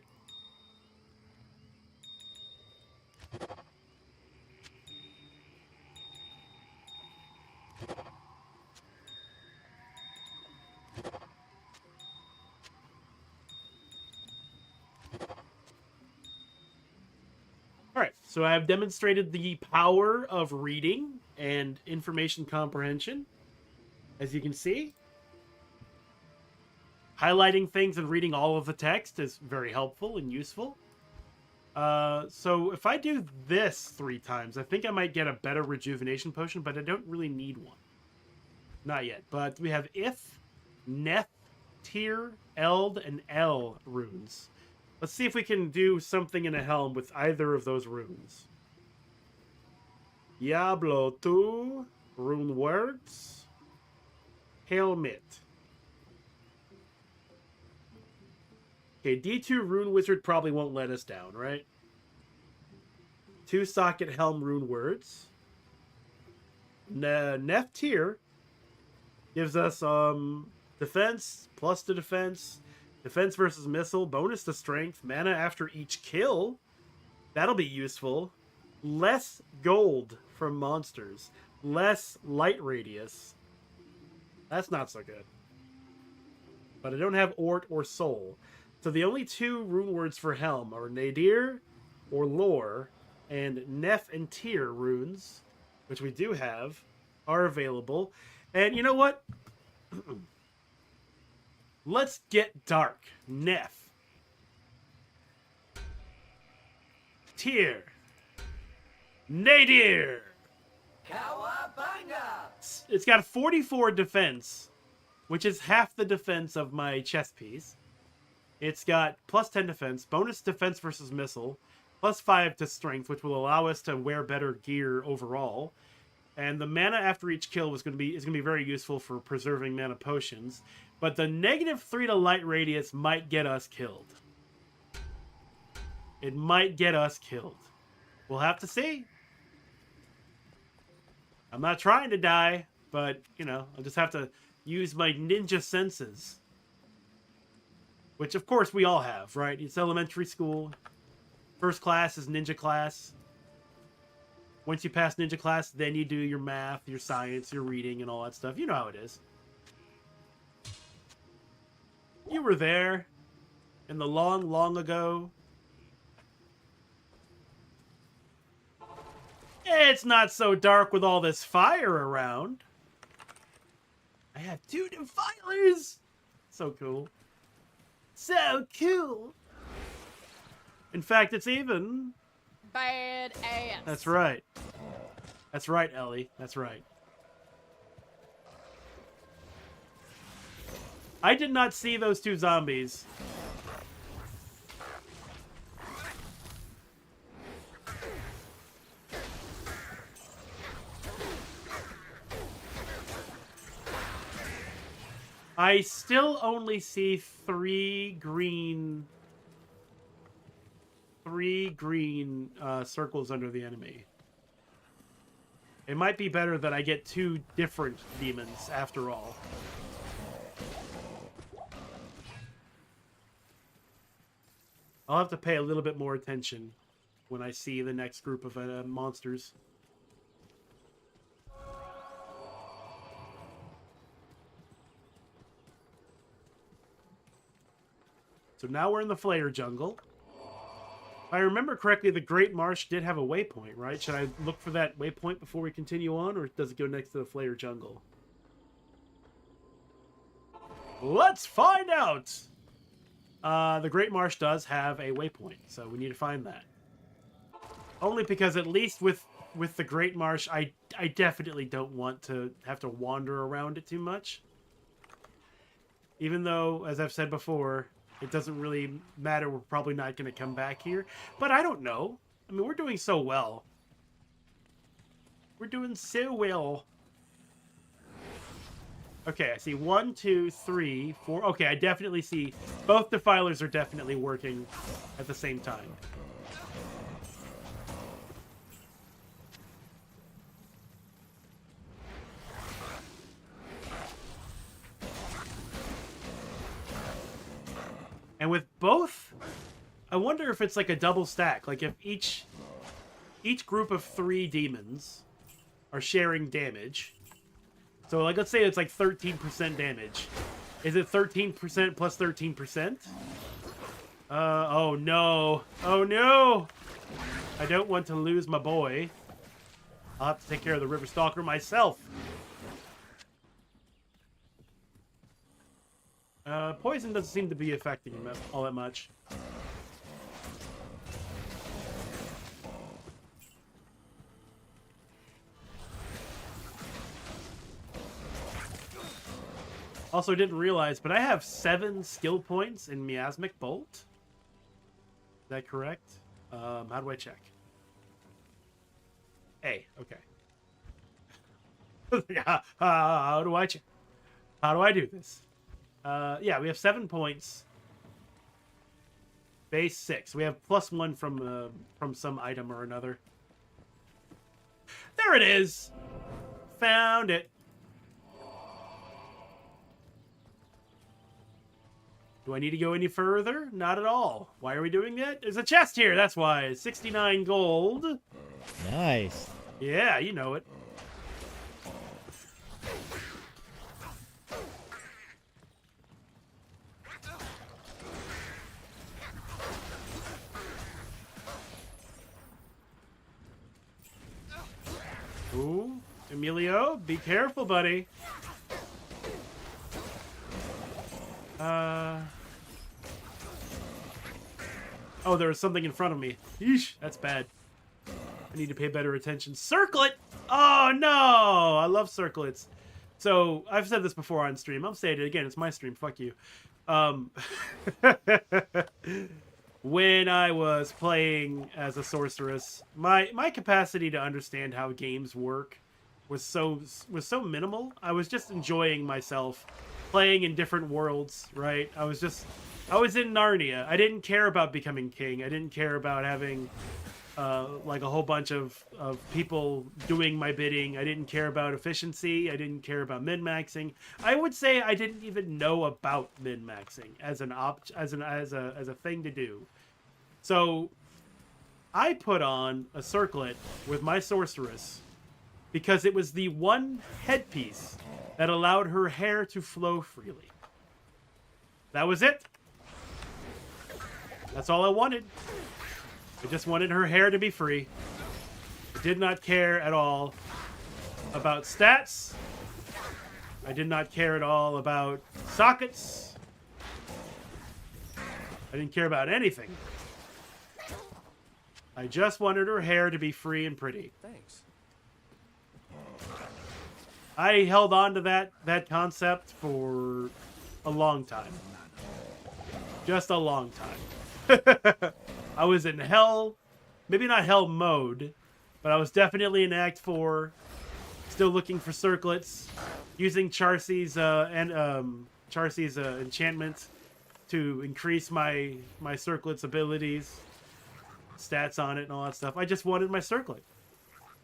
Alright, so I have demonstrated the power of reading and information comprehension. As you can see, highlighting things and reading all of the text is very helpful and useful. So if I do this 3 times, I think I might get a better rejuvenation potion, but I don't really need one. Not yet. But we have If, Neth, Tyr, Eld, and El runes. Let's see if we can do something in a helm with either of those runes. Diablo 2, rune words, helmet. Okay, D2 Rune Wizard probably won't let us down, right? 2 socket helm rune words. Neftir gives us defense, plus to defense, defense versus missile, bonus to strength, mana after each kill. That'll be useful. Less gold from monsters. Less light radius. That's not so good. But I don't have Ort or Soul. So the only 2 rune words for Helm are Nadir or Lore, and Nef and Tyr runes, which we do have, are available. And you know what? Let's get dark. Nef. Tyr. Nadir. Cowabunga! It's got 44 defense, which is half the defense of my chest piece. It's got plus 10 defense, bonus defense versus missile, plus 5 to strength, which will allow us to wear better gear overall. And the mana after each kill is going to be very useful for preserving mana potions. But the -3 to light radius might get us killed. It might get us killed. We'll have to see. I'm not trying to die, but, you know, I'll just have to use my ninja senses. Which, of course, we all have, right? It's elementary school. First class is ninja class. Once you pass ninja class, then you do your math, your science, your reading, and all that stuff. You know how it is. You were there in the long, long ago. It's not so dark with all this fire around. I have 2 defilers. So cool. So cool. In fact, it's even bad ass. That's right. That's right, Ellie. That's right. I did not see those 2 zombies. I still only see 3 3 green circles under the enemy. It might be better that I get 2 different demons after all. I'll have to pay a little bit more attention when I see the next group of monsters. So now we're in the Flayer Jungle. If I remember correctly, the Great Marsh did have a waypoint, right? Should I look for that waypoint before we continue on, or does it go next to the Flayer Jungle? Let's find out! The Great Marsh does have a waypoint, so we need to find that. Only because at least with the Great Marsh, I definitely don't want to have to wander around it too much. Even though, as I've said before, it doesn't really matter. We're probably not going to come back here. But I don't know. I mean, we're doing so well. We're doing so well. Okay, I see 1, 2, 3, 4. Okay, I definitely see both defilers are definitely working at the same time. And with both, I wonder if it's like a double stack. Like if each group of 3 demons are sharing damage. So like let's say it's like 13% damage. Is it 13% plus 13%? Oh no. Oh no! I don't want to lose my boy. I'll have to take care of the River Stalker myself. Poison doesn't seem to be affecting him all that much. Also didn't realize, but I have 7 skill points in Miasmic Bolt. Is that correct? How do I check? A, okay. How do I check? How do I do this? Yeah, we have 7 points. Base 6. We have +1 from some item or another. There it is! Found it. Do I need to go any further? Not at all. Why are we doing that? There's a chest here, that's why. 69 gold. Nice. Yeah, you know it. Ooh, Emilio, be careful, buddy. Oh, there was something in front of me. Yeesh, that's bad. I need to pay better attention. Circlet! Oh, no! I love circlets. So, I've said this before on stream. I'll say it again. It's my stream. Fuck you. When I was playing as a sorceress, my capacity to understand how games work was so minimal. I was just enjoying myself playing in different worlds, right? I was in Narnia. I didn't care about becoming king. I didn't care about having like a whole bunch of people doing my bidding. I didn't care about efficiency. I didn't care about min-maxing. I would say I didn't even know about min-maxing as a thing to do. So I put on a circlet with my sorceress because it was the one headpiece that allowed her hair to flow freely. That was it. That's all I wanted. I just wanted her hair to be free. I did not care at all about stats. I did not care at all about sockets. I didn't care about anything. I just wanted her hair to be free and pretty. Thanks. I held on to that concept for a long time. Just a long time. I was in hell, maybe not hell mode, but I was definitely in Act 4, still looking for circlets, using Charcy's Charcy's, enchantment to increase my circlet's abilities. stats on it and all that stuff. I just wanted my circlet.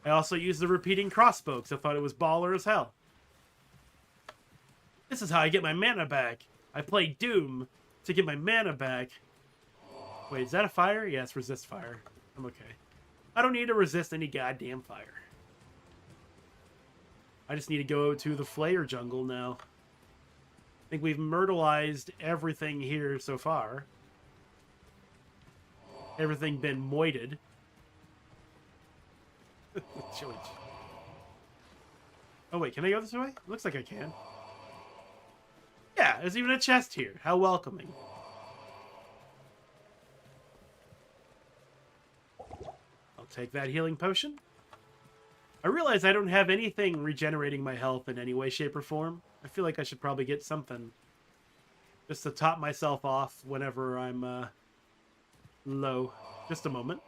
I also used the repeating crossbow because I thought it was baller as hell. This is how I get my mana back. I play Doom to get my mana back. Wait, is that a fire? Yeah, it's resist fire. I'm okay. I don't need to resist any goddamn fire. I just need to go to the Flayer jungle now. I think we've myrtleized everything here so far. Everything been moited. Oh wait, can I go this way? Looks like I can. Yeah, there's even a chest here. How welcoming. I'll take that healing potion. I realize I don't have anything regenerating my health in any way, shape, or form. I feel like I should probably get something just to top myself off whenever I'm low. Just a moment.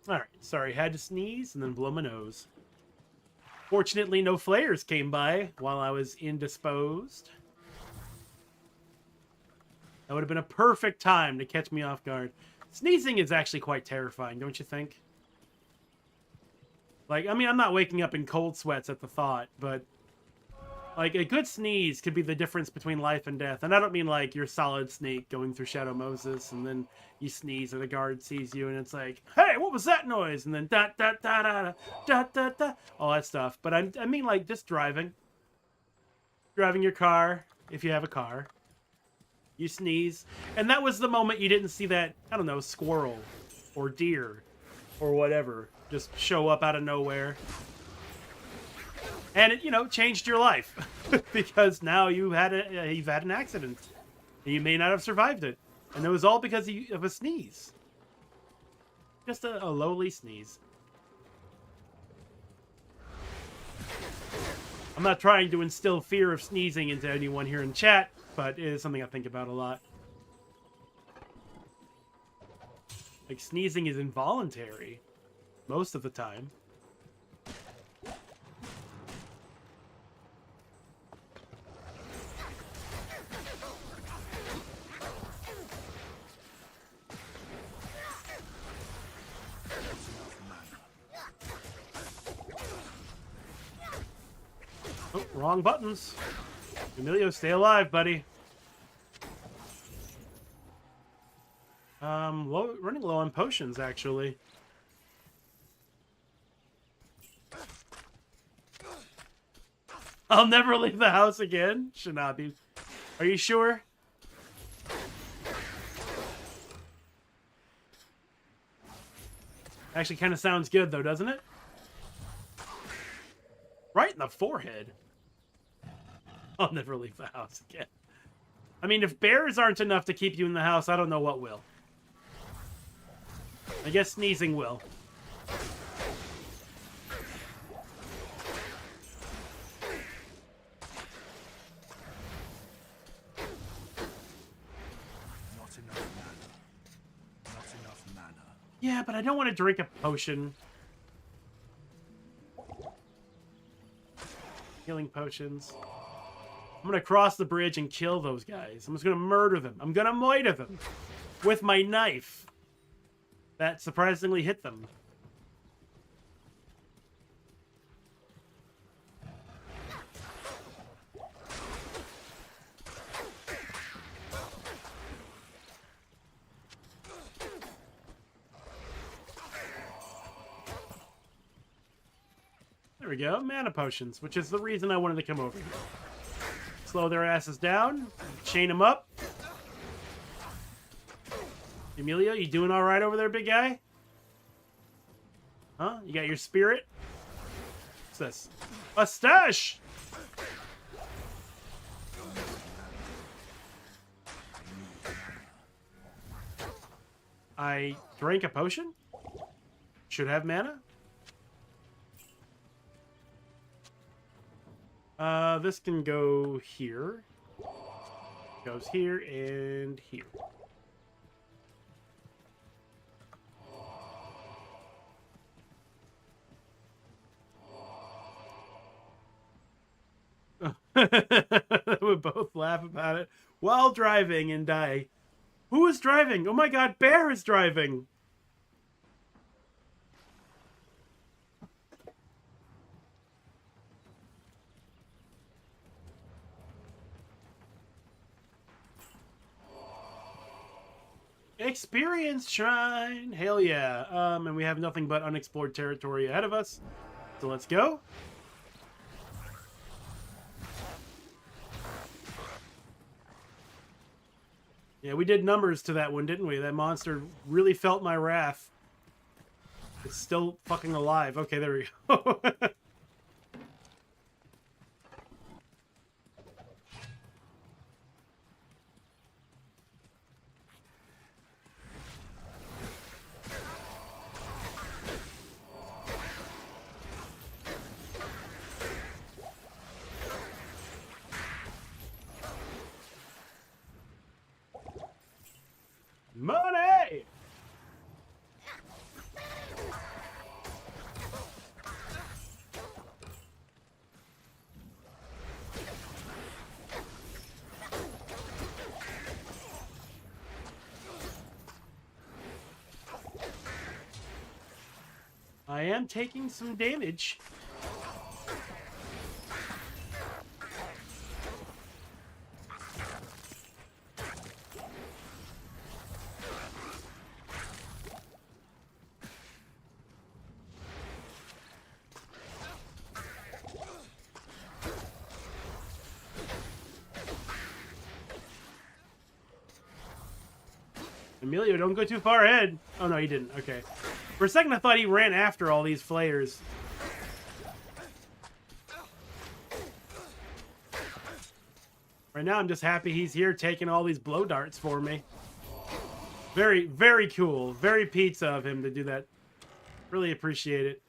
Alright, sorry, had to sneeze and then blow my nose. Fortunately, no flares came by while I was indisposed. That would have been a perfect time to catch me off guard. Sneezing is actually quite terrifying, don't you think? Like, I mean, I'm not waking up in cold sweats at the thought, but like, a good sneeze could be the difference between life and death. And I don't mean like you're Solid Snake going through Shadow Moses and then you sneeze and a guard sees you and it's like, hey, what was that noise? And then da da da da da da da, all that stuff. But I mean like just driving your car, if you have a car, you sneeze. And that was the moment you didn't see that, I don't know, squirrel or deer or whatever just show up out of nowhere. And it, you know, changed your life because now you've had an accident and you may not have survived it, and it was all because of a sneeze, just a lowly sneeze. I'm not trying to instill fear of sneezing into anyone here in chat, but it is something I think about a lot. Like, sneezing is involuntary most of the time. Oh, wrong buttons. Emilio, stay alive, buddy. Running low on potions, actually. I'll never leave the house again, Shinabi. Are you sure? Actually kind of sounds good, though, doesn't it? Right in the forehead. I'll never leave the house again. I mean, if bears aren't enough to keep you in the house, I don't know what will. I guess sneezing will. Not enough mana. Not enough mana. Yeah, but I don't want to drink a potion. Healing potions. I'm gonna cross the bridge and kill those guys. I'm just gonna murder them. I'm gonna moiter them with my knife. That surprisingly hit them. There we go, mana potions, which is the reason I wanted to come over here. Slow their asses down, chain them up. Emilio, you doing all right over there, big guy? Huh? You got your spirit? What's this? A stash! I drank a potion? Should have mana? This can go here. Goes here and here. We both laugh about it while driving and die. Who is driving? Oh my god, Bear is driving! Experience Shrine! Hell yeah. And we have nothing but unexplored territory ahead of us. So let's go. Yeah, we did numbers to that one, didn't we? That monster really felt my wrath. It's still fucking alive. Okay, there we go. Money! I am taking some damage. Emilio, don't go too far ahead. Oh, no, he didn't. Okay. For a second, I thought he ran after all these flayers. Right now, I'm just happy he's here taking all these blow darts for me. Very, very cool. Very pizza of him to do that. Really appreciate it.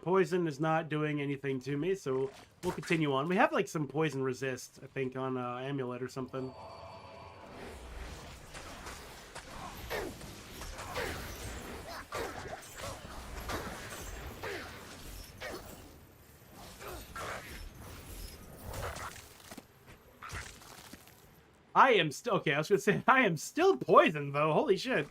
Poison is not doing anything to me, so we'll continue on. We have like some poison resist, I think, on amulet or something. I am still okay. I was gonna say I am still poisoned though. Holy shit.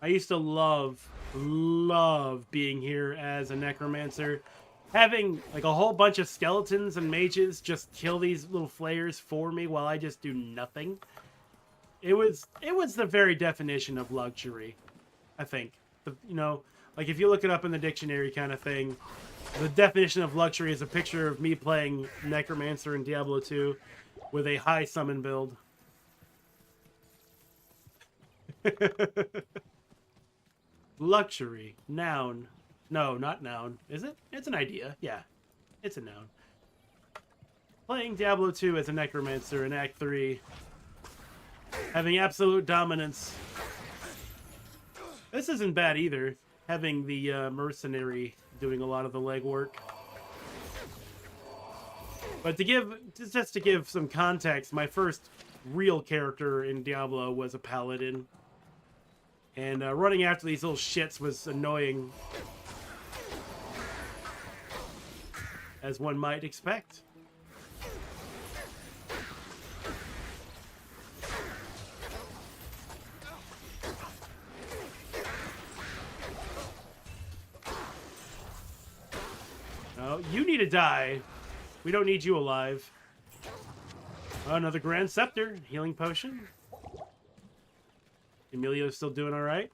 I used to love being here as a necromancer. Having like a whole bunch of skeletons and mages just kill these little flayers for me while I just do nothing. It was the very definition of luxury, I think. You know, like if you look it up in the dictionary kind of thing, the definition of luxury is a picture of me playing Necromancer in Diablo 2 with a high summon build. Luxury. Noun. No, not noun. Is it? It's an idea. Yeah. It's a noun. Playing Diablo 2 as a Necromancer in Act 3. Having absolute dominance. This isn't bad either. Having the mercenary doing a lot of the legwork. But just to give some context, my first real character in Diablo was a paladin. And running after these little shits was annoying. As one might expect. Oh, you need to die. We don't need you alive. Oh, another Grand Scepter. Healing potion. Emilio's still doing all right.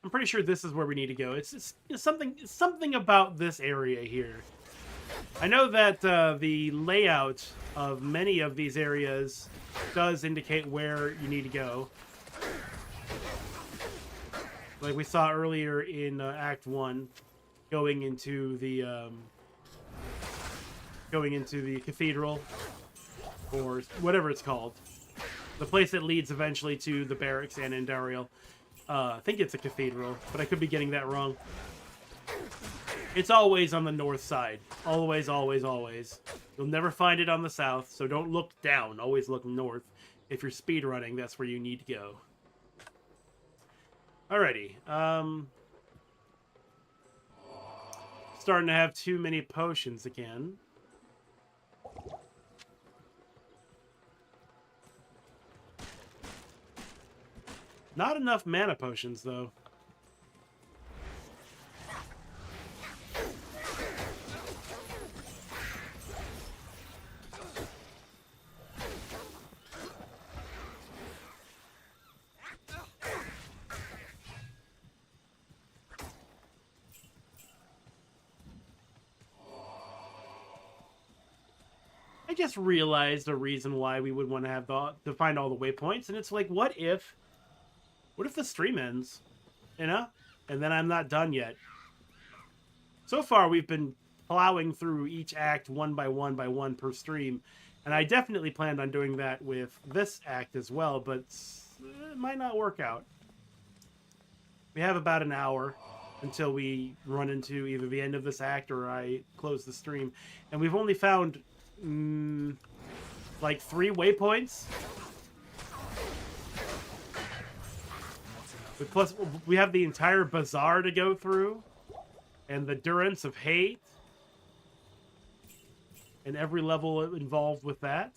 I'm pretty sure this is where we need to go. It's something about this area here I know that the layout of many of these areas does indicate where you need to go. Like we saw earlier in Act 1, going into the cathedral, or whatever it's called. The place that leads eventually to the barracks and Andariel. I think it's a cathedral, but I could be getting that wrong. It's always on the north side. Always, always, always. You'll never find it on the south, so don't look down. Always look north. If you're speedrunning, that's where you need to go. Alrighty. Starting to have too many potions again. Not enough mana potions, though. I just realized a reason why we would want to have to find all the waypoints, and it's like, what if the stream ends, you know, and then I'm not done yet? So far, we've been plowing through each act one by one per stream, and I definitely planned on doing that with this act as well, but it might not work out. We have about an hour until we run into either the end of this act or I close the stream, and we've only found like 3 waypoints. Plus, we have the entire bazaar to go through, and the Durance of Hate, and every level involved with that.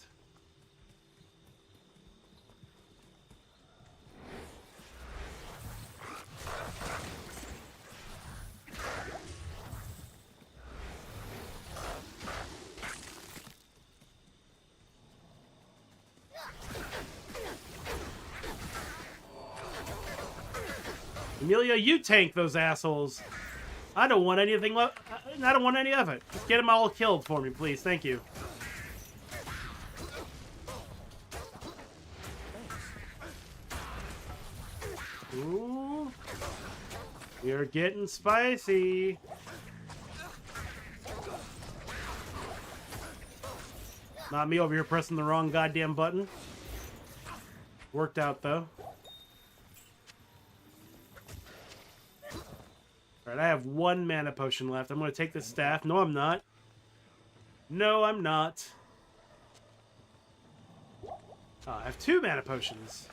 Amelia, you tank those assholes. I don't want anything. I don't want any of it. Just get them all killed for me, please. Thank you. Ooh, you're getting spicy. Not me over here pressing the wrong goddamn button. Worked out though. Alright, I have 1 mana potion left. I'm going to take this staff. No, I'm not. No, I'm not. Oh, I have 2 mana potions.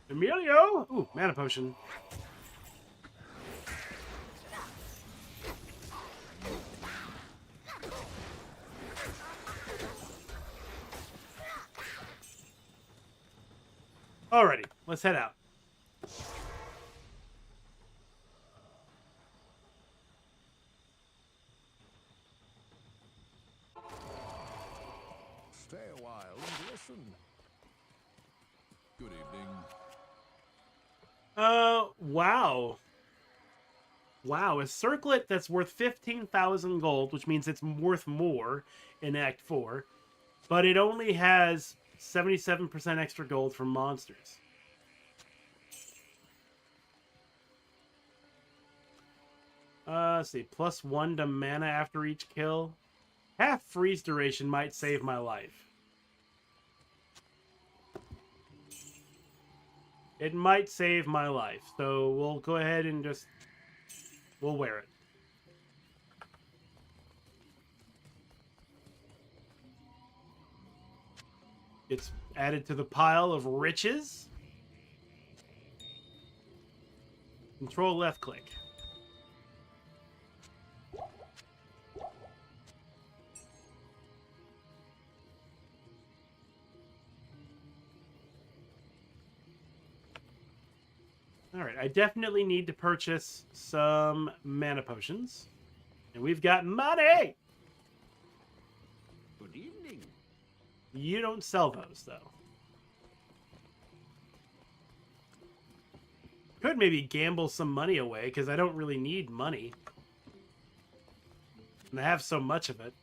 Emilio! Ooh, mana potion. Alrighty, let's head out. Stay a while and listen. Good evening. Wow. Wow, a circlet that's worth 15,000 gold, which means it's worth more in Act 4, but it only has 77% extra gold from monsters. Let's see, +1 to mana after each kill. Half freeze duration might save my life. It might save my life, so we'll go ahead and just... we'll wear it. It's added to the pile of riches. Control left click. Alright, I definitely need to purchase some mana potions. And we've got money! Good evening. You don't sell those, though. Could maybe gamble some money away, because I don't really need money. And I have so much of it.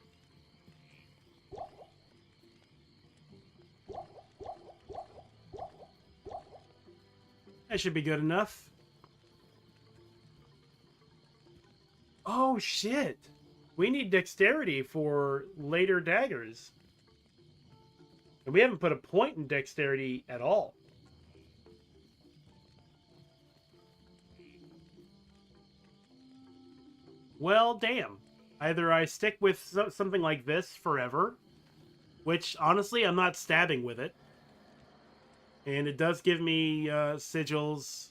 That should be good enough. Oh, shit. We need dexterity for later daggers. And we haven't put a point in dexterity at all. Well, damn. Either I stick with something like this forever, which, honestly, I'm not stabbing with it. And it does give me sigils,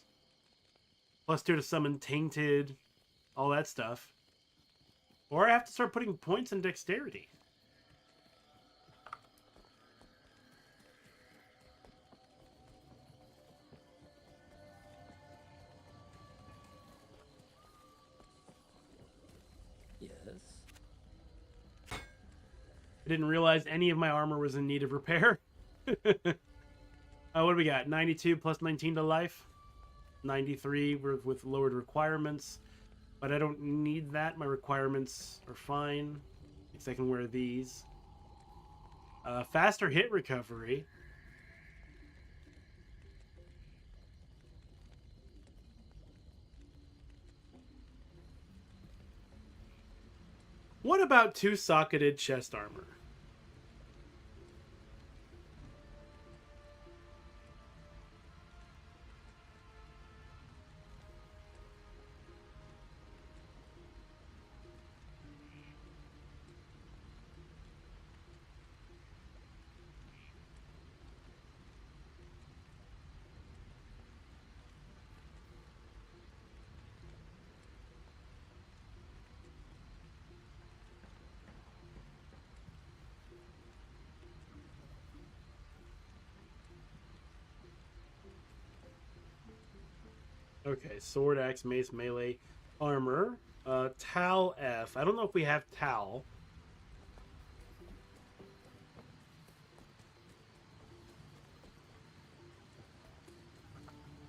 +2 to summon tainted, all that stuff. Or I have to start putting points in dexterity. Yes. I didn't realize any of my armor was in need of repair. What do we got? 92 plus 19 to life. 93 with lowered requirements. But I don't need that. My requirements are fine. Because I can wear these. Faster hit recovery. What about two-socketed chest armor? Okay, sword, axe, mace, melee, armor. Tal F. I don't know if we have Tal.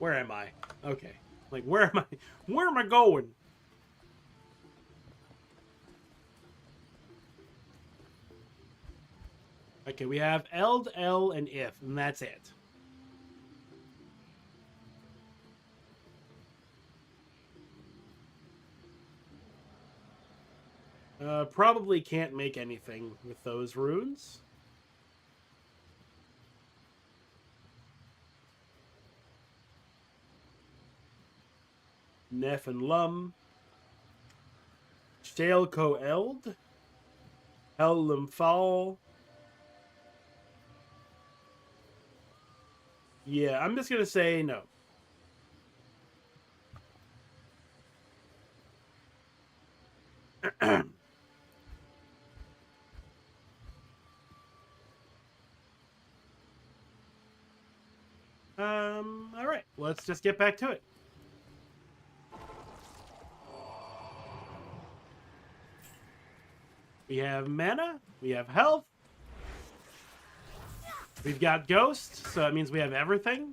Where am I? Okay. Like, where am I? Where am I going? Okay, we have Eld, L, and If, and that's it. Probably can't make anything with those runes. Nef and Lum. Shalco Eld. Hellum Fall. Yeah, I'm just gonna say no. All right, let's just get back to it. We have mana, we have health, we've got ghost, so that means we have everything.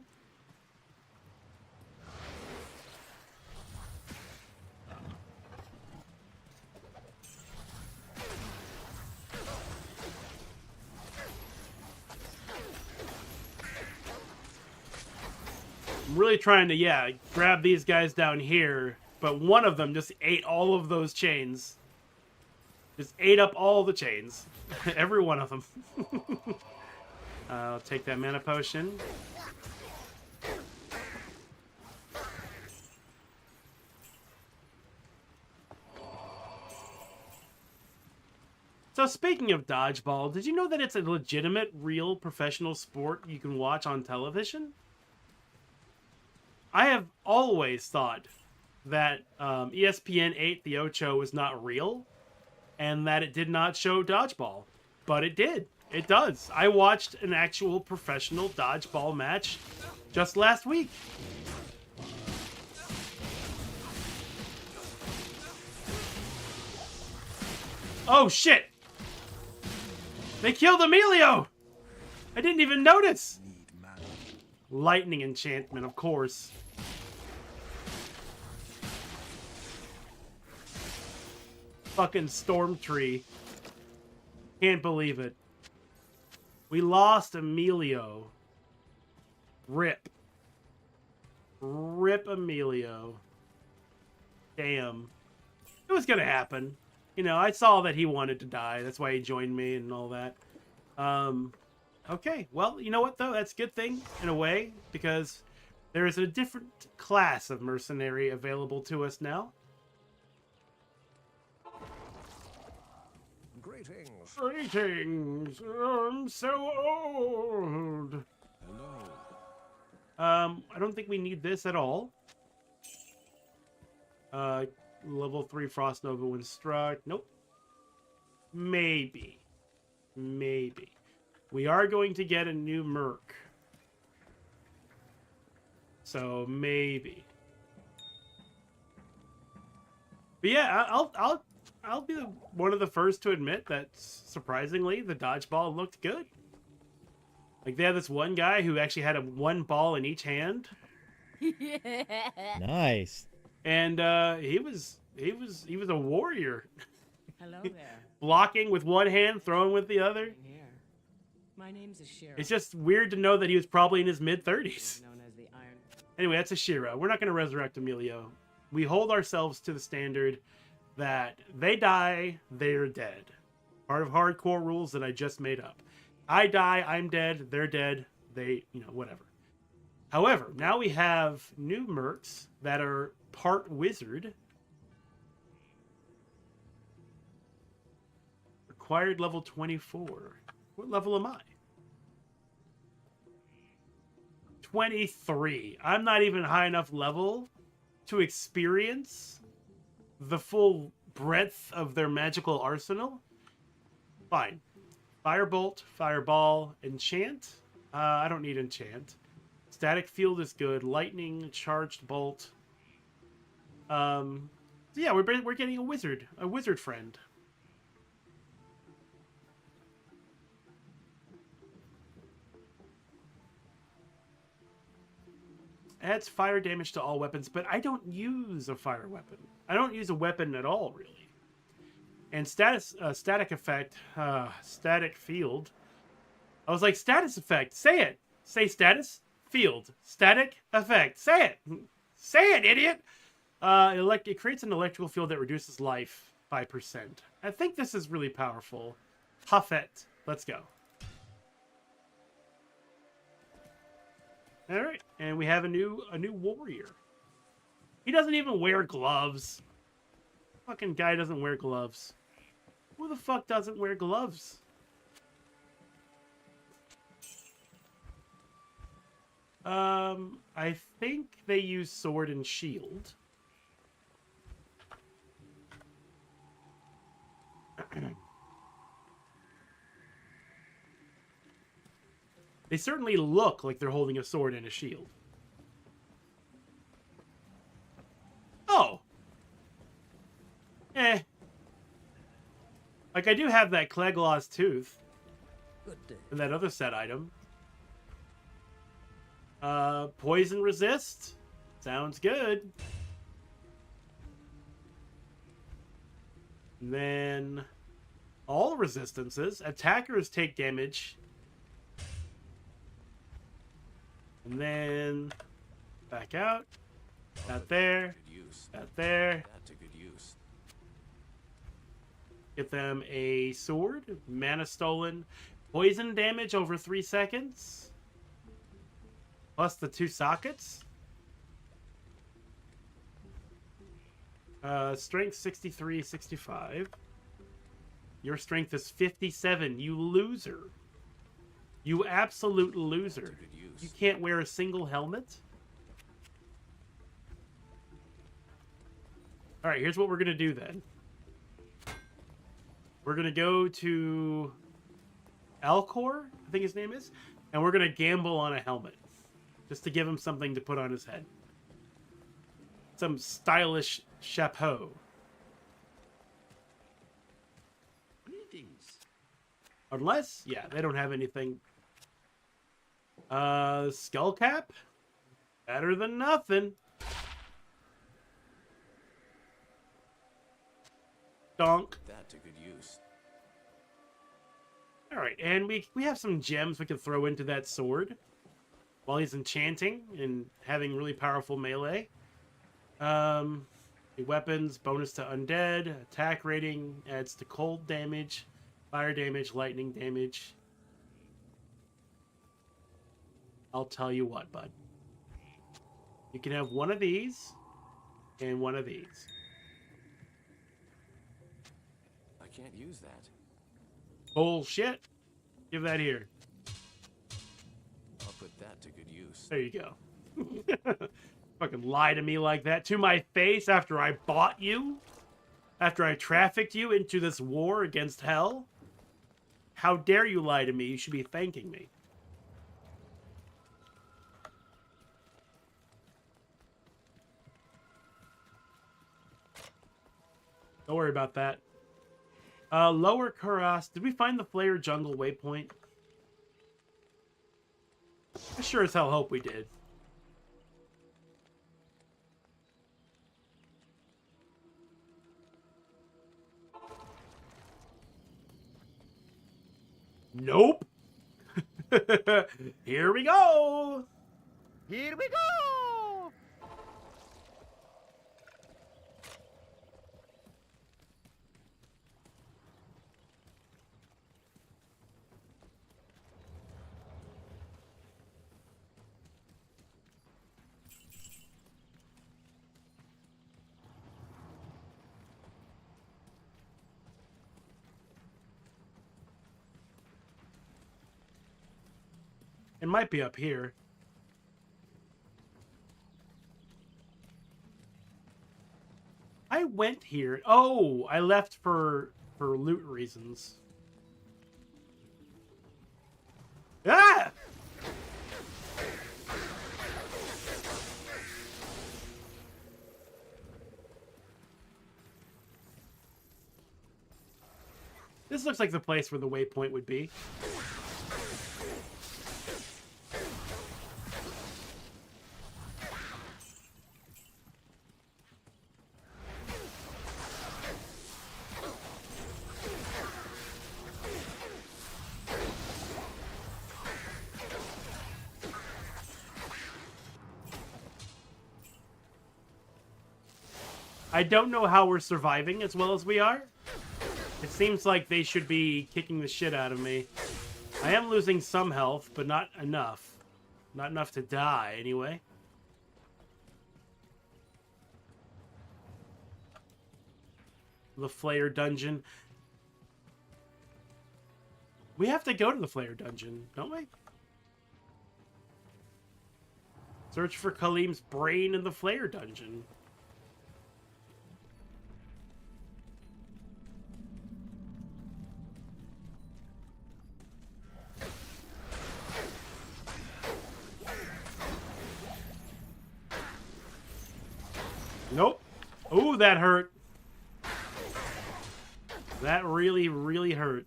I'm really trying to, yeah, grab these guys down here, but one of them just ate all of those chains. Just ate up all the chains. Every one of them. I'll take that mana potion. So speaking of dodgeball, did you know that it's a legitimate, real professional sport you can watch on television? I have always thought that ESPN 8 The Ocho was not real and that it did not show dodgeball, but it did. It does. I watched an actual professional dodgeball match just last week. Oh, shit! They killed Emilio! I didn't even notice! Lightning enchantment, of course. Fucking storm tree. Can't believe it. We lost Emilio. Rip. Rip Emilio. Damn. It was gonna happen. You know, I saw that he wanted to die. That's why he joined me and all that. Okay. Well, you know what, though? That's a good thing, in a way, because there is a different class of mercenary available to us now. Greetings. Greetings. I'm so old. Hello. I don't think we need this at all. Level 3 Frost Nova when struck. Nope. Maybe. Maybe. We are going to get a new Merc. So maybe. But yeah, I'll be one of the first to admit that surprisingly the dodgeball looked good. Like they had this one guy who actually had one ball in each hand. Nice. And he was a warrior. Hello there. Blocking with one hand, throwing with the other. Here. My name's Ashira. It's just weird to know that he was probably in his mid-30s. Known as the Iron. Anyway, that's Ashira. We're not going to resurrect Emilio. We hold ourselves to the standard that they die, they're dead. Part of hardcore rules that I just made up. I die, I'm dead, they're dead, they, whatever. However, now we have new mercs that are part wizard. Required level 24. What level am I? 23. I'm not even high enough level to experience the full breadth of their magical arsenal. Fine. Firebolt, Fireball, Enchant. I don't need Enchant. Static Field is good. Lightning, Charged Bolt. So yeah, we're getting a wizard friend. Adds fire damage to all weapons, but I don't use a fire weapon. I don't use a weapon at all, really. And static effect, static field. I was like, status effect, say it. Say status, field, static effect, say it. Say it, idiot. It creates an electrical field that reduces life by %. I think this is really powerful. Huff it. Let's go. All right, and we have a new warrior. He doesn't even wear gloves. Fucking guy doesn't wear gloves. Who the fuck doesn't wear gloves? I think they use sword and shield. They certainly look like they're holding a sword and a shield. Oh. Like, I do have that Cleglaw's tooth. And that other set item. Poison resist. Sounds good. And then all resistances. Attackers take damage. And then back out. That there. That there. Get them a sword. Mana stolen. Poison damage over 3 seconds. Plus the 2 sockets. Strength 63, 65. Your strength is 57. You loser. You absolute loser. You can't wear a single helmet? Alright, here's what we're going to do then. We're going to go to Alcor, I think his name is, and we're going to gamble on a helmet. Just to give him something to put on his head. Some stylish chapeau. Unless, yeah, they don't have anything. Skull cap? Better than nothing. Donk. That to good use. Alright, and we have some gems we can throw into that sword while he's enchanting and having really powerful melee. Weapons, bonus to undead, attack rating, adds to cold damage, fire damage, lightning damage. I'll tell you what, bud. You can have one of these and one of these. I can't use that. Bullshit. Give that here. I'll put that to good use. There you go. Fucking lie to me like that to my face after I bought you? After I trafficked you into this war against hell? How dare you lie to me? You should be thanking me. Don't worry about that. Lower Kuras. Did we find the Flare Jungle waypoint? I sure as hell hope we did. Nope. Here we go. Here we go. It might be up here. I went here. Oh, I left for loot reasons. Ah! This looks like the place where the waypoint would be. I don't know how we're surviving as well as we are. It seems like they should be kicking the shit out of me. I am losing some health, but not enough. Not enough to die, anyway. The Flare Dungeon. We have to go to the Flare Dungeon, don't we? Search for Khalim's brain in the Flare Dungeon. Nope. Ooh, that hurt. That really, really hurt.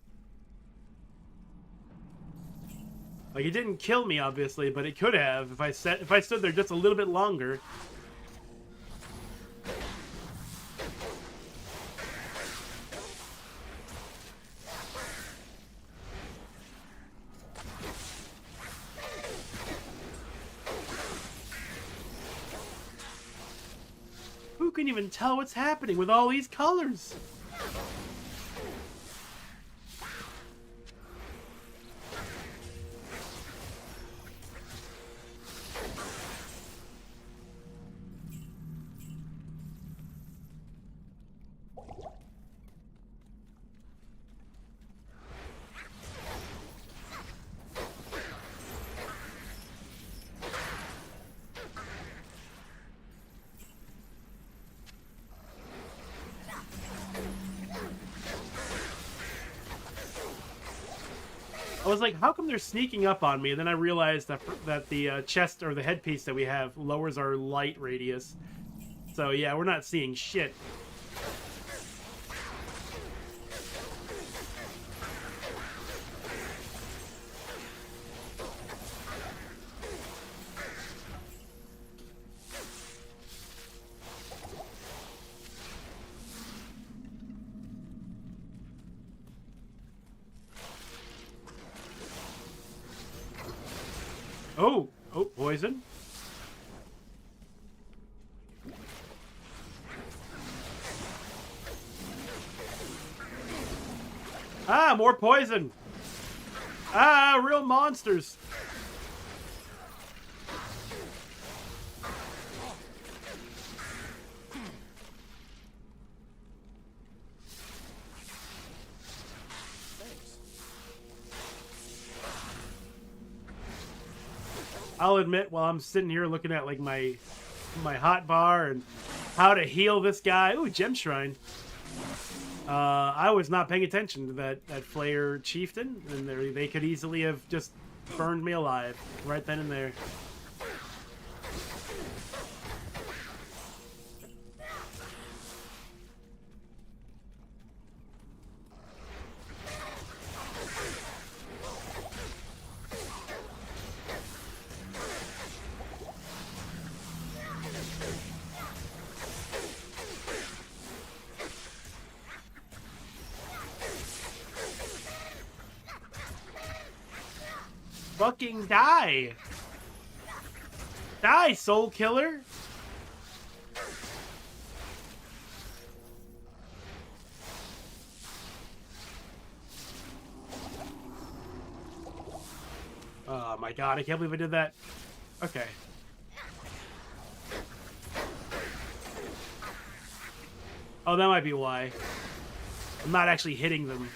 Like, it didn't kill me, obviously, but it could have if I stood there just a little bit longer. Who can even tell what's happening with all these colors? I was like, how come they're sneaking up on me? And then I realized that the chest or the headpiece that we have lowers our light radius. So yeah, we're not seeing shit. poison. Ah, more poison. Ah, real monsters. I'll admit, while I'm sitting here looking at like my hot bar and how to heal this guy. Ooh, gem shrine. I was not paying attention to that Flayer chieftain, and they could easily have just burned me alive right then and there. Fucking die! Die, soul killer! Oh my god, I can't believe I did that. Okay. Oh, that might be why. I'm not actually hitting them.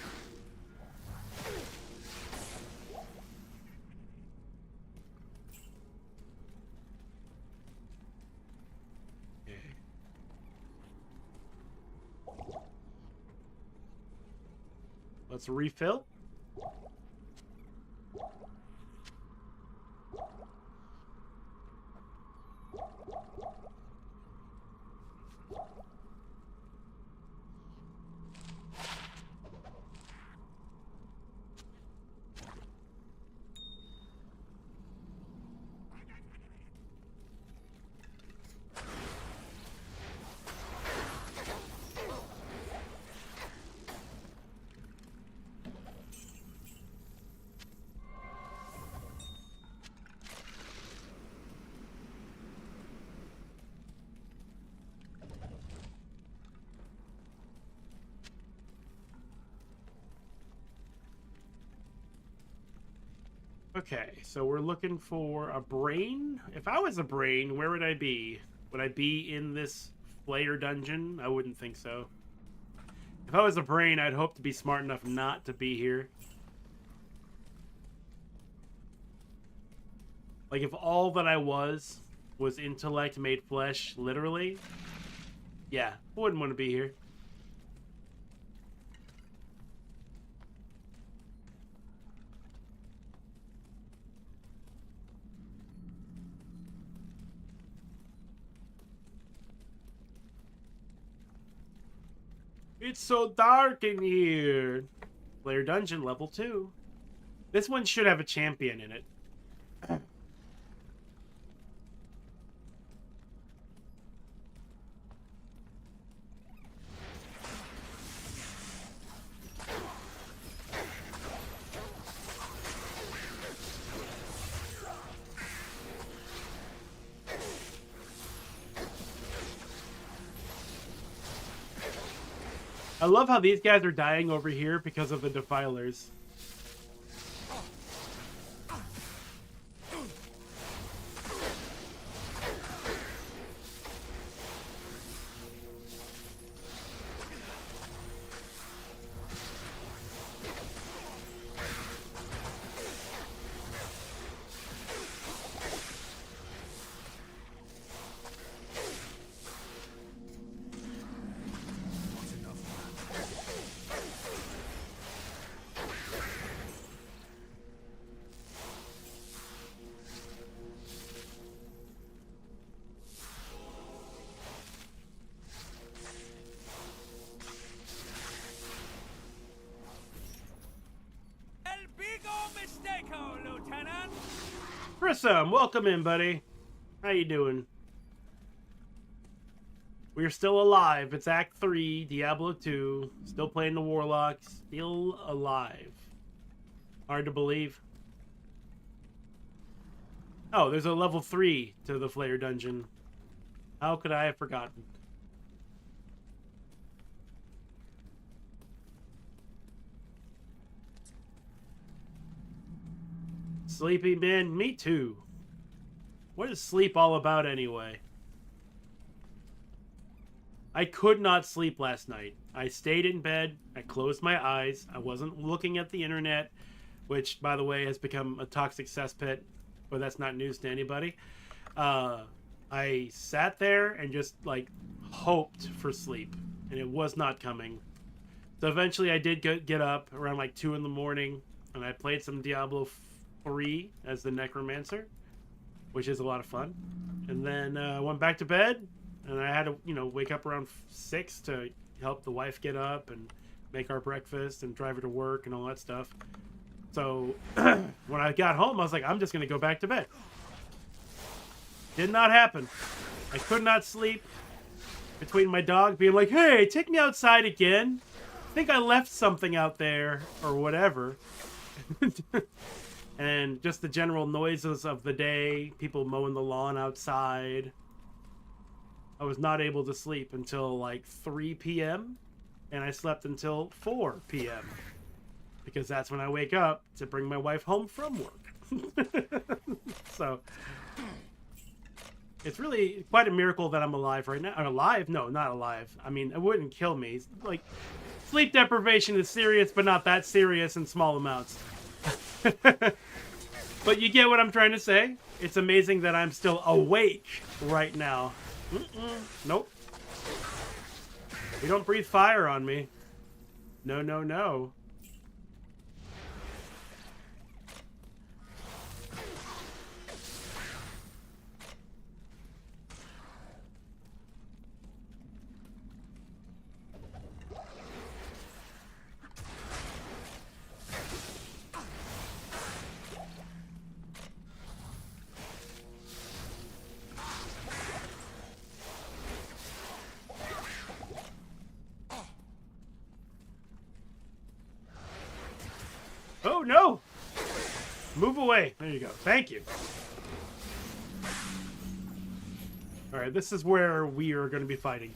Let's refill. Okay, so we're looking for a brain. If I was a brain, where would I be? Would I be in this Flayer dungeon? I wouldn't think so. If I was a brain, I'd hope to be smart enough not to be here. Like, if all that I was intellect made flesh, literally, yeah, I wouldn't want to be here. It's so dark in here. Flayer Dungeon level 2. This one should have a champion in it. I love how these guys are dying over here because of the defilers. Grissom, welcome in, buddy. How you doing? We're still alive. It's Act 3, Diablo 2. Still playing the Warlock. Still alive. Hard to believe. Oh, there's a level 3 to the Flare dungeon. How could I have forgotten? Sleepy man, me too. What is sleep all about anyway? I could not sleep last night. I stayed in bed. I closed my eyes. I wasn't looking at the internet, which, by the way, has become a toxic cesspit, but that's not news to anybody. I sat there and just, like, hoped for sleep, and it was not coming. So eventually I did get up around, like, 2 in the morning, and I played some Diablo 3 as the Necromancer, which is a lot of fun. And then I went back to bed, and I had to, you know, wake up around 6 to help the wife get up and make our breakfast and drive her to work and all that stuff. So when I got home, I was like, I'm just going to go back to bed. Did not happen. I could not sleep between my dog being like, hey, take me outside again. I think I left something out there or whatever. And just the general noises of the day, people mowing the lawn outside. I was not able to sleep until like 3 p.m. and I slept until 4 p.m. because that's when I wake up to bring my wife home from work. So it's really quite a miracle that I'm alive right now. Or alive? No, not alive. I mean, it wouldn't kill me. Like, sleep deprivation is serious, but not that serious in small amounts. But you get what I'm trying to say. It's amazing that I'm still awake right now. Nope. You don't breathe fire on me. No, no, no. Oh, no! Move away. There you go. Thank you. Alright, this is where we are going to be fighting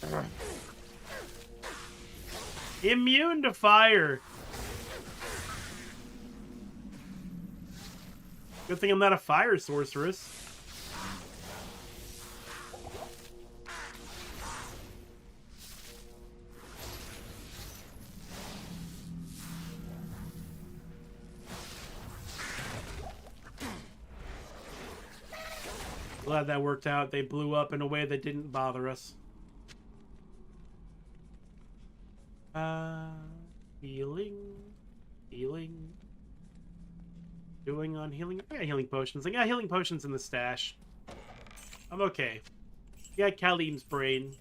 them. Immune to fire. Good thing I'm not a fire sorceress. Glad that worked out. They blew up in a way that didn't bother us. Healing. Healing. Doing on healing. I got healing potions. I got healing potions in the stash. I'm okay. We got Kalim's brain.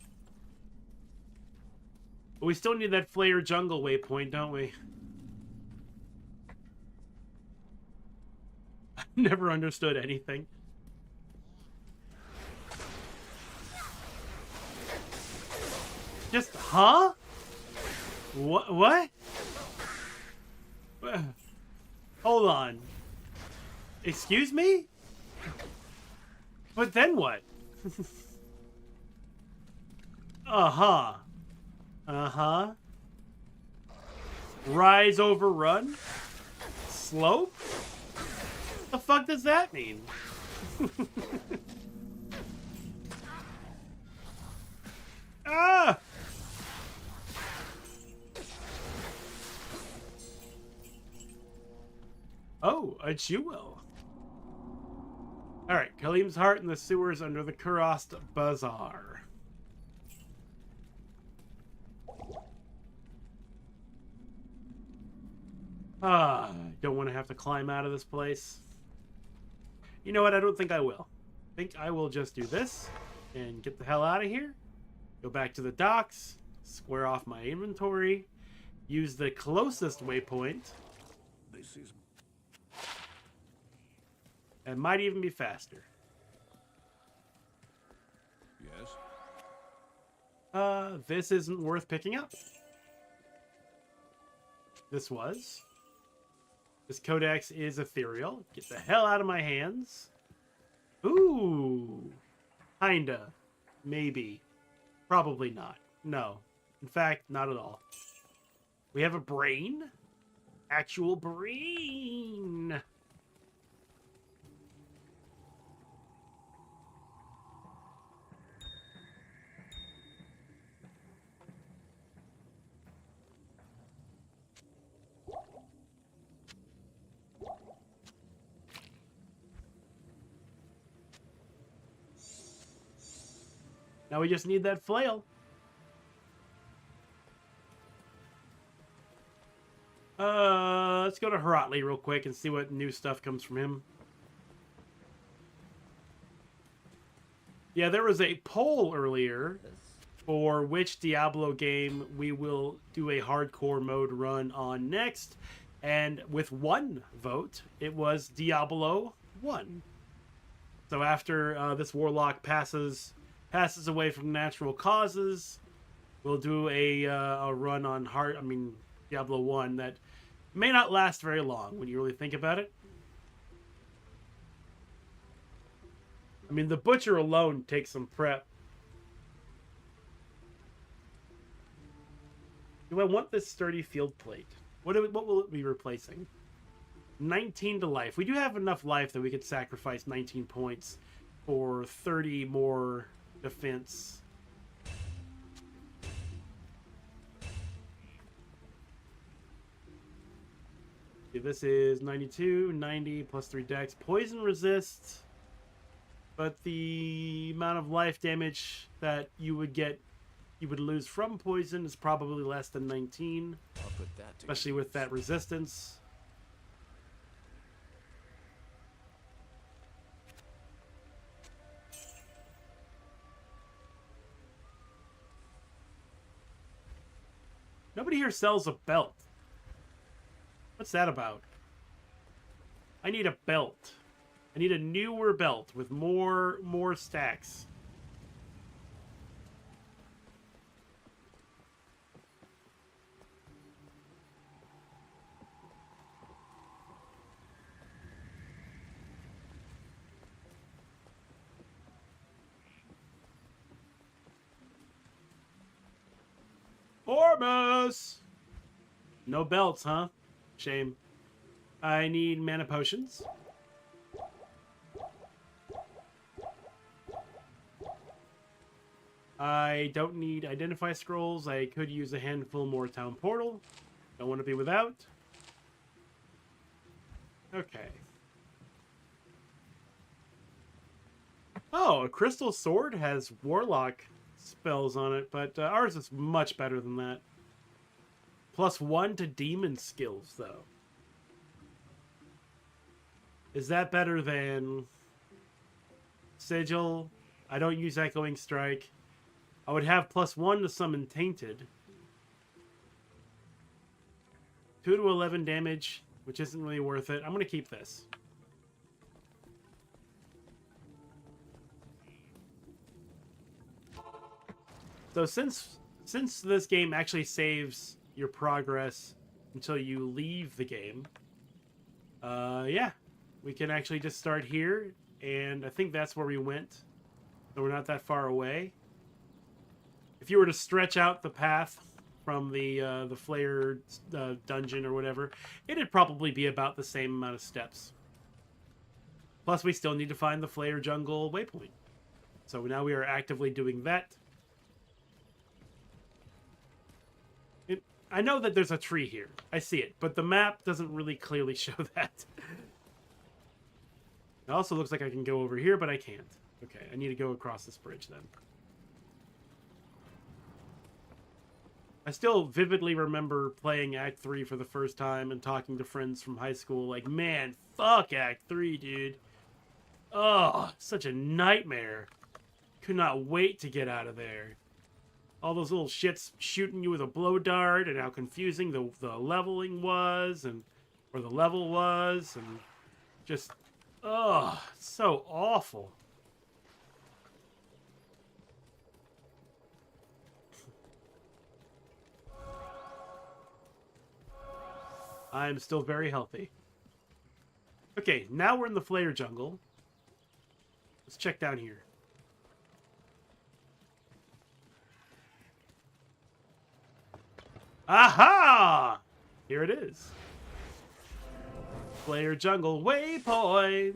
But we still need that Flare jungle waypoint, don't we? I've never understood anything. Just, huh? What? Hold on. Excuse me? But then what? Uh-huh. Uh-huh. Rise over run? Slope? The fuck does that mean? Ah! Oh, a jewel. Alright, Kalim's heart in the sewers under the Kurast Bazaar. Don't want to have to climb out of this place. You know what? I don't think I will. I think I will just do this and get the hell out of here. Go back to the docks, square off my inventory, use the closest waypoint. This is... It might even be faster. Yes? This isn't worth picking up. This was. This codex is ethereal. Get the hell out of my hands. Ooh. Kinda. Maybe. Probably not. No. In fact, not at all. We have a brain. Actual brain. Now we just need that flail. Let's go to Heratli real quick and see what new stuff comes from him. Yeah, there was a poll earlier for which Diablo game we will do a hardcore mode run on next. And with one vote, it was Diablo 1. So after this warlock passes away from natural causes, we'll do a run on Diablo 1 that may not last very long when you really think about it. I mean, the Butcher alone takes some prep. Do I want this sturdy field plate? What will it be replacing? 19 to life. We do have enough life that we could sacrifice 19 points for 30 more defense. This is 92, 90 plus 3 dex. Poison resist, but the amount of life damage that you would lose from poison is probably less than 19. I'll put that together. Especially with that resistance. Nobody here sells a belt. What's that about? I need a belt. I need a newer belt with more stacks. Ormus! No belts, huh? Shame. I need mana potions. I don't need identify scrolls. I could use a handful more town portal. Don't want to be without. Okay. Oh, a crystal sword has warlock spells on it, but ours is much better than that. +1 to demon skills, though. Is that better than Sigil? I don't use Echoing Strike. I would have +1 to summon Tainted. 2 to 11 damage, which isn't really worth it. I'm going to keep this. So since this game actually saves your progress until you leave the game, yeah, we can actually just start here, and I think that's where we went. So we're not that far away. If you were to stretch out the path from the Flare dungeon or whatever, it'd probably be about the same amount of steps. Plus, we still need to find the Flare Jungle waypoint. So now we are actively doing that. I know that there's a tree here. I see it, but the map doesn't really clearly show that. It also looks like I can go over here, but I can't. Okay, I need to go across this bridge then. I still vividly remember playing Act 3 for the first time and talking to friends from high school like, man, fuck Act 3, dude. Oh, such a nightmare. Could not wait to get out of there. All those little shits shooting you with a blow dart, and how confusing the leveling was, or the level was, and just, oh, so awful. I'm still very healthy. Okay, now we're in the Flayer jungle. Let's check down here. Aha! Here it is. Flayer jungle waypoint.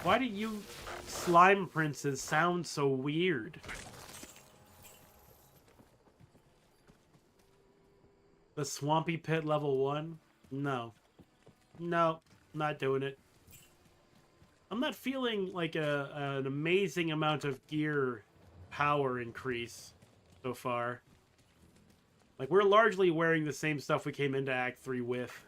Why do you slime princes sound so weird? The swampy pit level 1? No. No, not doing it. I'm not feeling like an amazing amount of gear power increase so far. Like, we're largely wearing the same stuff we came into Act 3 with.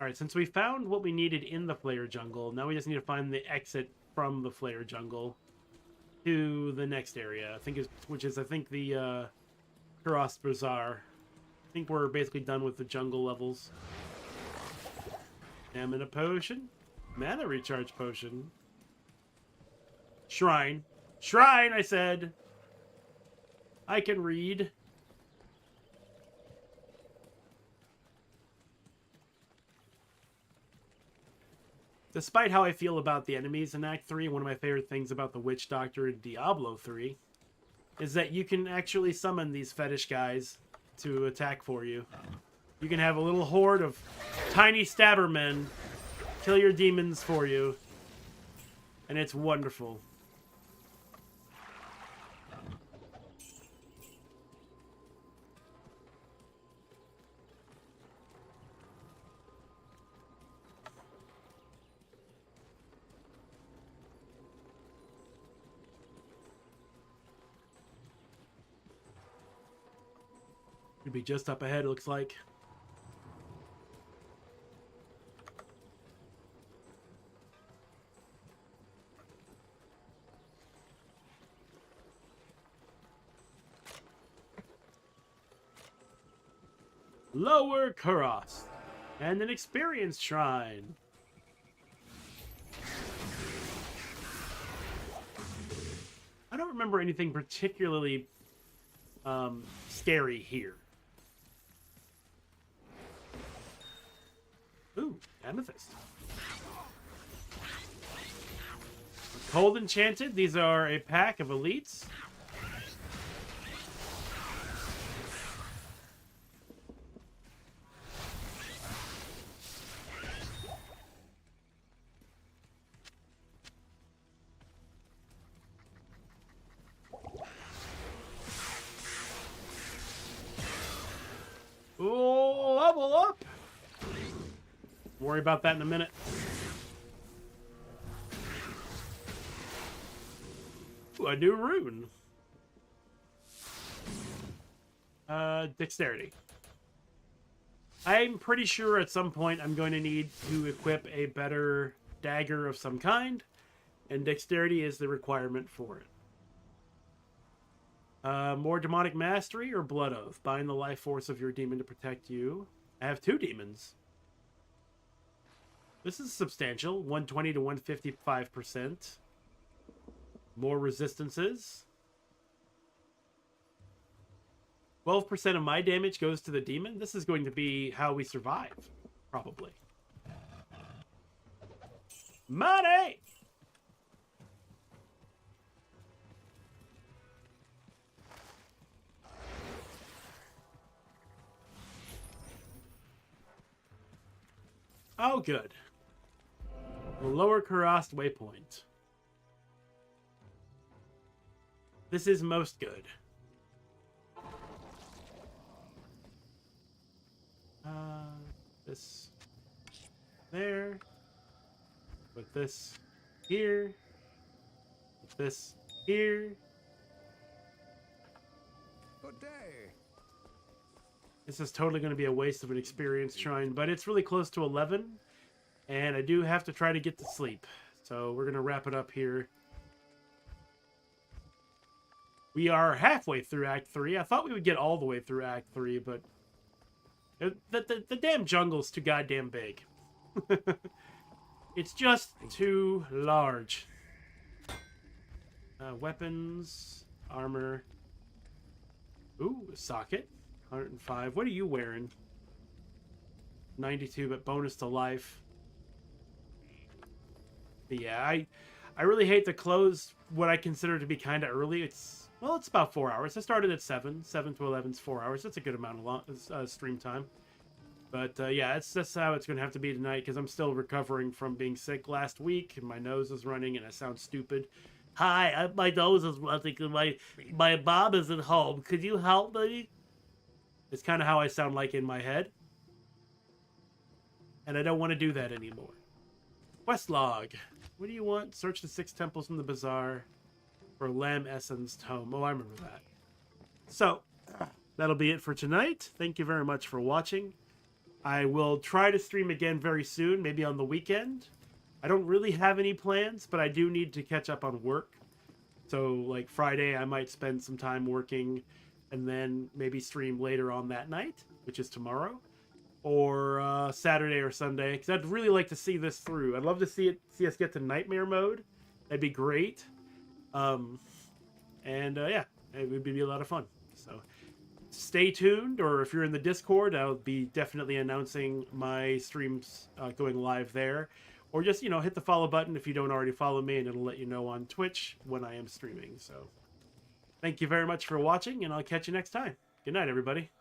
Alright, since we found what we needed in the Flayer jungle, now we just need to find the exit from the Flayer jungle to the next area, which is the Kuros Bazaar. I think we're basically done with the jungle levels. Stamina potion, mana recharge potion, shrine, shrine. I said. I can read. Despite how I feel about the enemies in Act 3, one of my favorite things about the Witch Doctor in Diablo 3 is that you can actually summon these fetish guys to attack for you. You can have a little horde of tiny stabber men kill your demons for you, and it's wonderful. Could be just up ahead, it looks like. Lower Kuros. And an experience shrine. I don't remember anything particularly scary here. Ooh, amethyst. Cold Enchanted. These are a pack of elites. Ooh, level up. Worry about that in a minute. Ooh, a new rune. Dexterity. I'm pretty sure at some point I'm going to need to equip a better dagger of some kind, and dexterity is the requirement for it. More demonic mastery or blood oath. Bind the life force of your demon to protect you. I have 2 demons. This is substantial. 120 to 155%. More resistances. 12% of my damage goes to the demon. This is going to be how we survive, probably. Money! Oh, good. The Lower Kuros waypoint. This is most good. This. there. Put this here. Put this here. Good day. This is totally going to be a waste of an experience shrine, but it's really close to 11, and I do have to try to get to sleep. So we're going to wrap it up here. We are halfway through Act 3. I thought we would get all the way through Act 3, but the damn jungle's too goddamn big. It's just too large. Weapons, armor. Ooh, a socket. 105. What are you wearing? 92, but bonus to life. But yeah, I really hate to close what I consider to be kind of early. It's about 4 hours. I started at 7. 7 to 11 is 4 hours. That's a good amount of stream time. But yeah, that's how it's going to have to be tonight because I'm still recovering from being sick last week and my nose is running and I sound stupid. Hi, my nose is running and my mom isn't home. Could you help me? It's kind of how I sound like in my head. And I don't want to do that anymore. Quest log. What do you want? Search the 6 temples in the bazaar for Lamb Essen's tome. Oh, I remember that. So, that'll be it for tonight. Thank you very much for watching. I will try to stream again very soon, maybe on the weekend. I don't really have any plans, but I do need to catch up on work. So, like Friday, I might spend some time working and then maybe stream later on that night, which is tomorrow. Or Saturday or Sunday, because I'd really like to see this through. I'd love to see us get to nightmare mode. That'd be great. Yeah, it would be a lot of fun. So stay tuned, or if you're in the Discord, I'll be definitely announcing my streams going live there. Or just, hit the follow button if you don't already follow me, and it'll let you know on Twitch when I am streaming. So thank you very much for watching, and I'll catch you next time. Good night, everybody.